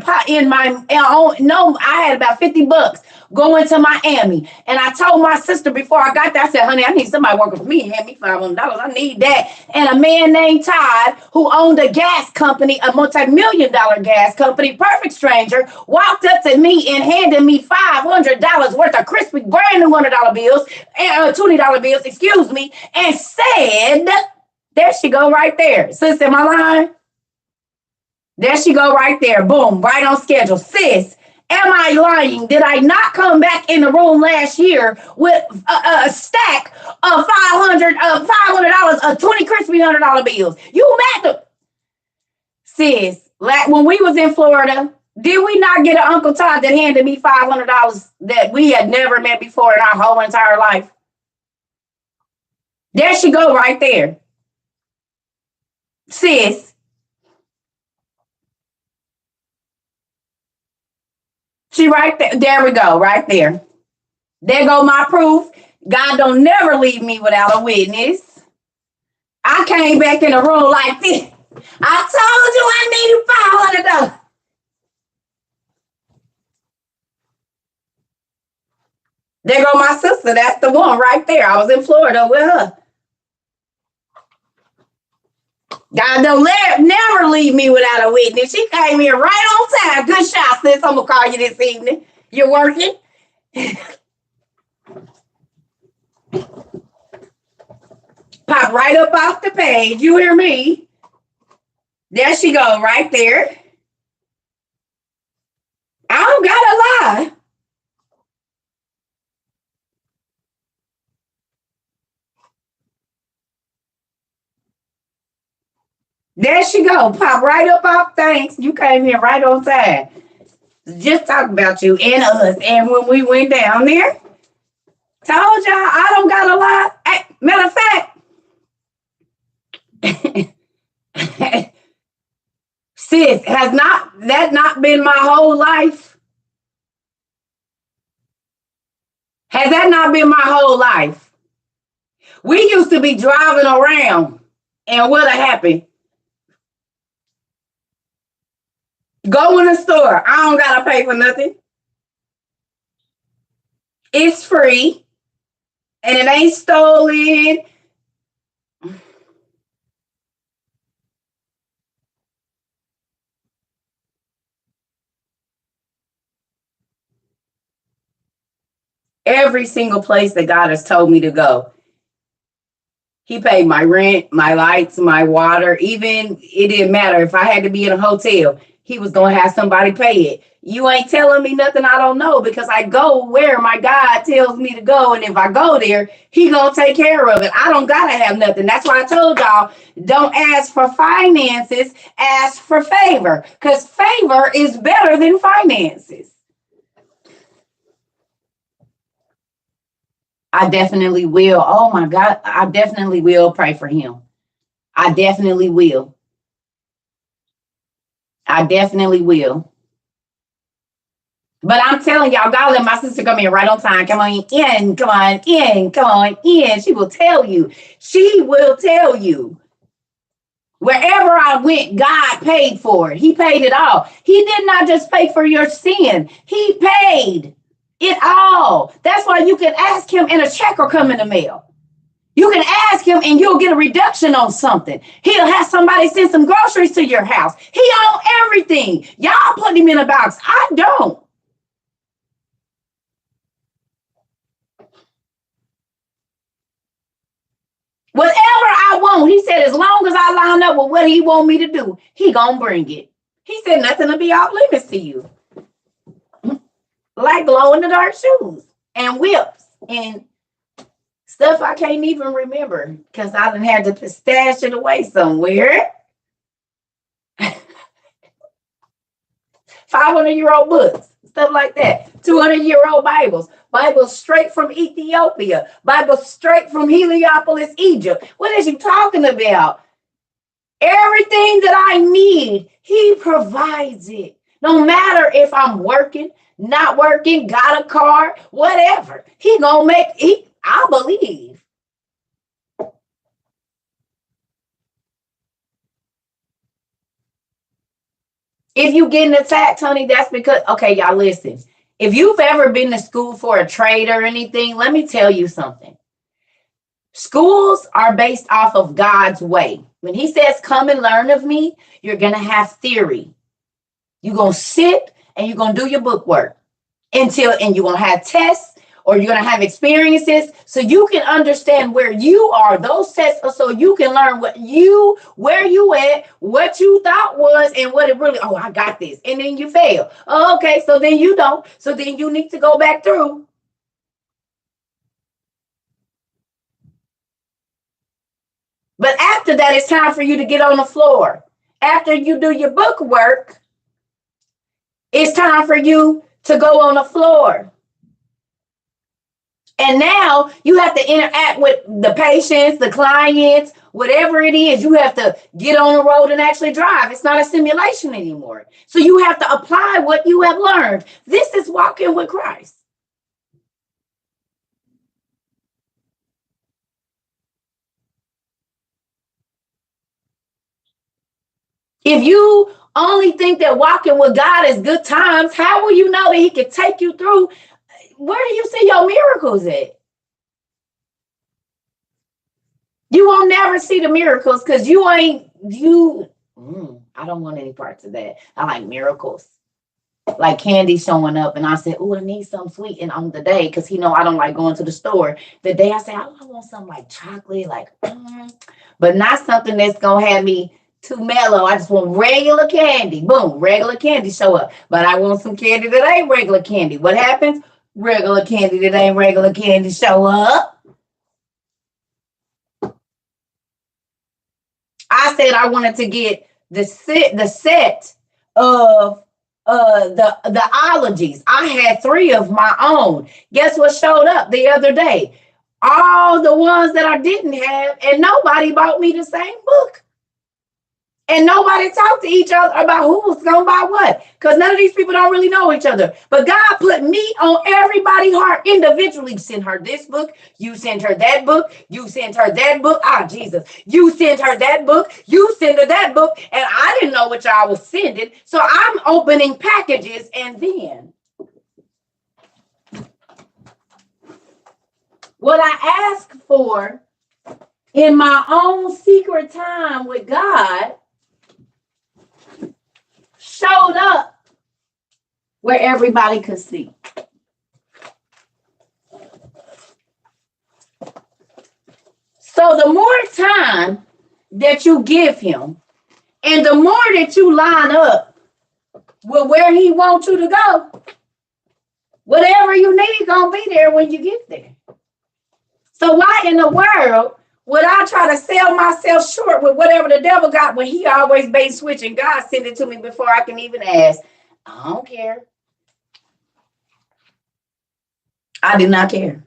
Speaker 1: no, I had about $50 going to Miami. And I told my sister before I got there, I said, honey, I need somebody working for me and hand me $500. I need that. And a man named Todd, who owned a gas company, a multi-million-dollar gas company, perfect stranger, walked up to me and handed me $500 worth of crispy, brand new $100 bills, $20 bills, excuse me, and said, there she go right there. Sis, am I lying? There she go right there. Boom, right on schedule. Sis, am I lying? Did I not come back in the room last year with a stack of $500 of 20 crispy $100 bills? You mad? Sis, when we was in Florida, did we not get an Uncle Todd that handed me $500 that we had never met before in our whole entire life? There she go right there. Sis, she right there. There we go, right there. There go my proof. God don't never leave me without a witness. I came back in the room like this. I told you I needed $500. There go my sister. That's the one right there. I was in Florida with her. God don't never leave me without a witness. She came here right on time. Good shot, sis. I'm going to call you this evening. You're working? Pop right up off the page. You hear me? There she go, right there. I don't gotta lie. There she go. Pop right up off. Thanks. You came here right on time. Just talk about you and us. And when we went down there, told y'all I don't gotta lie. Hey, matter of fact, sis, has that not been my whole life? Has that not been my whole life? We used to be driving around, and what'll happen? Go in the store. I don't gotta pay for nothing. It's free, and it ain't stolen. Every single place that God has told me to go, He paid my rent, my lights, my water. Even it didn't matter if I had to be in a hotel, He was going to have somebody pay it. You ain't telling me nothing I don't know, because I go where my God tells me to go. And if I go there, He going to take care of it. I don't got to have nothing. That's why I told y'all, don't ask for finances, ask for favor, because favor is better than finances. I definitely will. Oh my God, I definitely will pray for him. I definitely will. I definitely will. But I'm telling y'all, God let my sister come in right on time. Come on in, come on in, come on in. She will tell you. She will tell you. Wherever I went, God paid for it. He paid it all. He did not just pay for your sin. He paid it all. That's why you can ask him and a check will come in the mail. You can ask him and you'll get a reduction on something. He'll have somebody send some groceries to your house. He owns everything. Y'all put him in a box. I don't. Whatever I want, he said, as long as I line up with what he want me to do, he gonna bring it. He said nothing to be off limits to you. Like glow in the dark shoes and whips and stuff I can't even remember because I done had to stash it away somewhere. 500-year-old books, stuff like that. 200-year-old Bibles straight from Ethiopia. Bibles straight from Heliopolis, Egypt. What is you talking about? Everything that I need, he provides it. No matter if I'm working, not working, got a car, whatever. He gonna make it. I believe. If you getting attacked, honey, that's because, okay, y'all listen. If you've ever been to school for a trade or anything, let me tell you something. Schools are based off of God's way. When he says, come and learn of me, you're going to have theory. You're going to sit and you're going to do your book work and you're going to have tests or you're going to have experiences so you can understand where you are. Those tests are so you can learn where you at, what you thought was, and what it really, oh, I got this. And then you fail. Oh, okay, so then you don't. So then you need to go back through. But after that, it's time for you to get on the floor. After you do your book work, it's time for you to go on the floor. And now you have to interact with the patients, the clients, whatever it is. You have to get on the road and actually drive. It's not a simulation anymore. So you have to apply what you have learned. This is walking with Christ. If you only think that walking with God is good times, how will you know that he can take you through? Where do you see your miracles at? You won't never see the miracles because I don't want any parts of that. I like miracles. Like candy showing up and I said, oh, I need something sweet. And on the day, because he know I don't like going to the store. The day I say, I want something like chocolate, but not something that's going to have me too mellow. I just want regular candy. Boom, regular candy show up. But I want some candy that ain't regular candy. What happens? Regular candy that ain't regular candy show up. I said I wanted to get the set of the ologies. I had 3 of my own. Guess what showed up the other day? All the ones that I didn't have, and nobody bought me the same book. And nobody talked to each other about who was going to buy what. Because none of these people don't really know each other. But God put me on everybody's heart individually. Send her this book. You send her that book. You send her that book. Ah, Jesus. You send her that book. You send her that book. And I didn't know what y'all was sending. So I'm opening packages and then what I asked for in my own secret time with God showed up where everybody could see. So the more time that you give him and the more that you line up with where he wants you to go, whatever you need gonna be there when you get there. So why in the world would I try to sell myself short with whatever the devil got when he always bait switching? God sent it to me before I can even ask. I don't care. I do not care.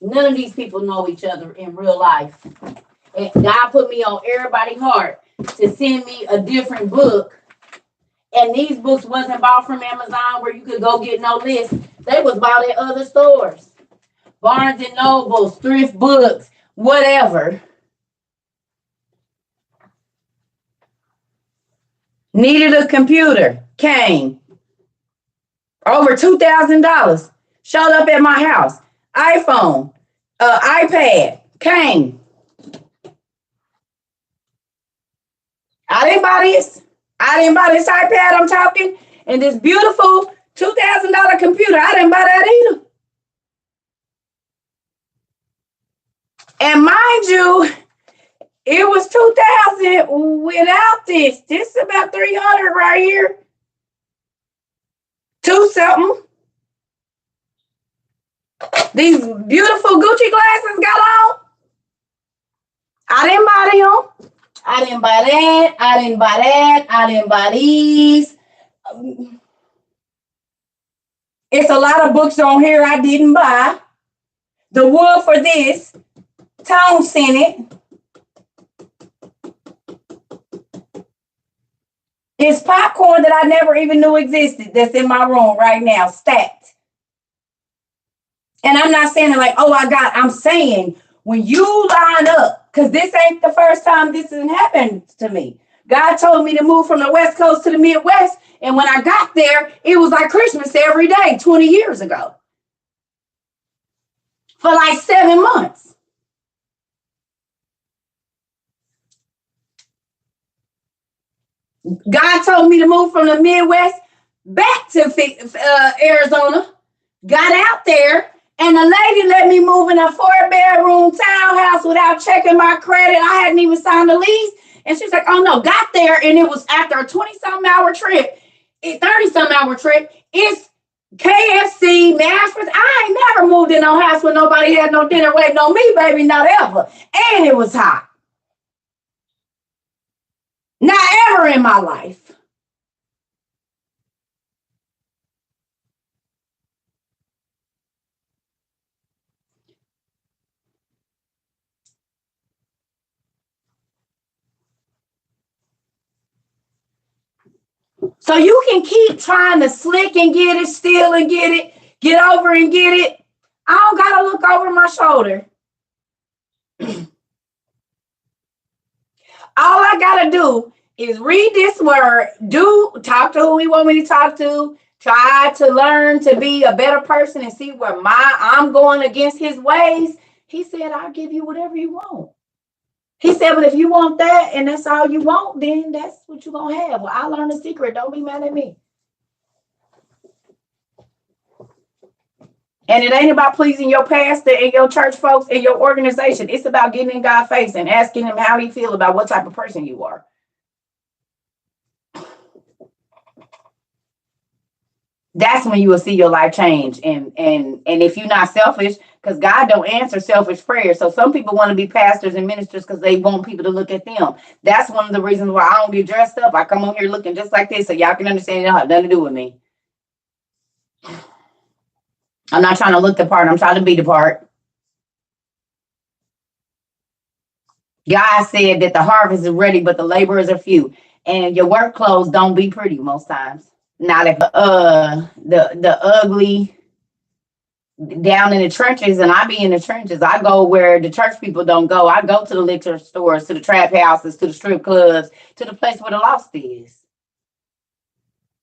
Speaker 1: None of these people know each other in real life. And God put me on everybody's heart to send me a different book. And these books wasn't bought from Amazon where you could go get no list. They was bought at other stores. Barnes and Nobles, thrift books, whatever. Needed a computer. Came. Over $2,000. Showed up at my house. iPhone. iPad. Came. I didn't buy this. I didn't buy this iPad I'm talking. And this beautiful $2,000 computer. I didn't buy that either. And mind you, it was 2,000 without this. This is about 300 right here. Two something. These beautiful Gucci glasses got on. I didn't buy them. I didn't buy that. I didn't buy that. I didn't buy these. It's a lot of books on here I didn't buy. The wood for this, Tone sent it. It's popcorn that I never even knew existed that's in my room right now, stacked. And I'm not saying it like, oh, I'm saying when you line up, because this ain't the first time this has happened to me. God told me to move from the West Coast to the Midwest. And when I got there, it was like Christmas every day 20 years ago. For like 7 months. God told me to move from the Midwest back to Arizona. Got out there, and the lady let me move in a 4-bedroom townhouse without checking my credit. I hadn't even signed the lease. And she's like, oh no, got there, and it was after a 20-something hour trip, 30-something hour trip. It's KFC, mashed potatoes. I ain't never moved in no house where nobody had no dinner waiting on me, baby, not ever. And it was hot. Not ever in my life. So you can keep trying to slick and get it, steal and get it, get over and get it. I don't got to look over my shoulder. All I got to do is read this word, talk to who he want me to talk to, try to learn to be a better person and see where I'm going against his ways. He said, I'll give you whatever you want. He said, but if you want that and that's all you want, then that's what you're going to have. Well, I learned a secret. Don't be mad at me. And it ain't about pleasing your pastor and your church folks and your organization. It's about getting in God's face and asking him how he feels about what type of person you are. That's when you will see your life change. And if you're not selfish, because God don't answer selfish prayers. So some people want to be pastors and ministers because they want people to look at them. That's one of the reasons why I don't get dressed up. I come on here looking just like this so y'all can understand it don't have nothing to do with me. I'm not trying to look the part. I'm trying to be the part. God said that the harvest is ready, but the laborers are few. And your work clothes don't be pretty most times. Not if the ugly down in the trenches, and I be in the trenches. I go where the church people don't go. I go to the liquor stores, to the trap houses, to the strip clubs, to the place where the lost is.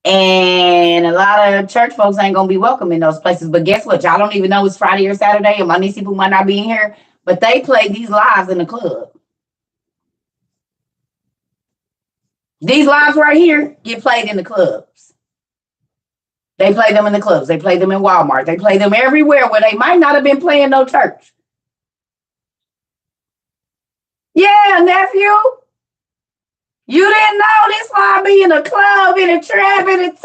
Speaker 1: And a lot of church folks ain't gonna be welcome in those places. But guess what? Y'all don't even know it's Friday or Saturday, and my niece people might not be in here, but they play these lives in the club. These lives right here get played in the clubs. They play them in the clubs. They play them in Walmart. They play them everywhere where they might not have been playing no church. Yeah, nephew. You didn't know this why I be in a club, in a trap, in a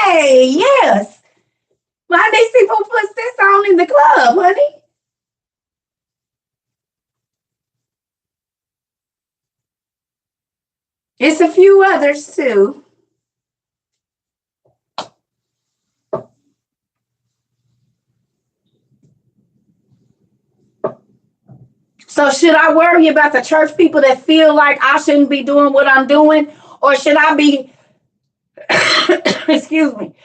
Speaker 1: hey, yes. My niece people puts this on in the club, honey. It's a few others too. So should I worry about the church people that feel like I shouldn't be doing what I'm doing? Or should I be, excuse me,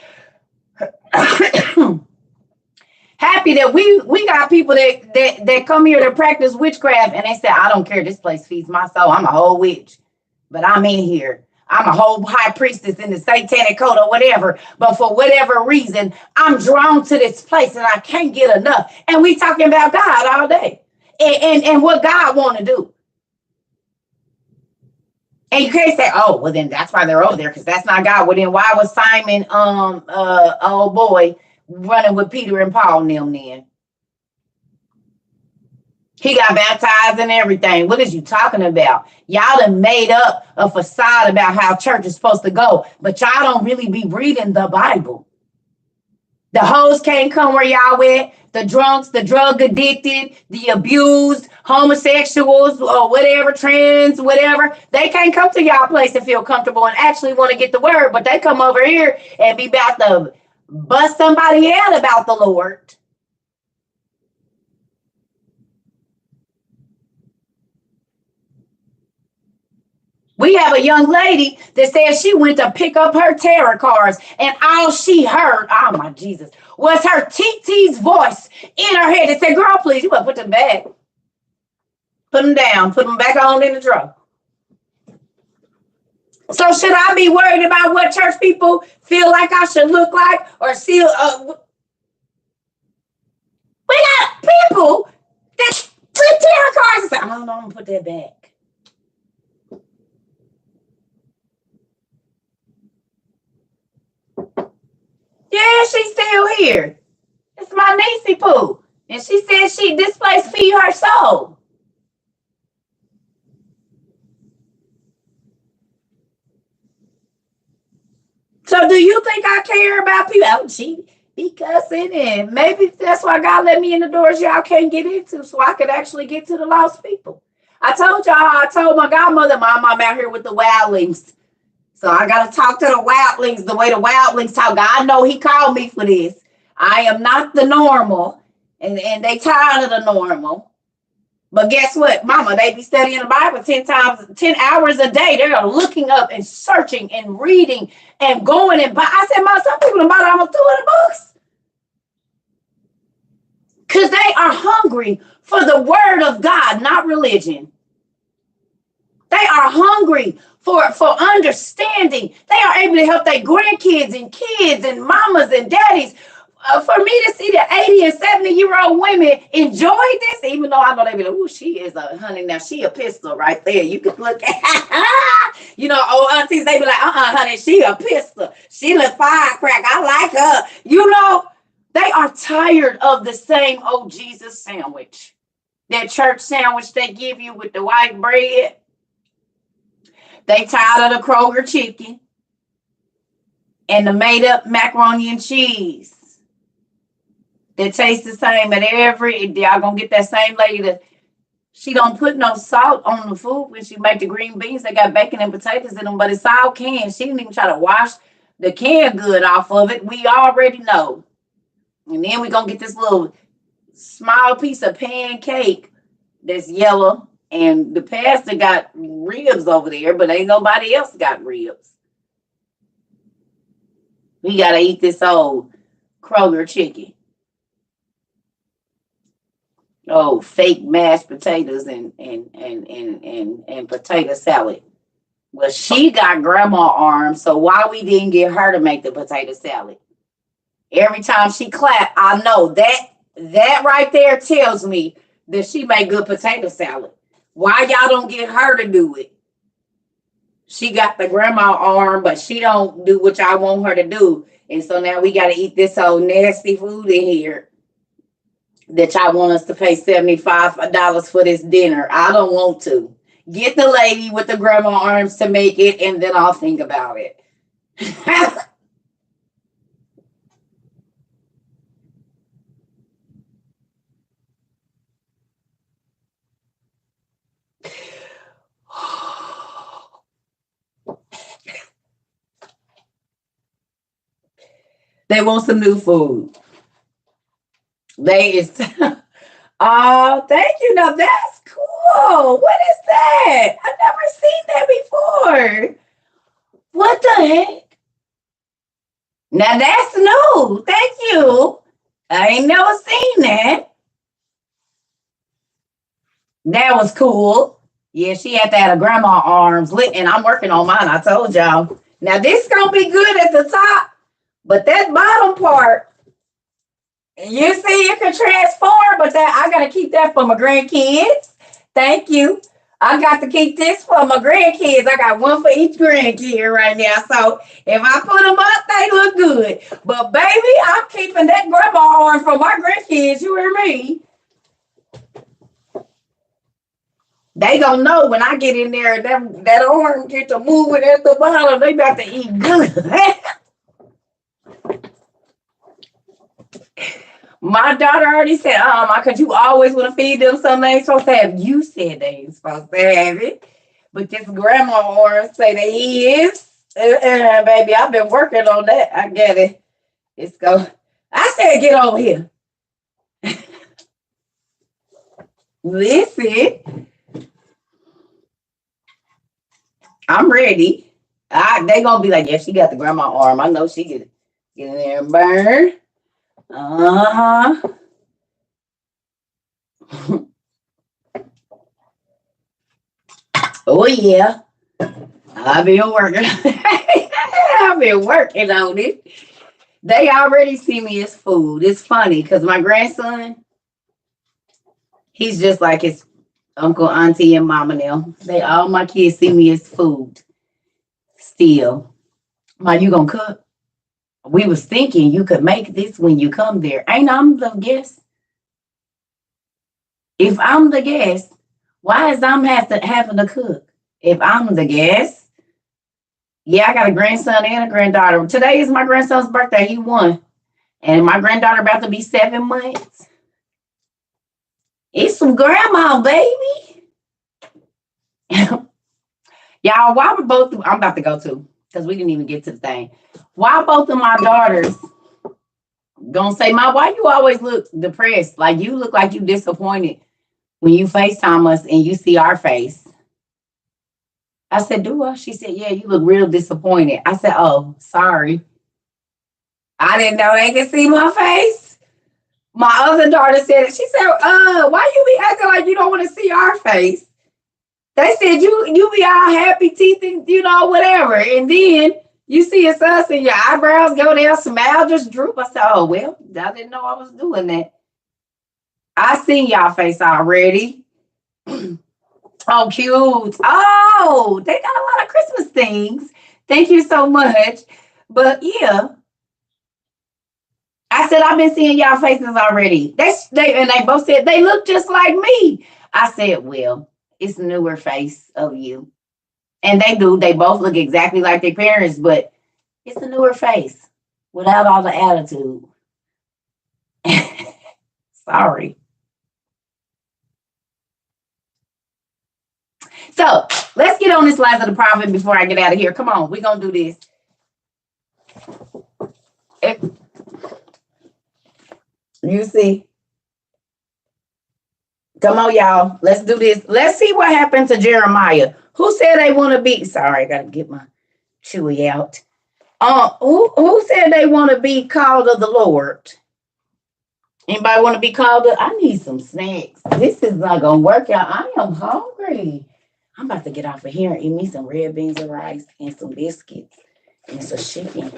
Speaker 1: happy that we got people that come here to practice witchcraft and they say, I don't care, this place feeds my soul. I'm a whole witch, but I'm in here. I'm a whole high priestess in the satanic code or whatever. But for whatever reason, I'm drawn to this place and I can't get enough. And we talking about God all day and what God want to do. And you can't say, oh, well, then that's why they're over there, because that's not God. Well, then why was Simon, oh boy, running with Peter and Paul and them then? He got baptized and everything. What is you talking about? Y'all done made up a facade about how church is supposed to go, but y'all don't really be reading the Bible. The hoes can't come where y'all at. The drunks, the drug addicted, the abused, homosexuals, or whatever, trans, whatever. They can't come to y'all place and feel comfortable and actually want to get the word, but they come over here and be about to bust somebody out about the Lord. We have a young lady that says she went to pick up her tarot cards and all she heard, oh my Jesus, was her TT's voice in her head that said, girl, please, you better put them back. Put them down. Put them back on in the drawer. So should I be worried about what church people feel like I should look like or see? We got people that flip tarot cards and say, oh, no, I'm going to put that back. Yeah, she's still here. It's my niecey poo. And she said this place feed her soul. So do you think I care about people? Oh, she be cussing, and maybe that's why God let me in the doors y'all can't get into, so I could actually get to the lost people. I told y'all, I told my godmother, Mom, I'm out here with the wildlings. So I got to talk to the wildlings the way the wildlings talk. God know he called me for this. I am not the normal. And they tired of the normal. But guess what, Mama? They be studying the Bible 10 hours a day. They're looking up and searching and reading and going and buy. I said, Mom, some people have bought almost 200 books. Because they are hungry for the word of God, not religion. They are hungry for understanding. They are able to help their grandkids and kids and mamas and daddies. For me to see the 80 and 70-year-old women enjoy this, even though I know they be like, oh, she is a honey. Now she a pistol right there. You can look at, old aunties, they be like, honey, she a pistol. She a firecracker. I like her. They are tired of the same old Jesus sandwich. That church sandwich they give you with the white bread. They tired of the Kroger chicken and the made up macaroni and cheese that tastes the same at y'all gonna get that same lady that she don't put no salt on the food when she make the green beans. They got bacon and potatoes in them, but it's all canned. She didn't even try to wash the canned good off of it. We already know. And then we gonna get this little small piece of pancake that's yellow. And the pastor got ribs over there, but ain't nobody else got ribs. We got to eat this old Kroger chicken. Oh, fake mashed potatoes and potato salad. Well, she got grandma arms, so why we didn't get her to make the potato salad? Every time she clapped, I know that right there tells me that she made good potato salad. Why y'all don't get her to do it? She got the grandma arm, but she don't do what y'all want her to do. And so now we got to eat this old nasty food in here that y'all want us to pay $75 for this dinner. I don't want to. Get the lady with the grandma arms to make it, and then I'll think about it. They want some new food. Oh, thank you. Now that's cool. What is that? I've never seen that before. What the heck? Now that's new. Thank you. I ain't never seen that. That was cool. Yeah, she had to have a grandma arms lit, and I'm working on mine. I told y'all. Now this gonna be good at the top, but that bottom part, you see, it can transform. But that I gotta keep that for my grandkids. Thank you. I got to keep this for my grandkids. I got one for each grandkid right now. So if I put them up, they look good. But baby, I'm keeping that grandma arm for my grandkids. You hear me? They gonna know when I get in there, that arm get to moving at the bottom. They about to eat good. My daughter already said, because you always want to feed them something they ain't supposed to have. You said they ain't supposed to have it. But this grandma arm say they is. Baby, I've been working on that. I get it. Let's go. I said, get over here. Listen. I'm ready. They gonna be like, yeah, she got the grandma arm. I know she get in there and burn. Uh-huh. Oh yeah. I've been working. I've been working on it. They already see me as food. It's funny because my grandson, he's just like his uncle, auntie, and mama now. All my kids see me as food. Still. Ma, you gonna cook? We was thinking you could make this when you come there. Ain't I'm the guest? If I'm the guest, why is I'm having to cook? If I'm the guest, yeah, I got a grandson and a granddaughter. Today is my grandson's birthday. He won. And my granddaughter about to be 7 months. It's some grandma, baby. Y'all, why were both, I'm about to go too, because we didn't even get to the thing. Why both of my daughters gonna say, Ma, why you always look depressed? Like you look like you disappointed when you FaceTime us and you see our face. I said, do I? She said, yeah, you look real disappointed. I said, oh, sorry. I didn't know they could see my face. My other daughter said it. She said, why you be acting like you don't want to see our face? They said, you be all happy, teeth, and, whatever. And then you see us and your eyebrows go down, smile just droop. I said, oh, well, I didn't know I was doing that. I seen y'all face already. Oh, cute. Oh, they got a lot of Christmas things. Thank you so much. But yeah, I said, I've been seeing y'all faces already. And they both said they look just like me. I said, well, it's a newer face of you. And they do. They both look exactly like their parents, but it's a newer face without all the attitude. Sorry. So let's get on this Lives of the Prophet before I get out of here. Come on, we're going to do this. You see? Come on, y'all. Let's do this. Let's see what happened to Jeremiah. Who said they want to be? Sorry, I got to get my chewy out. Who said they want to be called of the Lord? Anybody want to be called? I need some snacks. This is not going to work out. I am hungry. I'm about to get off of here and eat me some red beans and rice and some biscuits and some chicken.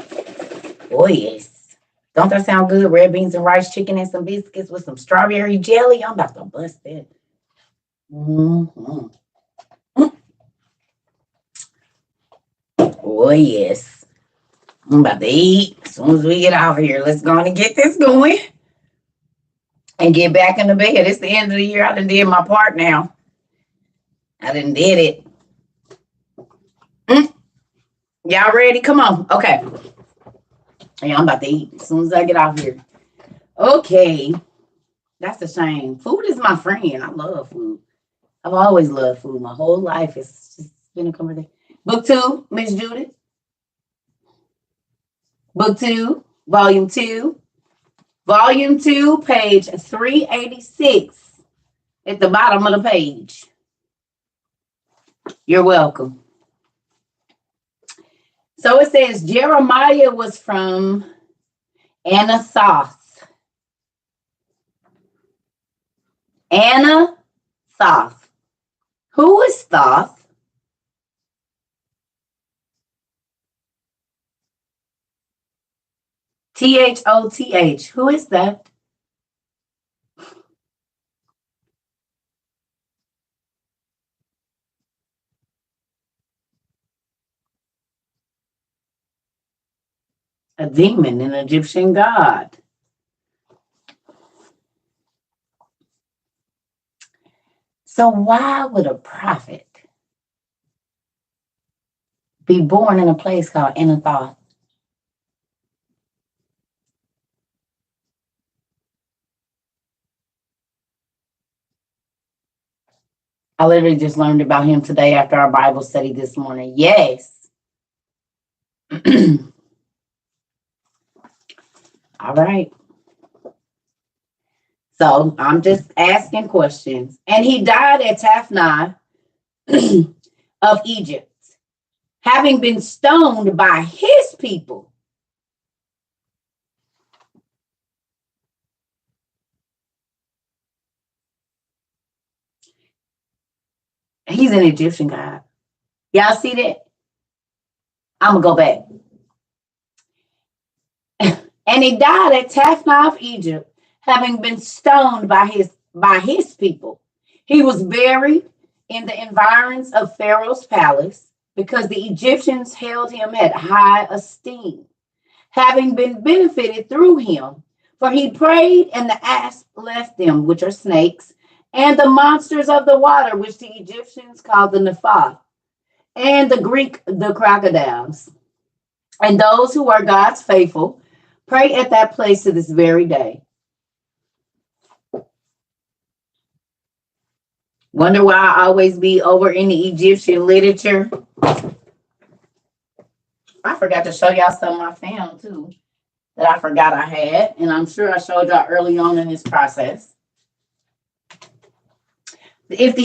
Speaker 1: Oh, yes. Don't that sound good? Red beans and rice, chicken, and some biscuits with some strawberry jelly. I'm about to bust that. Mm-hmm. Oh, yes. I'm about to eat as soon as we get out of here. Let's go on and get this going and get back in the bed. It's the end of the year. I done did my part now. I done did it. Y'all ready? Come on. Okay. Yeah, I'm about to eat as soon as I get out here. Okay. That's a shame. Food is my friend. I love food. I've always loved food. My whole life. It's just been a conversation. Book 2, Miss Judith. Book 2, Volume 2. Volume 2, page 386. at the bottom of the page. You're welcome. So it says Jeremiah was from Anathoth. Anathoth. Who is Thoth? Thoth. Who is that? A demon, an Egyptian god. So why would a prophet be born in a place called Anathoth? I literally just learned about him today after our Bible study this morning. Yes. All right. So I'm just asking questions. And he died at Tafnai of Egypt, having been stoned by his people. He's an Egyptian god. Y'all see that? I'm going to go back. And he died at Tafnai of Egypt, having been stoned by his people. He was buried in the environs of Pharaoh's palace because the Egyptians held him at high esteem, having been benefited through him. For he prayed, and the asps left them, which are snakes, and the monsters of the water, which the Egyptians called the Nepha, and the Greek, the crocodiles. And those who are God's faithful pray at that place to this very day. Wonder why I always be over in the Egyptian literature. I forgot to show y'all something I found too that I forgot I had, and I'm sure I showed y'all early on in this process. If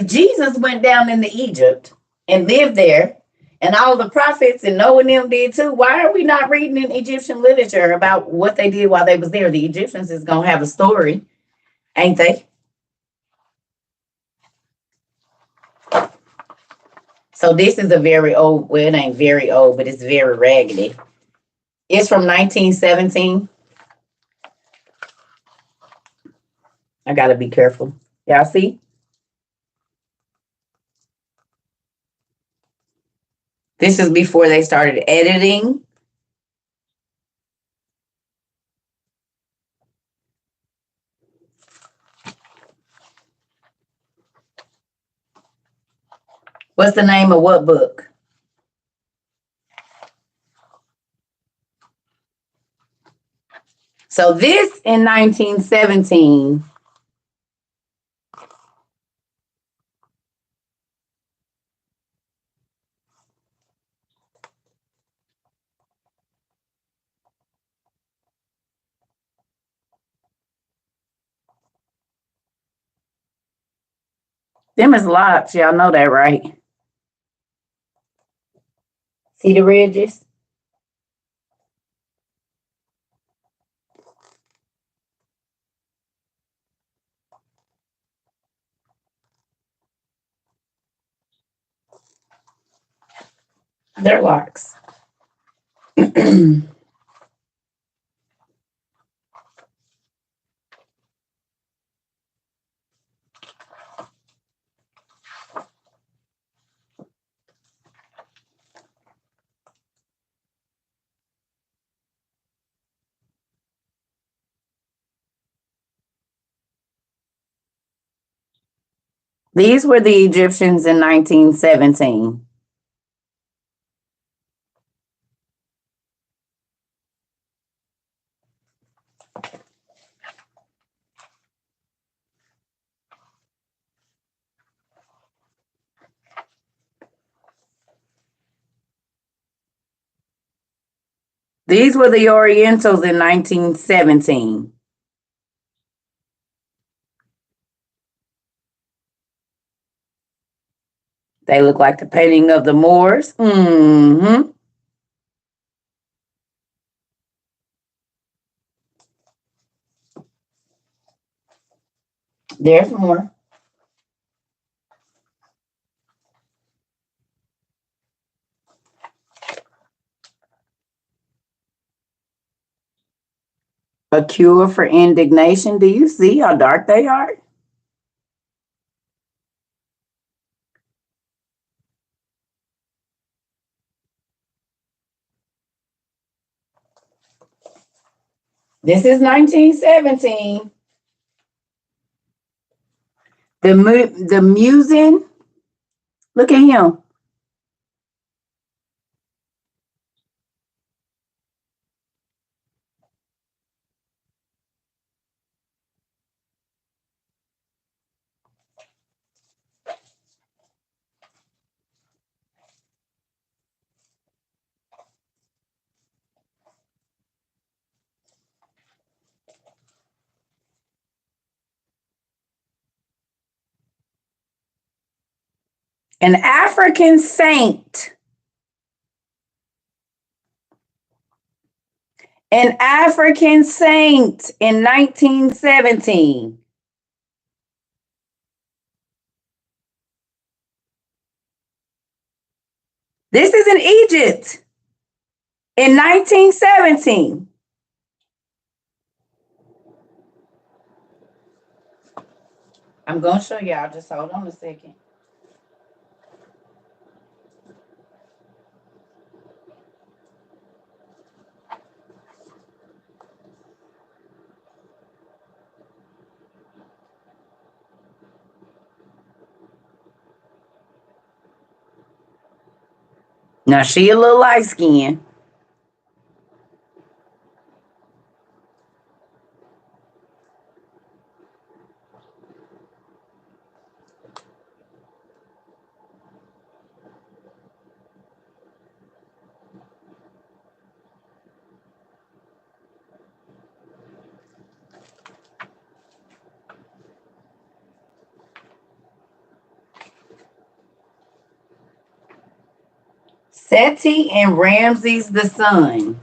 Speaker 1: Jesus went down into Egypt and lived there, and all the prophets and Noah and them did too, why are we not reading in Egyptian literature about what they did while they was there? The Egyptians is gonna have a story, ain't they? So this is a very old, well, it ain't very old, but it's very raggedy. It's from 1917. I gotta be careful. Y'all see? This is before they started editing. What's the name of what book? So this in 1917. Them is locks. Y'all know that, right? See the ridges? They're locks. These were the Egyptians in 1917. These were the Orientals in 1917. They look like the painting of the Moors. Mm-hmm. There's more. A cure for indignation. Do you see how dark they are? This is 1917. The musing. Look at him. An African saint. An African saint in 1917. This is in Egypt in 1917. I'm going to show y'all. Just hold on a second. Now, she a little light skinned. Seti and Ramses the son.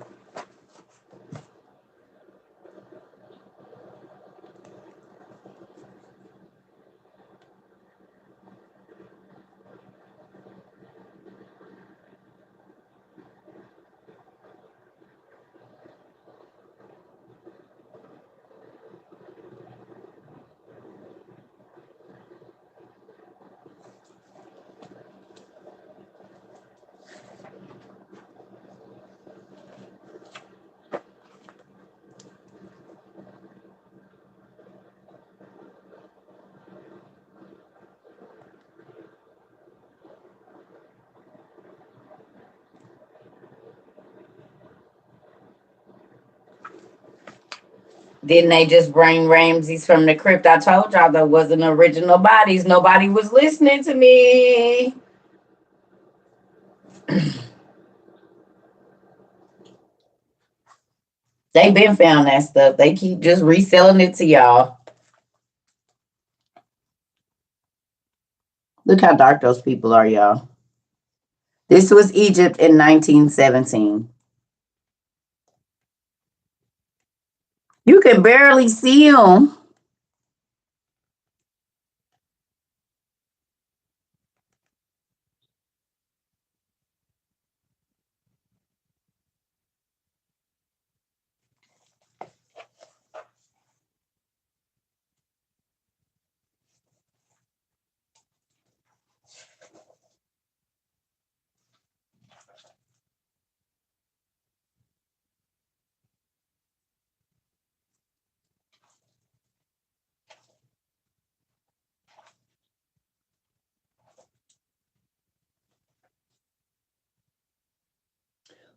Speaker 1: Didn't they just bring Ramses from the crypt? I told y'all there wasn't original bodies. Nobody was listening to me. They been found that stuff. They keep just reselling it to y'all. Look how dark those people are, y'all. This was Egypt in 1917. You can barely see them.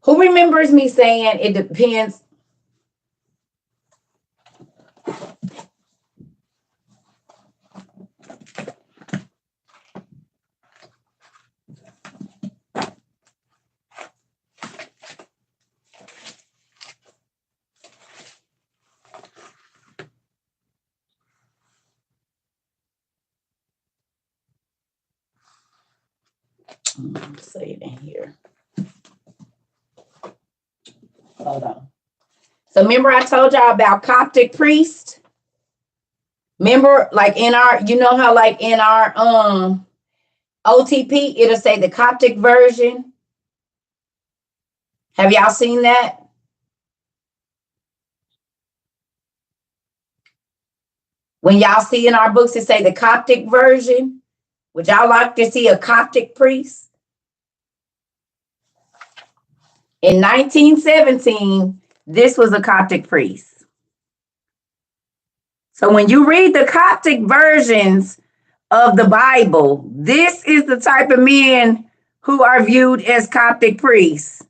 Speaker 1: Who remembers me saying it depends? Say it in here. Hold on. So remember I told y'all about Coptic priests? Remember, like in our, you know how like in our OTP, it'll say the Coptic version. Have y'all seen that? When y'all see in our books, it say the Coptic version. Would y'all like to see a Coptic priest? In 1917, this was a Coptic priest. So when you read the Coptic versions of the Bible, this is the type of men who are viewed as Coptic priests.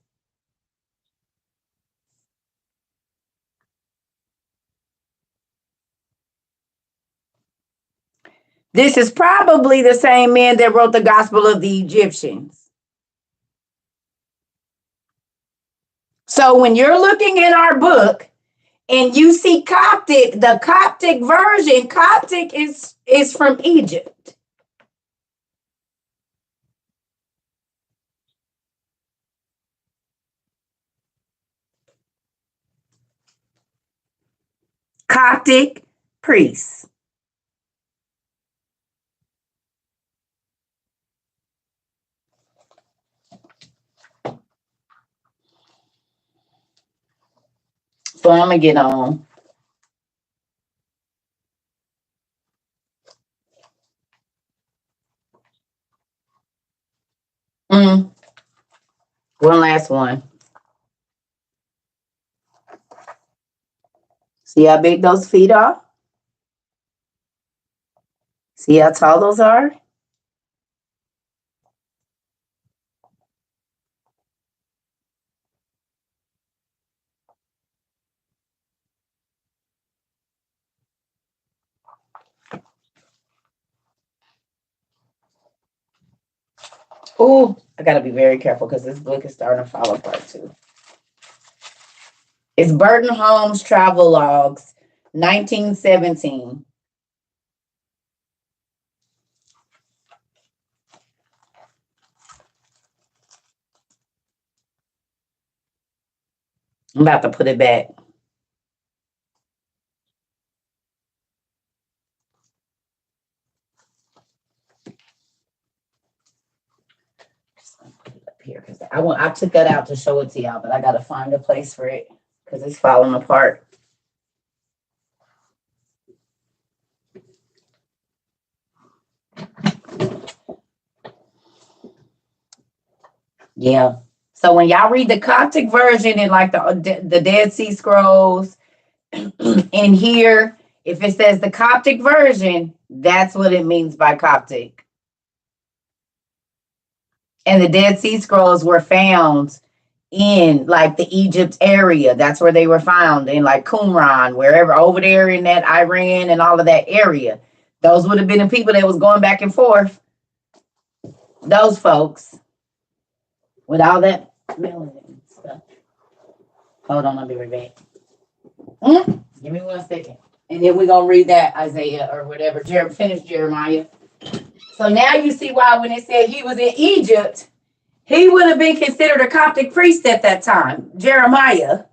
Speaker 1: This is probably the same man that wrote the Gospel of the Egyptians. So when you're looking in our book and you see Coptic, the Coptic version, Coptic is from Egypt. Coptic priests. So I'm going to get on. One last one. See how big those feet are? See how tall those are? Oh, I got to be very careful because this book is starting to fall apart too. It's Burton Holmes Travel Logs, 1917. I'm about to put it back. Put it up here because I took that out to show it to y'all, but I got to find a place for it because it's falling apart. Yeah. So when y'all read the Coptic version and like the Dead Sea Scrolls in here, if it says the Coptic version, that's what it means by Coptic. And the Dead Sea Scrolls were found in like the Egypt area. That's where they were found, in like Qumran, wherever over there in that Iran and all of that area. Those would have been the people that was going back and forth. Those folks with all that melanin stuff. Hold on, I'll be right back. Give me 1 second. And then we're going to read that Isaiah or whatever. Finish Jeremiah. So now you see why when it said he was in Egypt, he would have been considered a Coptic priest at that time. Jeremiah.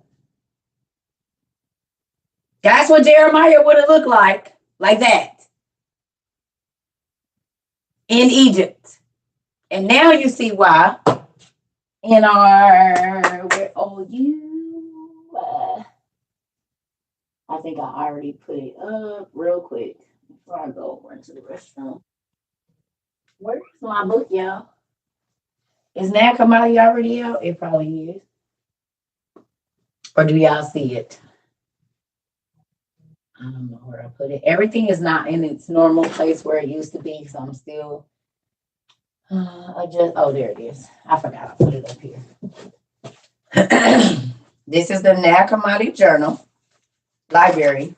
Speaker 1: That's what Jeremiah would have looked like that. In Egypt. And now you see why in our, where are you? I think I already put it up real quick before I go over into the restroom. Where's my book, y'all? Is Nat Kamali already out? It probably is. Or do y'all see it? I don't know where I put it. Everything is not in its normal place where it used to be, so I'm still oh, there it is. I forgot I put it up here. This is the Nat Kamali Journal Library.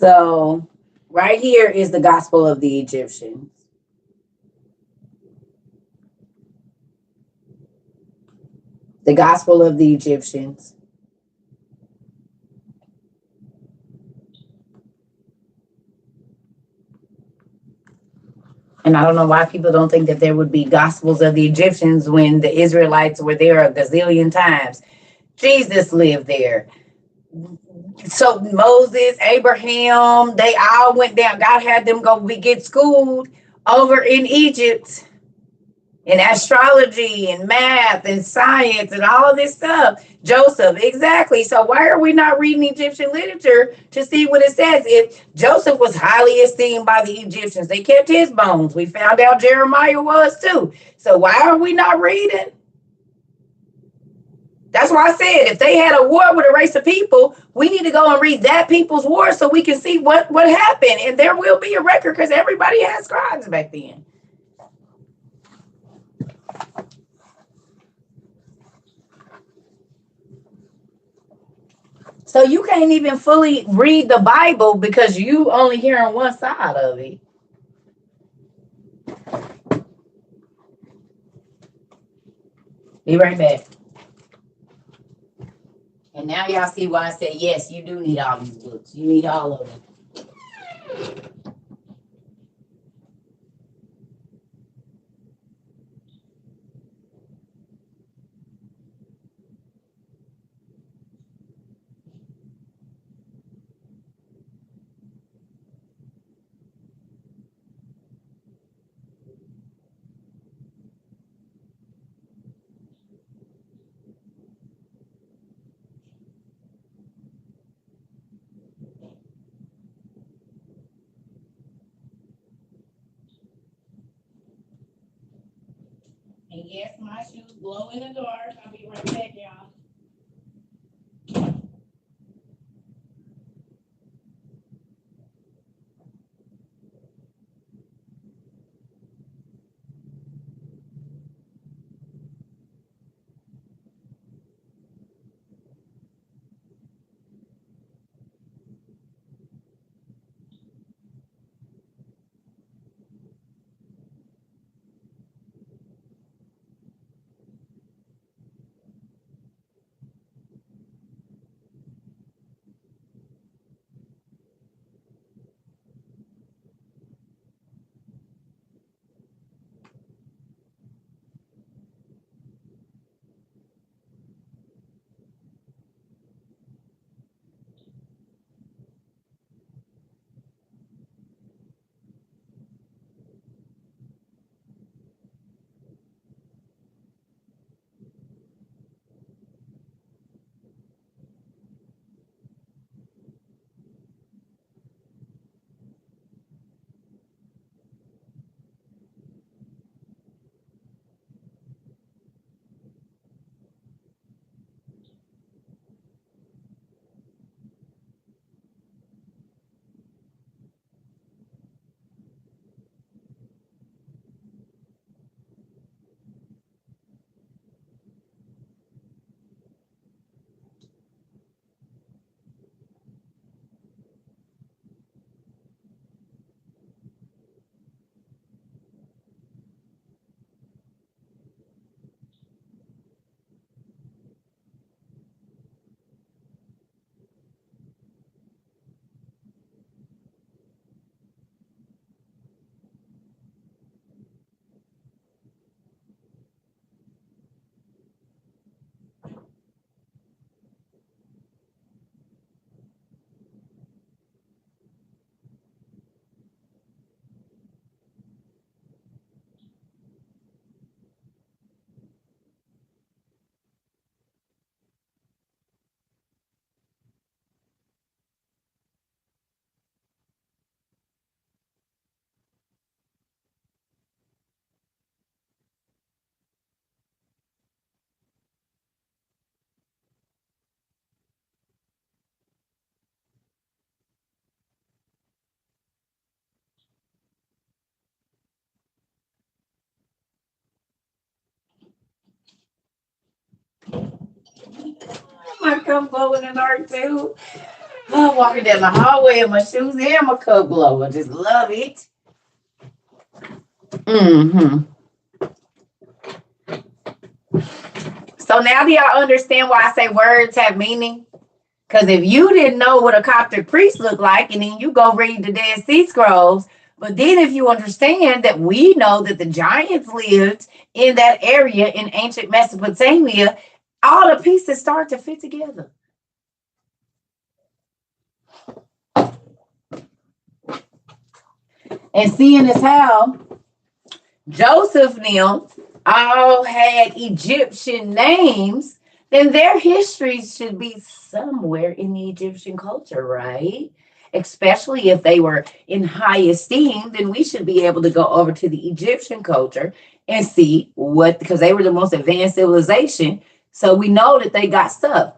Speaker 1: So right here is the gospel of the Egyptians. The gospel of the Egyptians. And I don't know why people don't think that there would be gospels of the Egyptians when the Israelites were there a gazillion times. Jesus lived there. So Moses, Abraham, they all went down. God had them go get schooled over in Egypt in astrology and math and science and all of this stuff. Joseph, exactly. So why are we not reading Egyptian literature to see what it says? If Joseph was highly esteemed by the Egyptians, they kept his bones. We found out Jeremiah was too. So why are we not reading? That's why I said if they had a war with a race of people, we need to go and read that people's war so we can see what happened. And there will be a record because everybody had scribes back then. So you can't even fully read the Bible because you only hearing one side of it. Be right back. And now y'all see why I said, yes, you do need all these books. You need all of them. And yes, my shoes glow in the dark. I'll be right back, y'all. My cup glowing in the dark too. I'm walking down the hallway in my shoes and my cup blower. Just love it. Mm-hmm. So now do y'all understand why I say words have meaning? Because if you didn't know what a Coptic priest looked like, and then you go read the Dead Sea Scrolls, but then if you understand that we know that the giants lived in that area in ancient Mesopotamia, all the pieces start to fit together. And seeing as how Joseph and them all had Egyptian names, then their histories should be somewhere in the Egyptian culture, right? Especially if they were in high esteem, then we should be able to go over to the Egyptian culture and see what, because they were the most advanced civilization. So we know that they got stuff.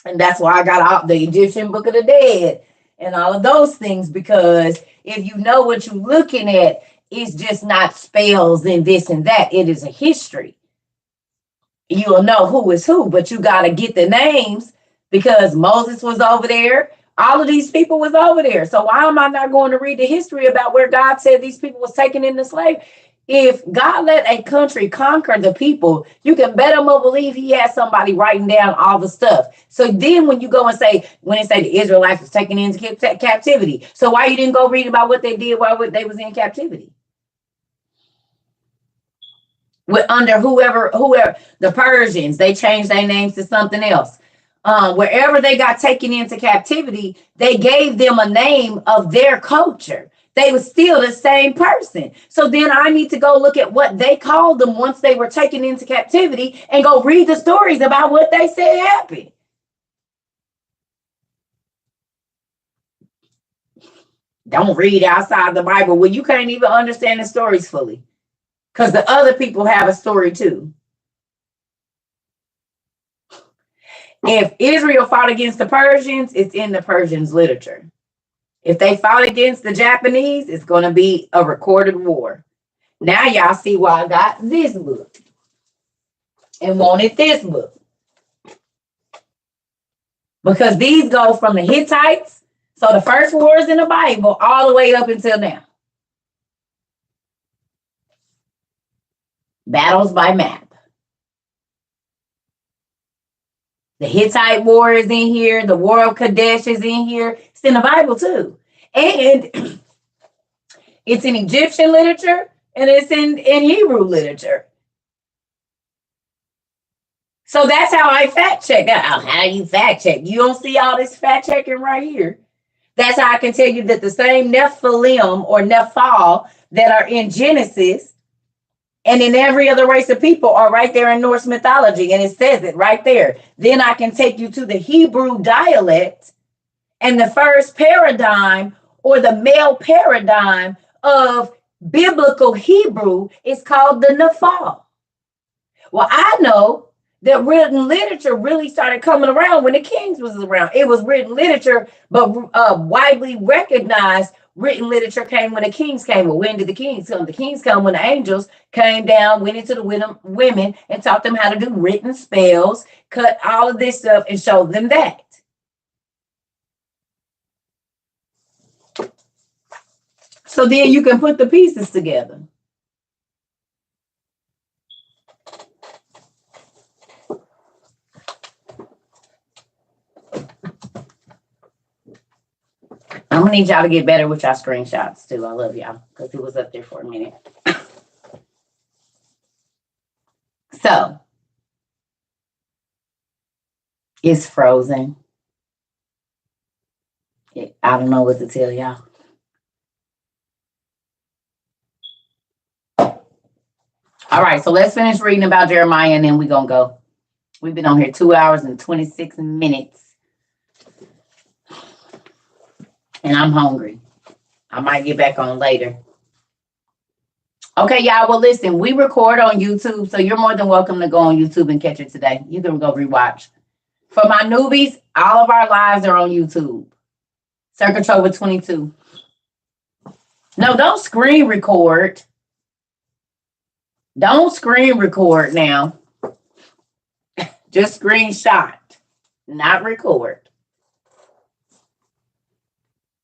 Speaker 1: And that's why I got out the Egyptian Book of the Dead and all of those things, because if you know what you're looking at, it's just not spells and this and that. It is a history. You'll know who is who, but you got to get the names because Moses was over there. All of these people was over there. So why am I not going to read the history about where God said these people was taken into slave? If God let a country conquer the people, you can better believe he has somebody writing down all the stuff. So then when you go and say, when it say the Israelites was taken into captivity, so why you didn't go read about what they did while they was in captivity? Under whoever, the Persians, they changed their names to something else. Wherever they got taken into captivity, they gave them a name of their culture. They were still the same person. So then I need to go look at what they called them once they were taken into captivity and go read the stories about what they said happened. Don't read outside the Bible. Well, you can't even understand the stories fully because the other people have a story too. If Israel fought against the Persians, it's in the Persians' literature. If they fought against the Japanese, it's going to be a recorded war. Now y'all see why I got this book and wanted this book. Because these go from the Hittites, so the first wars in the Bible, all the way up until now. Battles by map. The Hittite war is in here. The war of Kadesh is in here. It's in the Bible too. And it's in Egyptian literature and it's in Hebrew literature. So that's how I fact check. How do you fact check? You don't see all this fact checking right here. That's how I can tell you that the same Nephilim or Nephal that are in Genesis and in every other race of people are right there in Norse mythology. And it says it right there. Then I can take you to the Hebrew dialect and the first paradigm or the male paradigm of biblical Hebrew is called the Nephal. Well, I know that written literature really started coming around when the kings was around. It was written literature, but widely recognized written literature came when the kings came. Well, when did the kings come? The kings come when the angels came down, went into the women and taught them how to do written spells, cut all of this stuff and showed them that. So then you can put the pieces together. I'm gonna need y'all to get better with y'all screenshots too. I love y'all because it was up there for a minute. So it's frozen. I don't know what to tell y'all. All right, so let's finish reading about Jeremiah and then we're gonna go. We've been on here 2 hours and 26 minutes. And I'm hungry. I might get back on later. Okay, y'all. Well, listen, we record on YouTube, so you're more than welcome to go on YouTube and catch it today. You can go rewatch. For my newbies, all of our lives are on YouTube. Circuit over 22. No, don't screen record. Don't screen record now. Just screenshot, not record.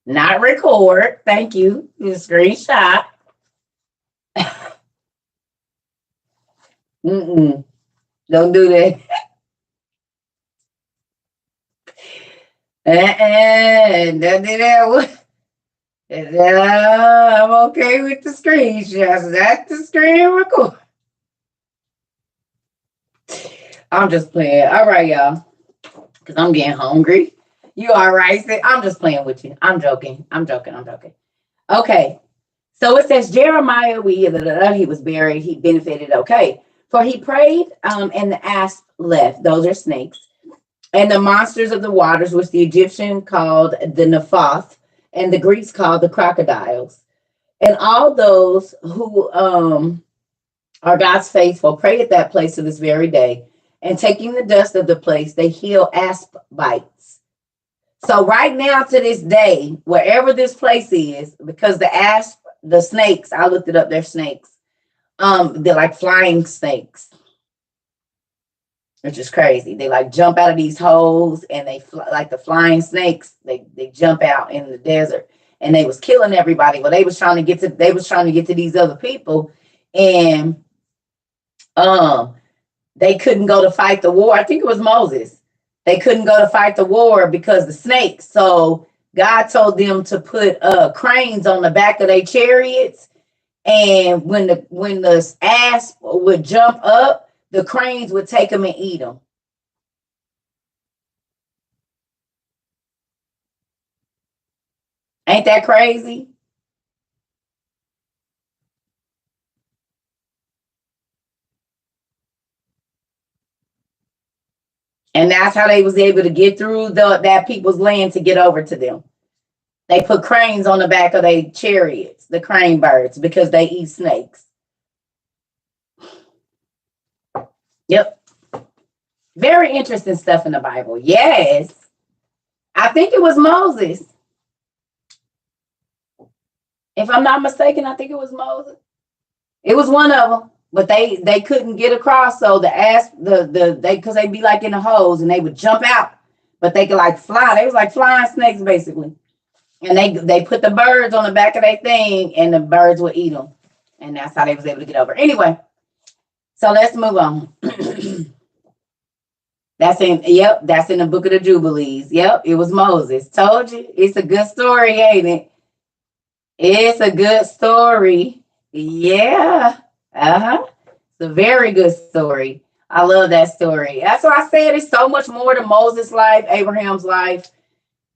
Speaker 1: Not record. Thank you. You screenshot. Mm-mm. Don't do that. Don't do that. I'm okay with the screenshots. That's the screen record. I'm just playing. All right, y'all. Because I'm getting hungry. You all right? I'm just playing with you. I'm joking. I'm joking. I'm joking. Okay. So it says Jeremiah, he was buried, he benefited, okay. For he prayed, and the asp left. Those are snakes. And the monsters of the waters, which the Egyptian called the Nephoth, and the Greeks called the crocodiles. And all those who are God's faithful pray at that place to this very day. And taking the dust of the place, they heal asp bites. So right now to this day, wherever this place is, because the asp, the snakes, I looked it up, they're snakes. They're like flying snakes, which is crazy. They like jump out of these holes and they like the flying snakes. They jump out in the desert and they was killing everybody. Well, they was trying to get to these other people, and they couldn't go to fight the war. I think it was Moses. They couldn't go to fight the war because the snakes. So God told them to put cranes on the back of their chariots, and when the asp would jump up, the cranes would take them and eat them. Ain't that crazy? And that's how they was able to get through that people's land to get over to them. They put cranes on the back of their chariots, the crane birds, because they eat snakes. Yep. Very interesting stuff in the Bible. Yes. I think it was Moses. If I'm not mistaken, I think it was Moses. It was one of them, but they couldn't get across. So the ass they because they'd be like in the holes and they would jump out, but they could like fly. They was like flying snakes basically, and they put the birds on the back of their thing, and the birds would eat them, and that's how they was able to get over. Anyway, so let's move on. That's in the book of the Jubilees. Yep, it was Moses. Told you, it's a good story, ain't it? It's a good story. Yeah. Uh-huh. It's a very good story. I love that story. That's why I said it's so much more to Moses' life, Abraham's life,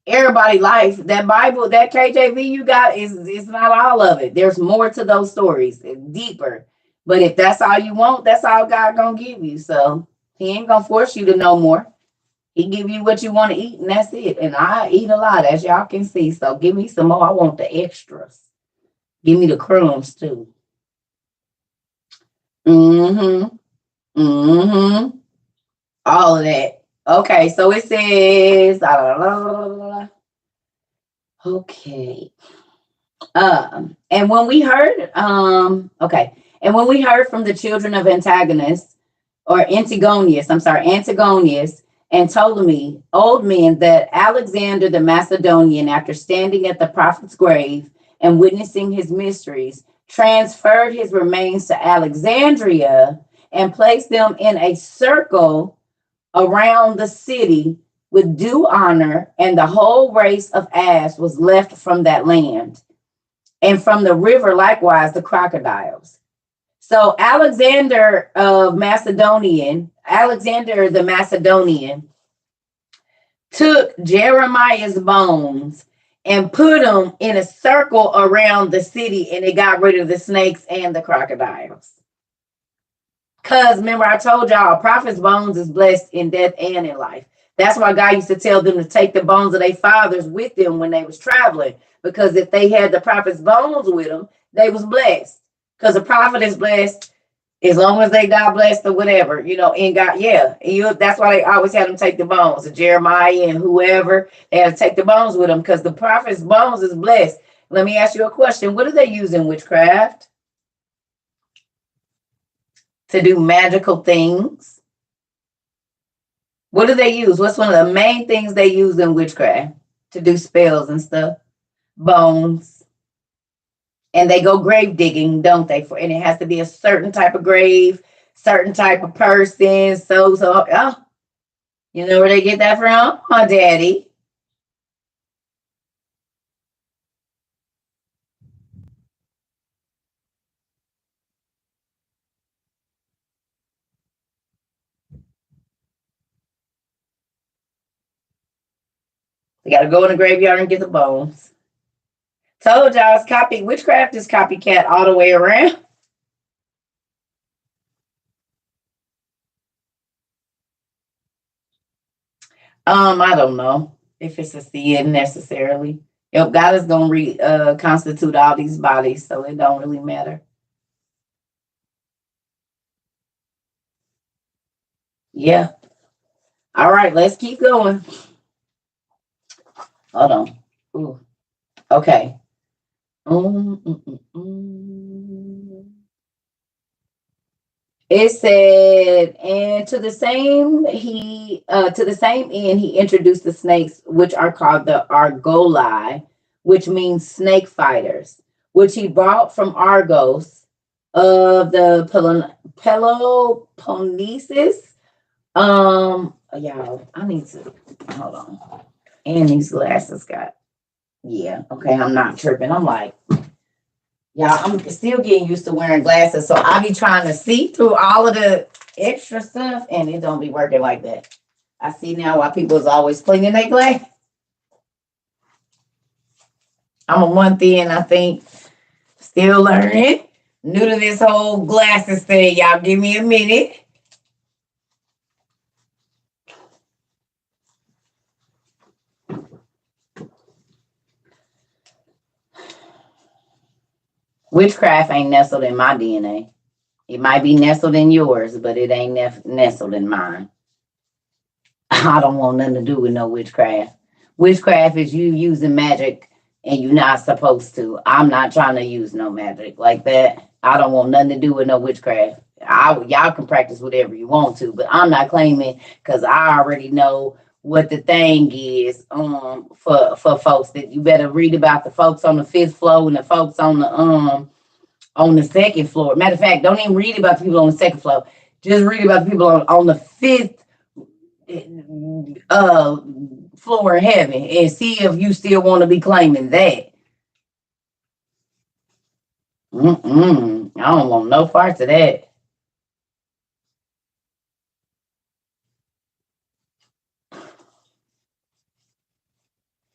Speaker 1: everybody's life. That Bible, that KJV you got is not all of it. There's more to those stories. It's deeper. But if that's all you want, that's all God gonna give you. So he ain't gonna force you to know more. He give you what you want to eat, and that's it. And I eat a lot, as y'all can see. So give me some more. I want the extras. Give me the crumbs too. Mm-hmm. Mm-hmm. All of that. Okay, so it says, okay. And when we heard, okay, and when we heard from the children of Antagonists, or Antigonius, I'm sorry, Antagonius, and Ptolemy, old men, that Alexander the Macedonian, after standing at the prophet's grave and witnessing his mysteries, transferred his remains to Alexandria and placed them in a circle around the city with due honor, and the whole race of ass was left from that land, and from the river likewise the crocodiles. So Alexander the Macedonian took Jeremiah's bones and put them in a circle around the city, and it got rid of the snakes and the crocodiles. Because remember, I told y'all, a prophet's bones is blessed in death and in life. That's why God used to tell them to take the bones of their fathers with them when they was traveling. Because if they had the prophet's bones with them, they was blessed. Because a prophet is blessed as long as they die blessed or whatever, in God, yeah. That's why they always had them take the bones of Jeremiah and whoever. They had to take the bones with them because the prophet's bones is blessed. Let me ask you a question. What do they use in witchcraft? To do magical things. What do they use? What's one of the main things they use in witchcraft? To do spells and stuff. bones, and they go grave digging, don't they? And it has to be a certain type of grave, certain type of person. Oh, you know where they get that from? My daddy. They got to go in the graveyard and get the bones. Told y'all it's copy. Witchcraft is copycat all the way around. I don't know if it's a sin necessarily. If God is gonna constitute all these bodies, so it don't really matter. Yeah. All right, let's keep going. Hold on. Ooh. Okay. Mm, mm, mm, mm. It said, and to the same end he introduced the snakes, which are called the Argoli, which means snake fighters, which he brought from Argos of the Peloponnesus. Y'all, I need to hold on. And these glasses got, yeah, okay, I'm not tripping. I'm like, yeah, I'm still getting used to wearing glasses, so I be trying to see through all of the extra stuff, and it don't be working like that. I see now why people is always cleaning their glass. I'm a month in, I think, still learning. New to this whole glasses thing. Y'all give me a minute. Witchcraft ain't nestled in my DNA. It might be nestled in yours, but it ain't nestled in mine. I don't want nothing to do with no witchcraft. Witchcraft is you using magic and you're not supposed to. I'm not trying to use no magic like that. I don't want nothing to do with no witchcraft. Y'all can practice whatever you want to, but I'm not claiming because I already know what the thing is for folks that you better read about the folks on the fifth floor and the folks on the second floor. Matter of fact, don't even read about the people on the second floor. Just read about the people on the fifth floor in heaven and see if you still want to be claiming that. I don't want no parts of that.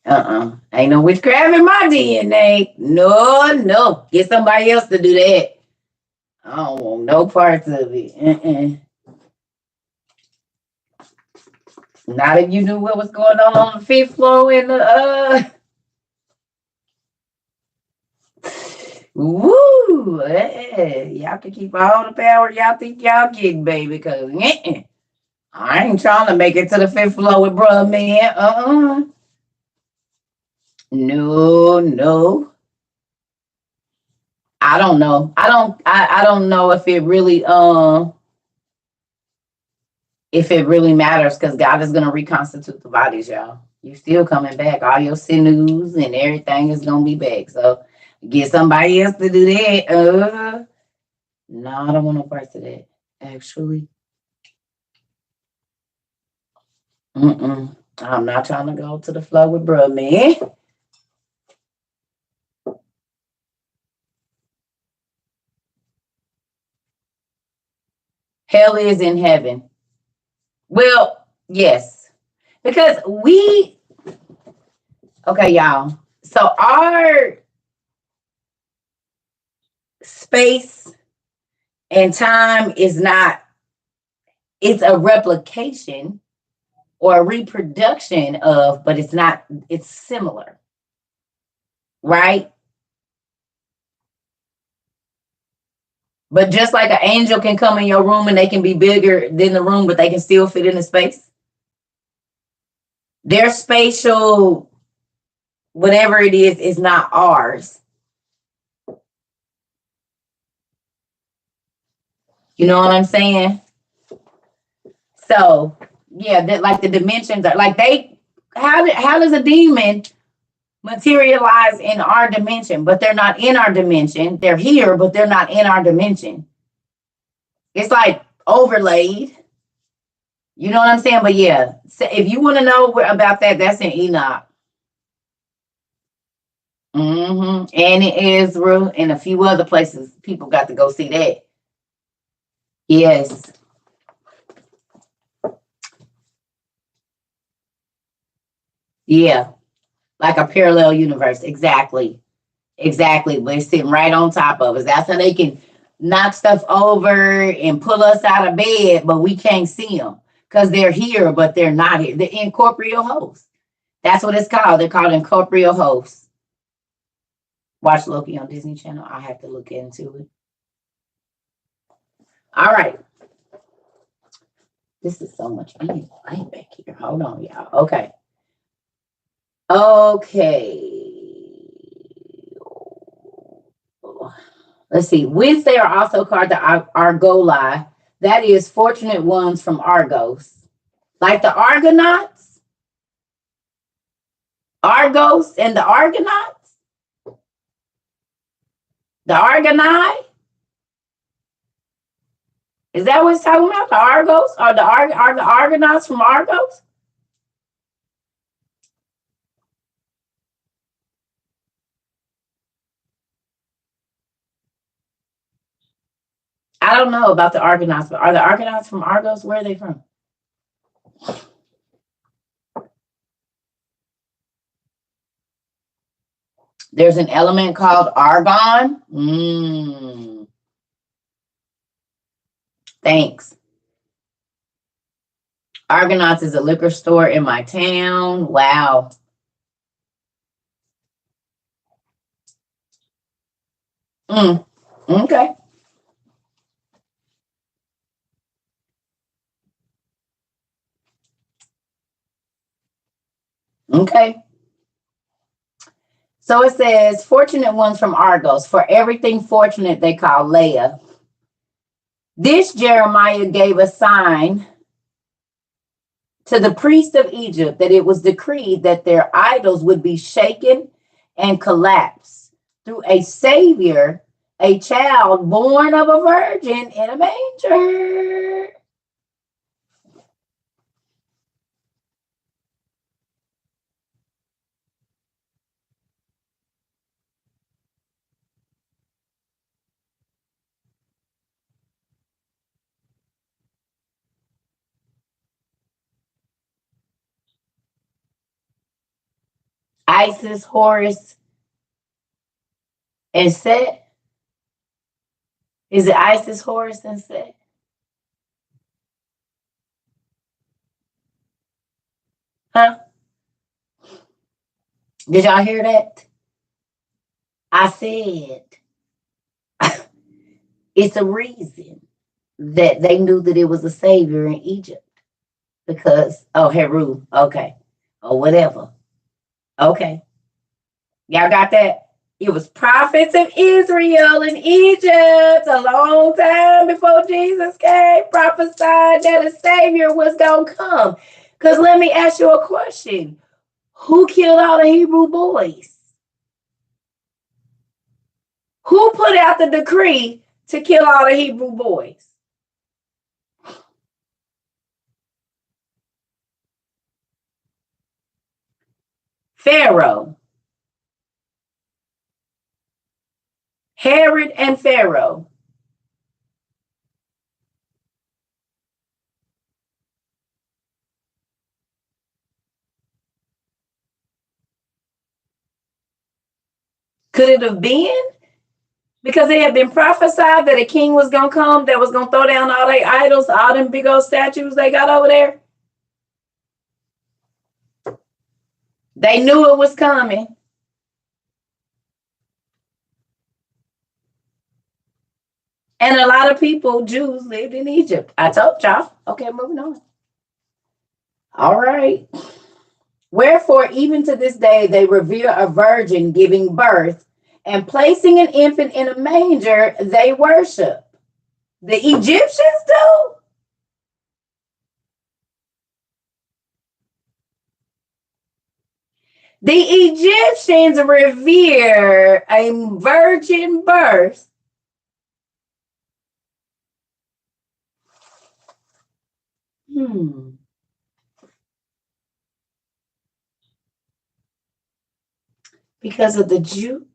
Speaker 1: Ain't no witchcraft in my DNA. No. Get somebody else to do that. I don't want no parts of it. Not if you knew what was going on the fifth floor in the woo. Y'all can keep all the power y'all think y'all getting, baby, because I ain't trying to make it to the fifth floor with bruh man. No. I don't know. I don't know if it really matters because God is gonna reconstitute the bodies, y'all. You still coming back. All your sinews and everything is gonna be back. So get somebody else to do that. No, I don't want no parts of that. Actually. I'm not trying to go to the floor with bruh man. Hell is in heaven. Well, yes. Because okay, y'all. So our space and time is not, it's a replication or a reproduction of, but it's not, it's similar. Right? But just like an angel can come in your room and they can be bigger than the room, but they can still fit in the space. Their spatial, whatever it is not ours. You know what I'm saying? So, yeah, that like the dimensions are like how does a demon materialize in our dimension, but they're not in our dimension. They're here, but they're not in our dimension. It's like overlaid. You know what I'm saying? But yeah, so if you want to know about that, that's in Enoch. And in Israel and a few other places, people got to go see that. Yes. Yeah. Like a parallel universe. Exactly. Exactly. We're sitting right on top of us. That's how they can knock stuff over and pull us out of bed, but we can't see them because they're here, but they're not here. The incorporeal hosts. That's what it's called. They're called incorporeal hosts. Watch Loki on Disney Channel. I'll have to look into it. All right. This is so much being right back here. Hold on, y'all. Okay. Let's see. Wednesday are also called the Argoli. That is fortunate ones from Argos. Like the Argonauts. Argos and the Argonauts. The Argonai. Is that what it's talking about? The Argos? Or are the Argonauts from Argos? I don't know about the Argonauts, but are the Argonauts from Argos? Where are they from? There's an element called argon. Thanks. Argonauts is a liquor store in my town. Wow. Okay. Okay. So it says, fortunate ones from Argos. For everything fortunate, they call Leah. This Jeremiah gave a sign to the priest of Egypt that it was decreed that their idols would be shaken and collapse through a savior, a child born of a virgin in a manger. Isis, Horus, and Set. Is it Isis, Horus, and Set? Huh? Did y'all hear that? I said it's a reason that they knew that it was a savior in Egypt. Because, Heru, okay. Or whatever. Okay. Y'all got that? It was prophets of Israel in Egypt a long time before Jesus came, prophesied that a savior was going to come. Because let me ask you a question. Who killed all the Hebrew boys? Who put out the decree to kill all the Hebrew boys? Pharaoh. Herod and Pharaoh. Could it have been? Because it had been prophesied that a king was going to come that was going to throw down all their idols, all them big old statues they got over there. They knew it was coming. And a lot of people, Jews, lived in Egypt. I told y'all. Okay, moving on. All right. Wherefore, even to this day, they revere a virgin giving birth, and placing an infant in a manger, they worship. The Egyptians do. The Egyptians revere a virgin birth. Because of the Jew.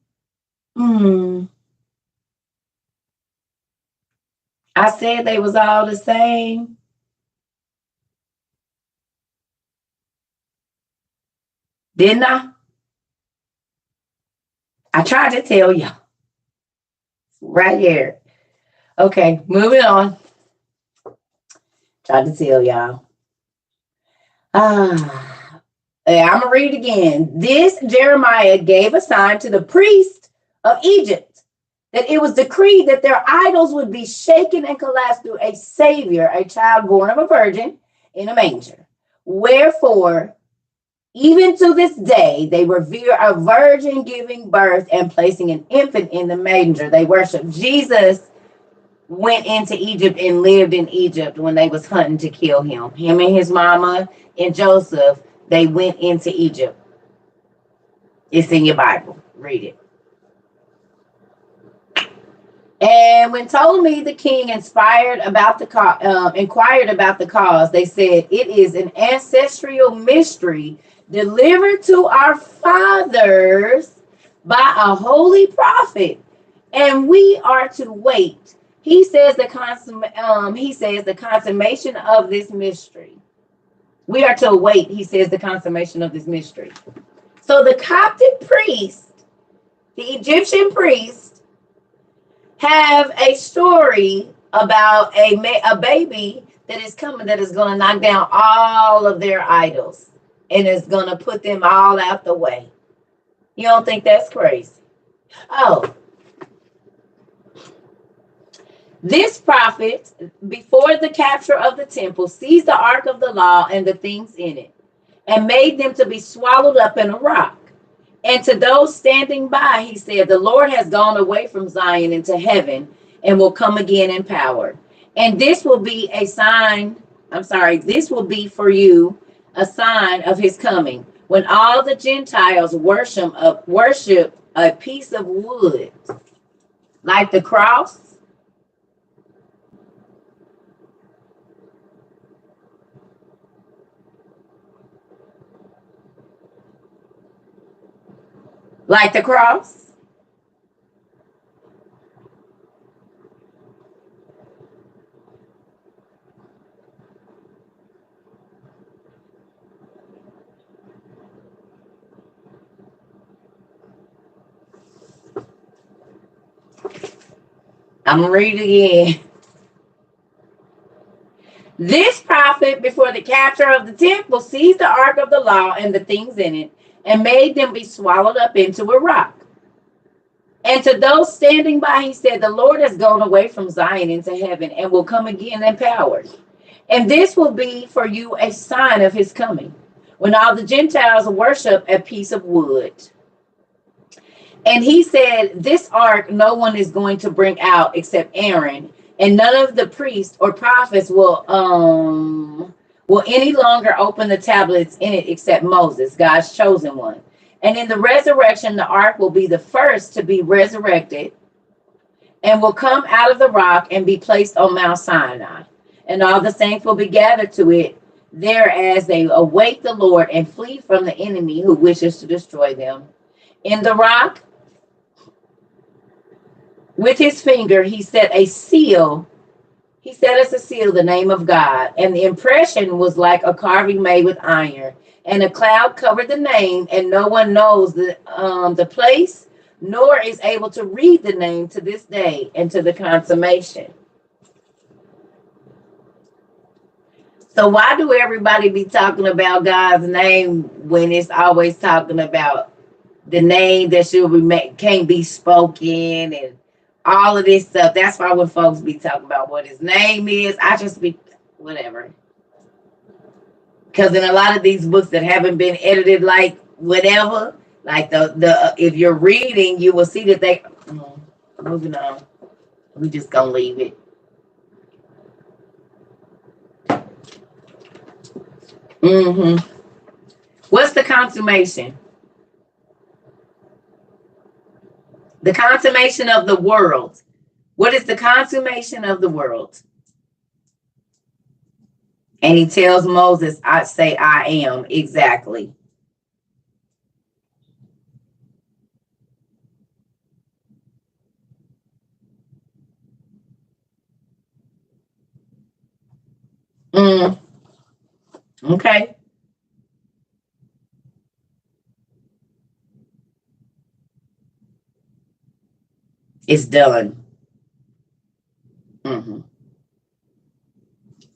Speaker 1: I said they was all the same. Didn't I? I tried to tell you. Right here. Okay, moving on. Tried to tell y'all. I'm going to read again. This Jeremiah gave a sign to the priest of Egypt that it was decreed that their idols would be shaken and collapse through a savior, a child born of a virgin in a manger. Wherefore, even to this day, they revere a virgin giving birth and placing an infant in the manger. They worship Jesus went into Egypt and lived in Egypt when they was hunting to kill him. Him and his mama and Joseph, they went into Egypt. It's in your Bible. Read it. And when Ptolemy the king inquired about the cause, they said, it is an ancestral mystery delivered to our fathers by a holy prophet, and we are to wait. He says the consummation of this mystery. We are to wait, he says, the consummation of this mystery. So the Coptic priest, the Egyptian priest, have a story about a baby that is coming that is going to knock down all of their idols and is going to put them all out the way. You don't think that's crazy? Oh. This prophet, before the capture of the temple, seized the ark of the law and the things in it, and made them to be swallowed up in a rock. And to those standing by, he said, the Lord has gone away from Zion into heaven and will come again in power. And this will be a sign, this will be for you a sign of his coming, when all the Gentiles worship a piece of wood, like the cross, like the cross. I'm going to read it again. This prophet, before the capture of the temple, seized the ark of the law and the things in it, and made them be swallowed up into a rock. And to those standing by, he said, the Lord has gone away from Zion into heaven and will come again in power. And this will be for you a sign of his coming, when all the Gentiles worship a piece of wood. And he said, this ark no one is going to bring out except Aaron, and none of the priests or prophets will any longer open the tablets in it except Moses, God's chosen one. And in the resurrection, the ark will be the first to be resurrected and will come out of the rock and be placed on Mount Sinai. And all the saints will be gathered to it there as they await the Lord and flee from the enemy who wishes to destroy them. In the rock, with his finger, he set a seal. He set as a seal the name of God. And the impression was like a carving made with iron. And a cloud covered the name, and no one knows the place, nor is able to read the name to this day and to the consummation. So why do everybody be talking about God's name when it's always talking about the name that can't be spoken and all of this stuff? That's why when folks be talking about what his name is, I just be whatever. Because in a lot of these books that haven't been edited like whatever, like the if you're reading, you will see that they moving on. We just gonna leave it. What's the consummation? The consummation of the world. What is the consummation of the world? And he tells Moses, I say I am. Exactly. Okay. It's done.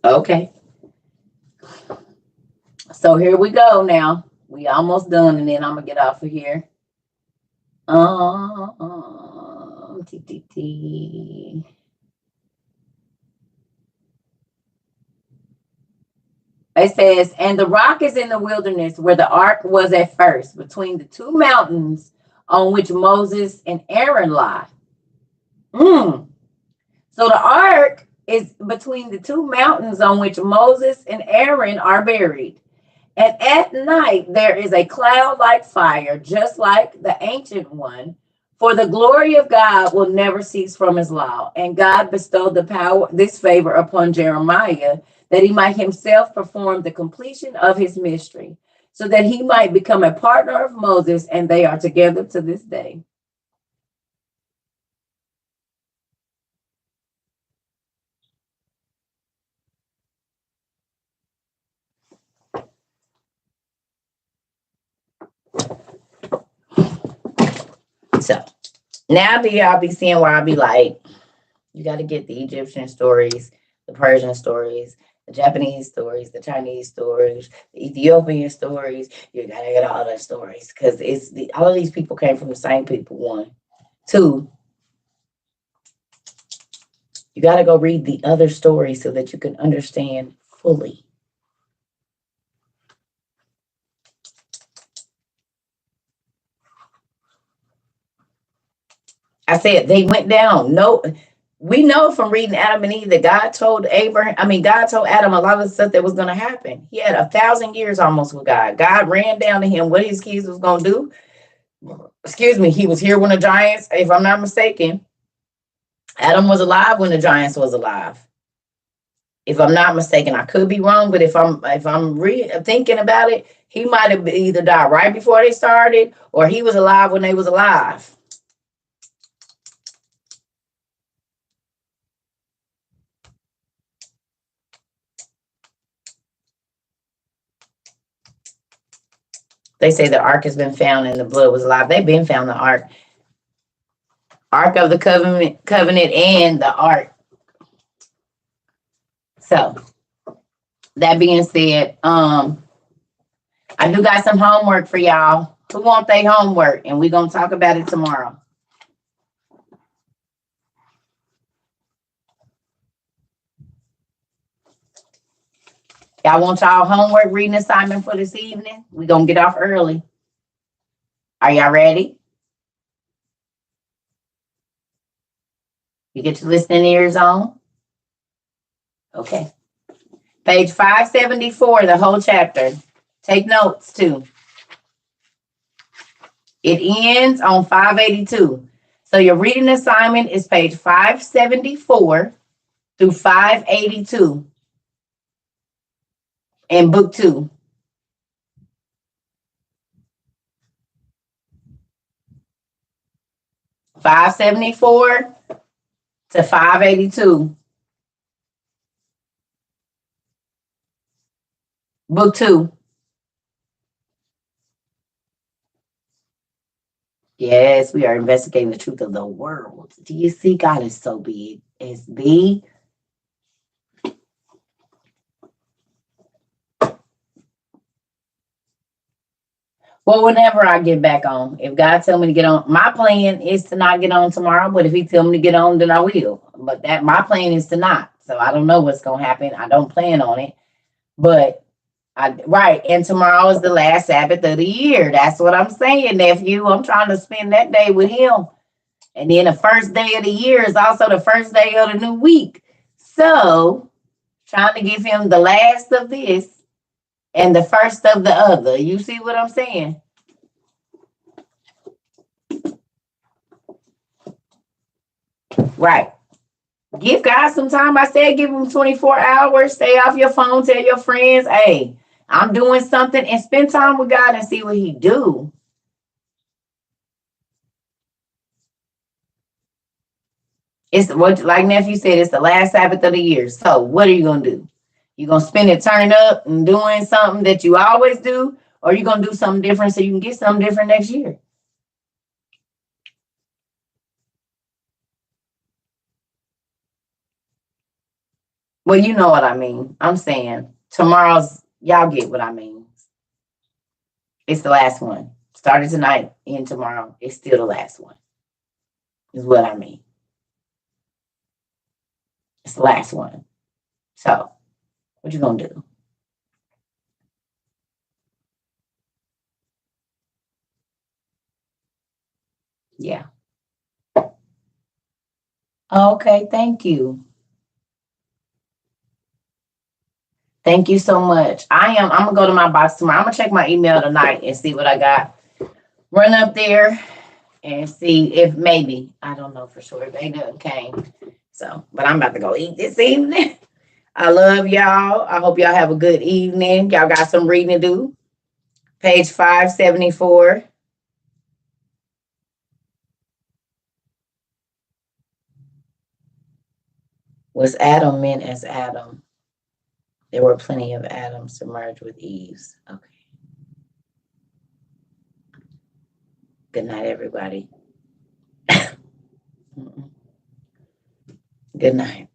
Speaker 1: Okay. So here we go now. We almost done, and then I'm gonna get off of here. It says, and the rock is in the wilderness where the ark was at first, between the two mountains on which Moses and Aaron lie. So the ark is between the two mountains on which Moses and Aaron are buried. And at night there is a cloud like fire, just like the ancient one. For the glory of God will never cease from his law. And God bestowed this favor upon Jeremiah, that he might himself perform the completion of his mystery, so that he might become a partner of Moses, and they are together to this day. So now do y'all be seeing where I be like, you got to get the Egyptian stories, the Persian stories, the Japanese stories, the Chinese stories, the Ethiopian stories. You got to get all the stories, because all of these people came from the same people. 1, 2, you got to go read the other stories so that you can understand fully. I said they went down. No, we know from reading Adam and Eve that God told Adam a lot of the stuff that was going to happen. He had 1,000 years almost with God. God ran down to him what his kids was going to do. Excuse me, he was here when the giants, if I'm not mistaken, Adam was alive when the giants was alive. If I'm not mistaken, I could be wrong, but if I'm thinking about it, he might have either died right before they started, or he was alive when they was alive. They say the ark has been found and the blood was alive. They've been found the ark. Ark of the covenant and the ark. So that being said, I do got some homework for y'all. Who want their homework? And we're gonna talk about it tomorrow. Y'all want y'all homework reading assignment for this evening? We're gonna get off early. Are y'all ready? You get your listening ears on? Okay. Page 574, the whole chapter. Take notes too. It ends on 582. So your reading assignment is page 574 through 582 in book 2. $574 to $582. Book 2. Yes, we are investigating the truth of the world. Do you see? God is so big. It's big. Well, whenever I get back on, if God tell me to get on, my plan is to not get on tomorrow. But if He tell me to get on, then I will. But my plan is to not. So I don't know what's gonna happen. I don't plan on it. But right, and tomorrow is the last Sabbath of the year. That's what I'm saying, nephew. I'm trying to spend that day with Him. And then the first day of the year is also the first day of the new week. So trying to give Him the last of this and the first of the other. You see what I'm saying? Right. Give God some time. I said give him 24 hours. Stay off your phone. Tell your friends, hey, I'm doing something, and spend time with God and see what he do. It's what, like nephew said, it's the last Sabbath of the year. So what are you gonna do? You gonna spend it turning up and doing something that you always do, or you gonna do something different so you can get something different next year? Well, you know what I mean. I'm saying tomorrow's, y'all get what I mean. It's the last one. Started tonight and tomorrow. It's still the last one. Is what I mean. It's the last one. So what you gonna do? Yeah. Okay, thank you. Thank you so much. I'm gonna go to my box tomorrow. I'm gonna check my email tonight and see what I got. Run up there and see if maybe, I don't know for sure, if they done came. So, but I'm about to go eat this evening. I love y'all. I hope y'all have a good evening. Y'all got some reading to do. Page 574. Was Adam meant as Adam? There were plenty of Adams to merge with Eve's. Okay. Good night, everybody. Good night.